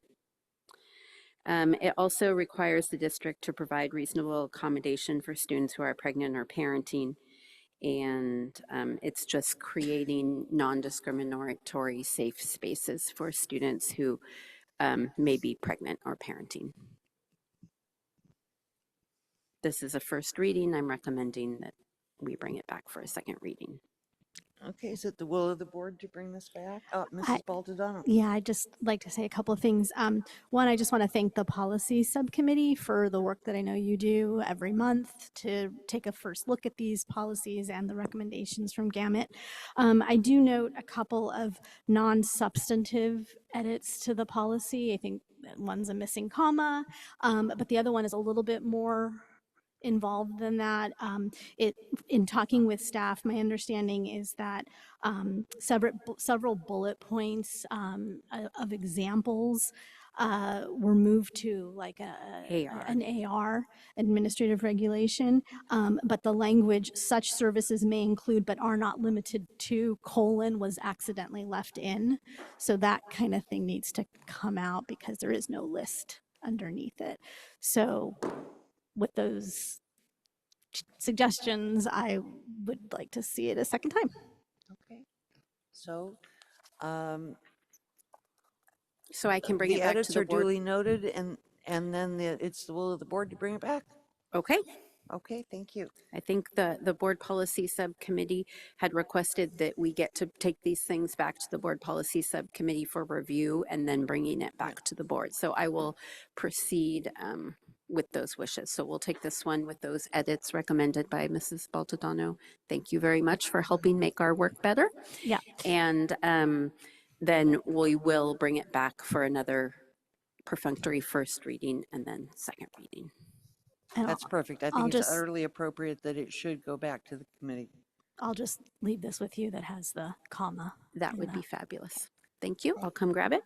It also requires the district to provide reasonable accommodation for students who are pregnant or parenting, and it's just creating non-discriminatory safe spaces for students who may be pregnant or parenting. This is a first reading. I'm recommending that we bring it back for a second reading. Okay, is it the will of the board to bring this back? Mrs. Baldadano. Yeah, I'd just like to say a couple of things. One, I just want to thank the policy subcommittee for the work that I know you do every month to take a first look at these policies and the recommendations from Gamet. I do note a couple of non-substantive edits to the policy. I think one's a missing comma, but the other one is a little bit more involved than that. In talking with staff, my understanding is that several bullet points of examples were moved to like an AR, administrative regulation, but the language "such services may include but are not limited to" was accidentally left in. So that kind of thing needs to come out because there is no list underneath it. So with those suggestions, I would like to see it a second time. Okay. So, so I can bring it the back edits to the are board. duly noted, and then it's the will of the board to bring it back. Okay. Okay, thank you. I think the board policy subcommittee had requested that we get to take these things back to the board policy subcommittee for review and then bringing it back to the board. So I will proceed with those wishes. So we'll take this one with those edits recommended by Mrs. Baldadano. Thank you very much for helping make our work better. Yeah. And then we will bring it back for another perfunctory first reading and then second reading. That's perfect. I think it's utterly appropriate that it should go back to the committee. I'll just leave this with you that has the comma. That would be fabulous. Thank you. I'll come grab it.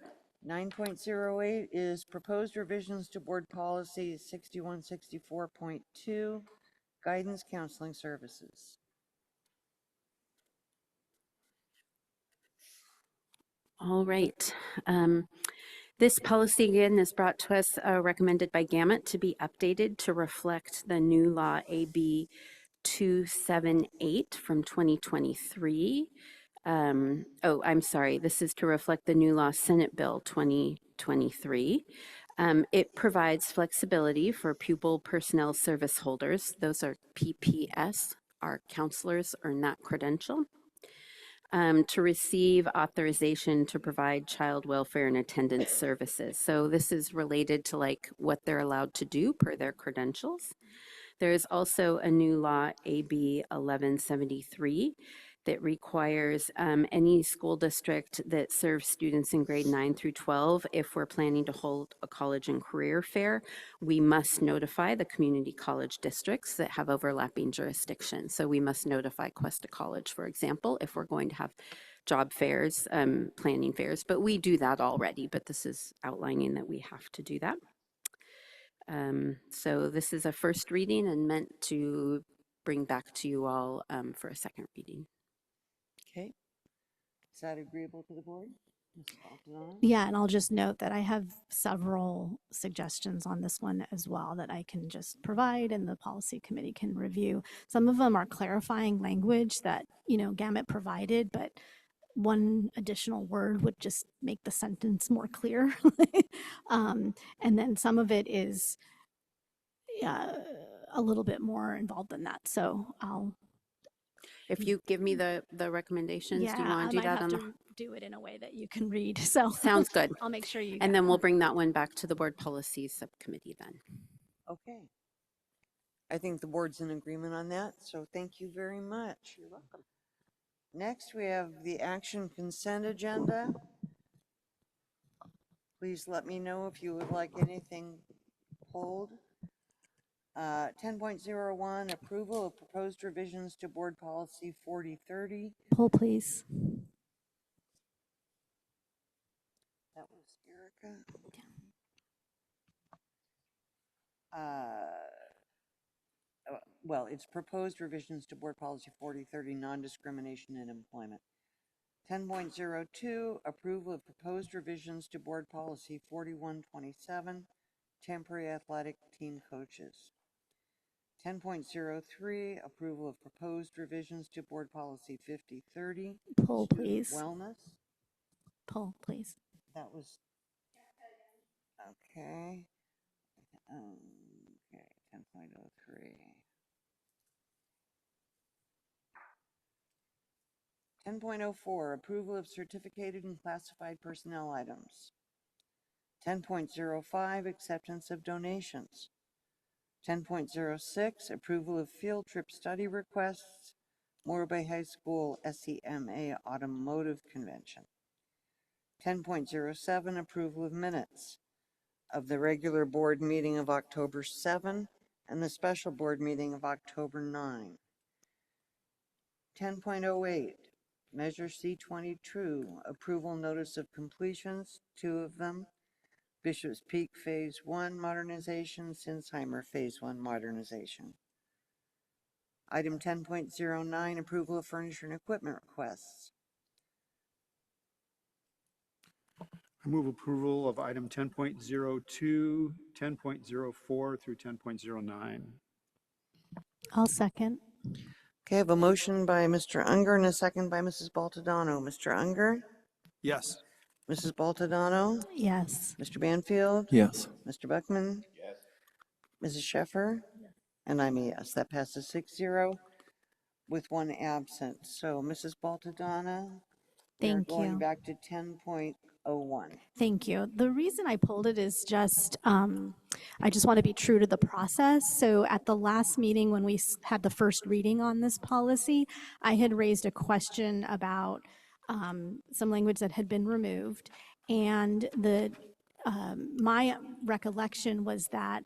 9.08 is proposed revisions to board policy 6164.2, guidance counseling services. All right. This policy again is brought to us recommended by Gamet to be updated to reflect the new law AB 278 from 2023. I'm sorry, this is to reflect the new law Senate Bill 2023. It provides flexibility for pupil personnel service holders. Those are PPS. Our counselors earn that credential. To receive authorization to provide child welfare and attendance services. So this is related to like what they're allowed to do per their credentials. There is also a new law, AB 1173, that requires any school district that serves students in grade 9 through 12, if we're planning to hold a college and career fair, we must notify the community college districts that have overlapping jurisdiction. So we must notify Cuesta College, for example, if we're going to have job fairs, planning fairs, but we do that already, but this is outlining that we have to do that. So this is a first reading and meant to bring back to you all for a second reading. Okay. Is that agreeable to the board? Yeah, and I'll just note that I have several suggestions on this one as well that I can just provide and the policy committee can review. Some of them are clarifying language that, Gamet provided, but one additional word would just make the sentence more clear. And then some of it is a little bit more involved than that. So I'll If you give me the recommendations, do you want I to do might that have on the? to do it in a way that you can read. So Sounds good. I'll make sure you. And get then them. we'll bring that one back to the board policies subcommittee then. Okay. I think the board's in agreement on that, so thank you very much. You're welcome. Next, we have the action consent agenda. Please let me know if you would like anything pulled. 10.01, approval of proposed revisions to board policy 4030. Poll, please. That was Erica. Well, it's proposed revisions to board policy 4030, non-discrimination in employment. 10.02, approval of proposed revisions to board policy 4127, temporary athletic team coaches. 10.03, approval of proposed revisions to board policy 5030. Poll, please. Wellness. Poll, please. That was, okay. Okay, 10.03. 10.04, approval of certificated and classified personnel items. 10.05, acceptance of donations. 10.06, approval of field trip study requests, Morro Bay High School SEMA Automotive Convention. 10.07, approval of minutes of the regular board meeting of October 7 and the special board meeting of October 9. 10.08, Measure C22, approval notice of completions, 2 of them. Bishop's Peak Phase 1 modernization, Sinsheimer Phase 1 modernization. Item 10.09, approval of furniture and equipment requests. I move approval of item 10.02, 10.04 through 10.09. I'll second. Okay, I have a motion by Mr. Unger and a second by Mrs. Baltodano. Mr. Unger? Yes. Mrs. Baltodano? Yes. Mr. Banfield? Yes. Mr. Buckman? Yes. Mrs. Sheffer? And I'm a yes. That passes 6-0 with 1 absent. So, Mrs. Baltodano, we are Thank going you. back to 10.01. Thank you. The reason I pulled it is just, I just want to be true to the process. So at the last meeting, when we had the first reading on this policy, I had raised a question about some language that had been removed. And my recollection was that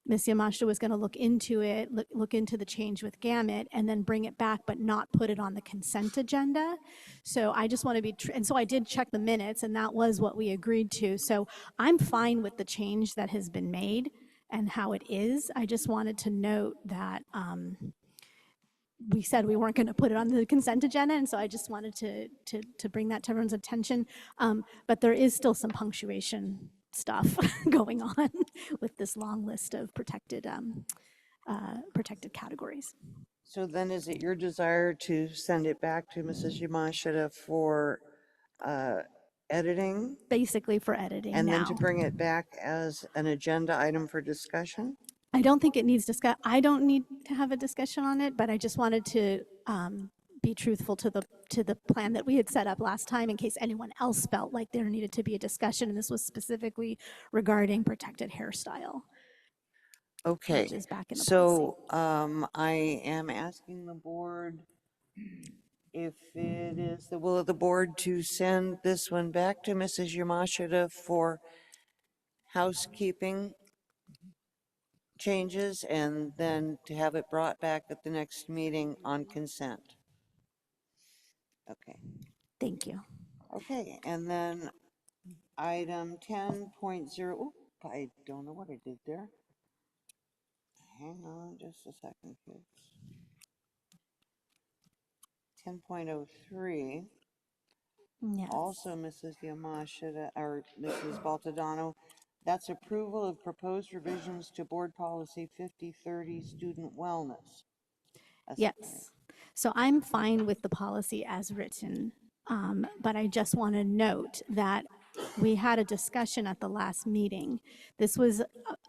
Ms. Yamashita was going to look into it, look into the change with Gamut, and then bring it back, but not put it on the consent agenda. So I just want to be, and so I did check the minutes, and that was what we agreed to. So I'm fine with the change that has been made and how it is. I just wanted to note that we said we weren't going to put it on the consent agenda, and so I just wanted to bring that to everyone's attention. But there is still some punctuation stuff going on with this long list of protected categories. So then is it your desire to send it back to Mrs. Yamashita for editing? Basically for editing And now. then to bring it back as an agenda item for discussion? I don't think it needs I don't need to have a discussion on it, but I just wanted to be truthful to the plan that we had set up last time in case anyone else felt like there needed to be a discussion, and this was specifically regarding protected hairstyle. Okay, Which is back in the so I am asking the board if it is the will of the board to send this one back to Mrs. Yamashita for housekeeping changes and then to have it brought back at the next meeting on consent. Okay. Thank you. Okay, and then item 10.0, oop, I don't know what I did there. Hang on just a second, kids. 10.03. Yes. Also, Mrs. Yamashita, or Mrs. Baltodano, that's approval of proposed revisions to board policy 5030 student wellness. Yes. So I'm fine with the policy as written, but I just want to note that we had a discussion at the last meeting. This was,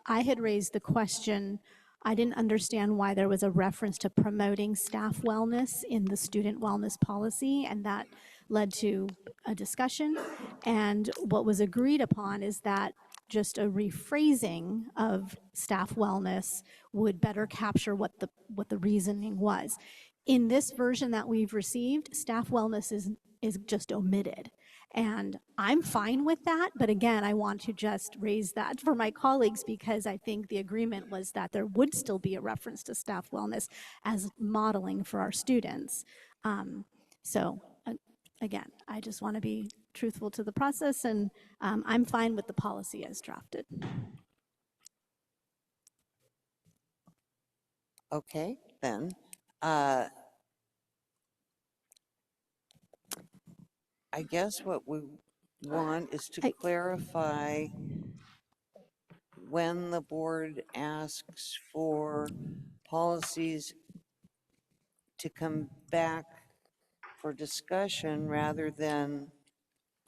I had raised the question I didn't understand why there was a reference to promoting staff wellness in the student wellness policy, and that led to a discussion. And what was agreed upon is that just a rephrasing of staff wellness would better capture what the reasoning was. In this version that we've received, staff wellness is just omitted. And I'm fine with that, but again, I want to just raise that for my colleagues because I think the agreement was that there would still be a reference to staff wellness as modeling for our students. Again, I just want to be truthful to the process, and I'm fine with the policy as drafted. Okay, then. I guess what we want is to clarify when the board asks for policies to come back for discussion rather than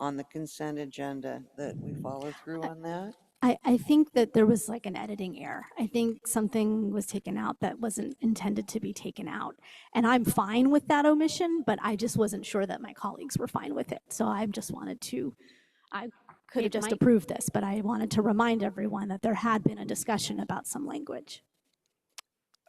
on the consent agenda, that we follow through on that. I think that there was like an editing error. I think something was taken out that wasn't intended to be taken out. And I'm fine with that omission, but I just wasn't sure that my colleagues were fine with it. So I just wanted to, I could have just approved this, but I wanted to remind everyone that there had been a discussion about some language.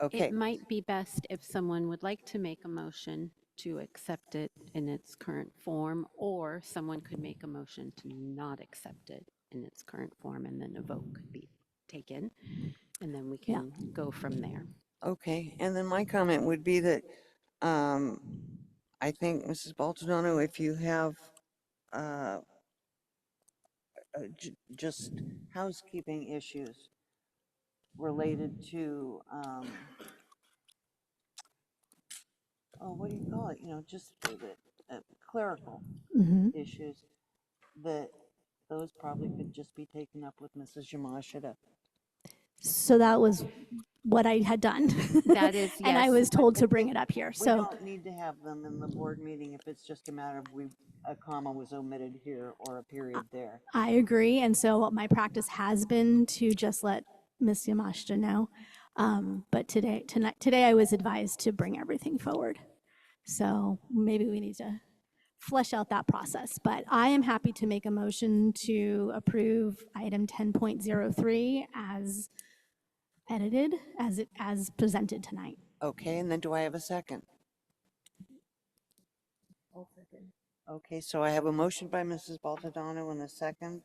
Okay. It might be best if someone would like to make a motion to accept it in its current form, or someone could make a motion to not accept it in its current form, and then a vote could be taken, and then we can go from there. Okay, and then my comment would be that I think, Mrs. Baldonado, if you have just housekeeping issues related to, what do you call it? You know, just clerical issues, that those probably could just be taken up with Mrs. Yamashita. So that was what I had done. That is, and I was told to bring it up here. We So don't need to have them in the board meeting if it's just a matter of a comma was omitted here or a period there. I agree. And so my practice has been to just let Ms. Yamashita know. But today I was advised to bring everything forward. So maybe we need to flesh out that process. But I am happy to make a motion to approve item 10.03 as edited, as presented tonight. Okay, and then do I have a second? Okay, so I have a motion by Mrs. Baldonado and a second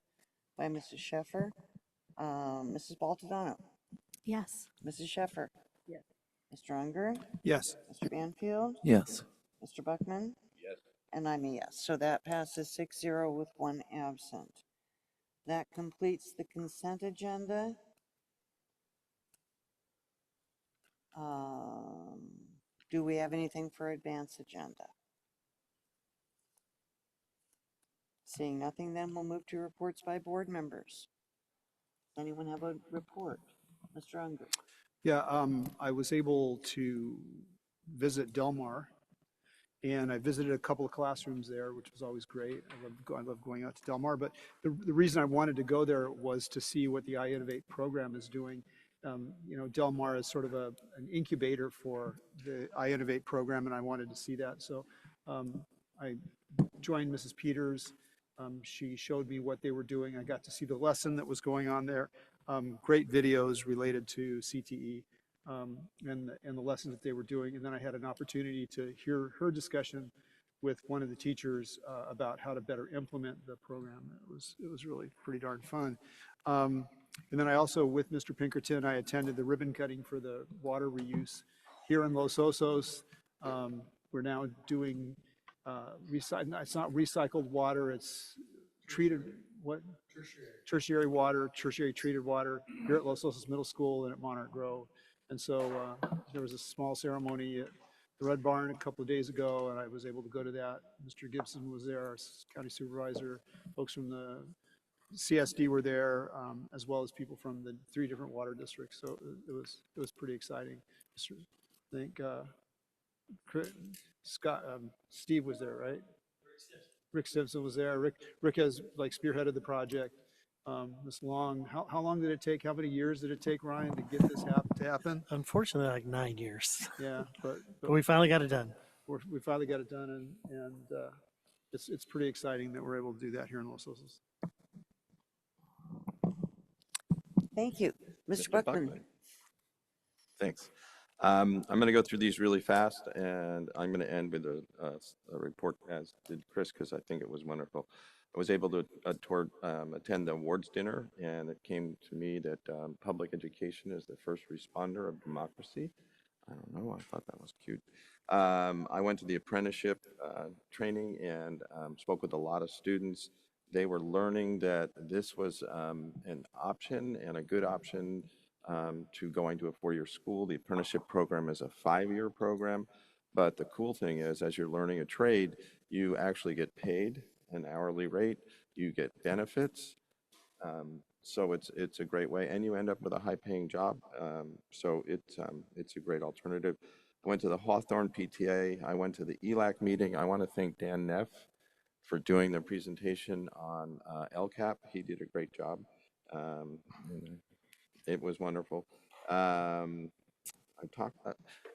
by Mrs. Sheffer. Mrs. Baldonado? Yes. Mrs. Sheffer? Yes. Mr. Unger? Yes. Mr. Banfield? Yes. Mr. Buckman? Yes. And I'm a yes. So that passes 6-0 with one absent. That completes the consent agenda. Do we have anything for advance agenda? Seeing nothing, then we'll move to reports by board members. Anyone have a report? Mr. Unger? Yeah, I was able to visit Del Mar, and I visited a couple of classrooms there, which was always great. I love going out to Del Mar, but the reason I wanted to go there was to see what the iInnovate program is doing. You know, Del Mar is sort of an incubator for the iInnovate program, and I wanted to see that. So I joined Mrs. Peters. She showed me what they were doing. I got to see the lesson that was going on there. Great videos related to CTE and the lessons that they were doing. And then I had an opportunity to hear her discussion with one of the teachers about how to better implement the program. It was really pretty darn fun. And then I also, with Mr. Pinkerton, I attended the ribbon cutting for the water reuse here in Los Osos. We're now doing it's not recycled water, it's treated, what? Tertiary water, tertiary treated water here at Los Osos Middle School and at Monarch Grove. And so there was a small ceremony at the Red Barn a couple of days ago, and I was able to go to that. Mr. Gibson was there, our county supervisor, folks from the CSD were there, as well as people from the 3 different water districts. So it was pretty exciting. I think Steve was there, right? Rick Simpson was there. Rick has like spearheaded the project, this long. How long did it take? How many years did it take, Ryan, to get this to happen? Unfortunately, like 9 years. Yeah, but we finally got it done. We finally got it done, and it's pretty exciting that we're able to do that here in Los Osos. Thank you. Mr. Buckman. Thanks. I'm going to go through these really fast, and I'm going to end with a report, as did Chris, because I think it was wonderful. I was able to attend the awards dinner, and it came to me that public education is the first responder of democracy. I don't know, I thought that was cute. I went to the apprenticeship training and spoke with a lot of students. They were learning that this was an option and a good option to going to a four-year school. The apprenticeship program is a five-year program, but the cool thing is, as you're learning a trade, you actually get paid an hourly rate, you get benefits, so it's a great way, and you end up with a high-paying job. So it's a great alternative. I went to the Hawthorne PTA. I went to the ELAC meeting. I want to thank Dan Neff for doing the presentation on LCAP. He did a great job. It was wonderful. I talked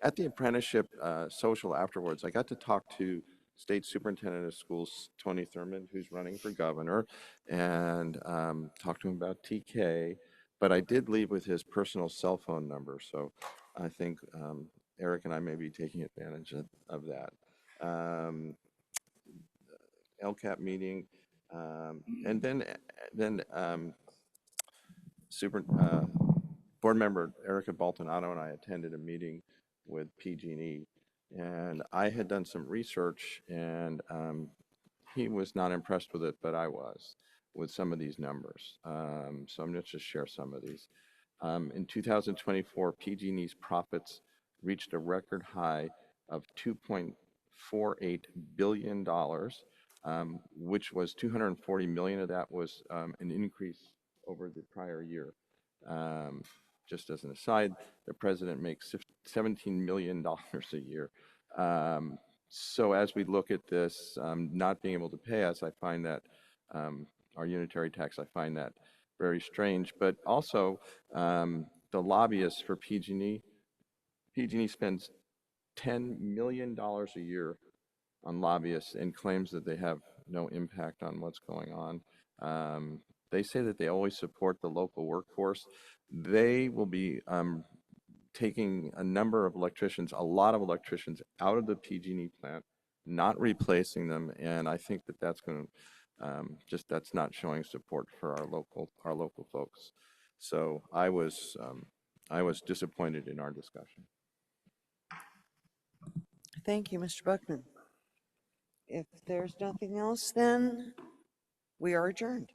at the apprenticeship social afterwards. I got to talk to State Superintendent of Schools, Tony Thurmond, who's running for governor, and talked to him about TK. But I did leave with his personal cell phone number, so I think Eric and I may be taking advantage of that. LCAP meeting, and then board member Erica Baltonato and I attended a meeting with PG&E, and I had done some research, and he was not impressed with it, but I was, with some of these numbers. So I'm going to just share some of these. In 2024, PG&E's profits reached a record high of $2.48 billion, which was 240 million of that was an increase over the prior year. Just as an aside, the president makes $17 million a year. So as we look at this, not being able to pay us, I find that our unitary tax, I find that very strange. But also, the lobbyists for PG&E spends $10 million a year on lobbyists and claims that they have no impact on what's going on. They say that they always support the local workforce. They will be taking a number of electricians, a lot of electricians out of the PG&E plant, not replacing them, and I think that that's going to that's not showing support for our local folks. So I was disappointed in our discussion. Thank you, Mr. Buckman. If there's nothing else, then we are adjourned.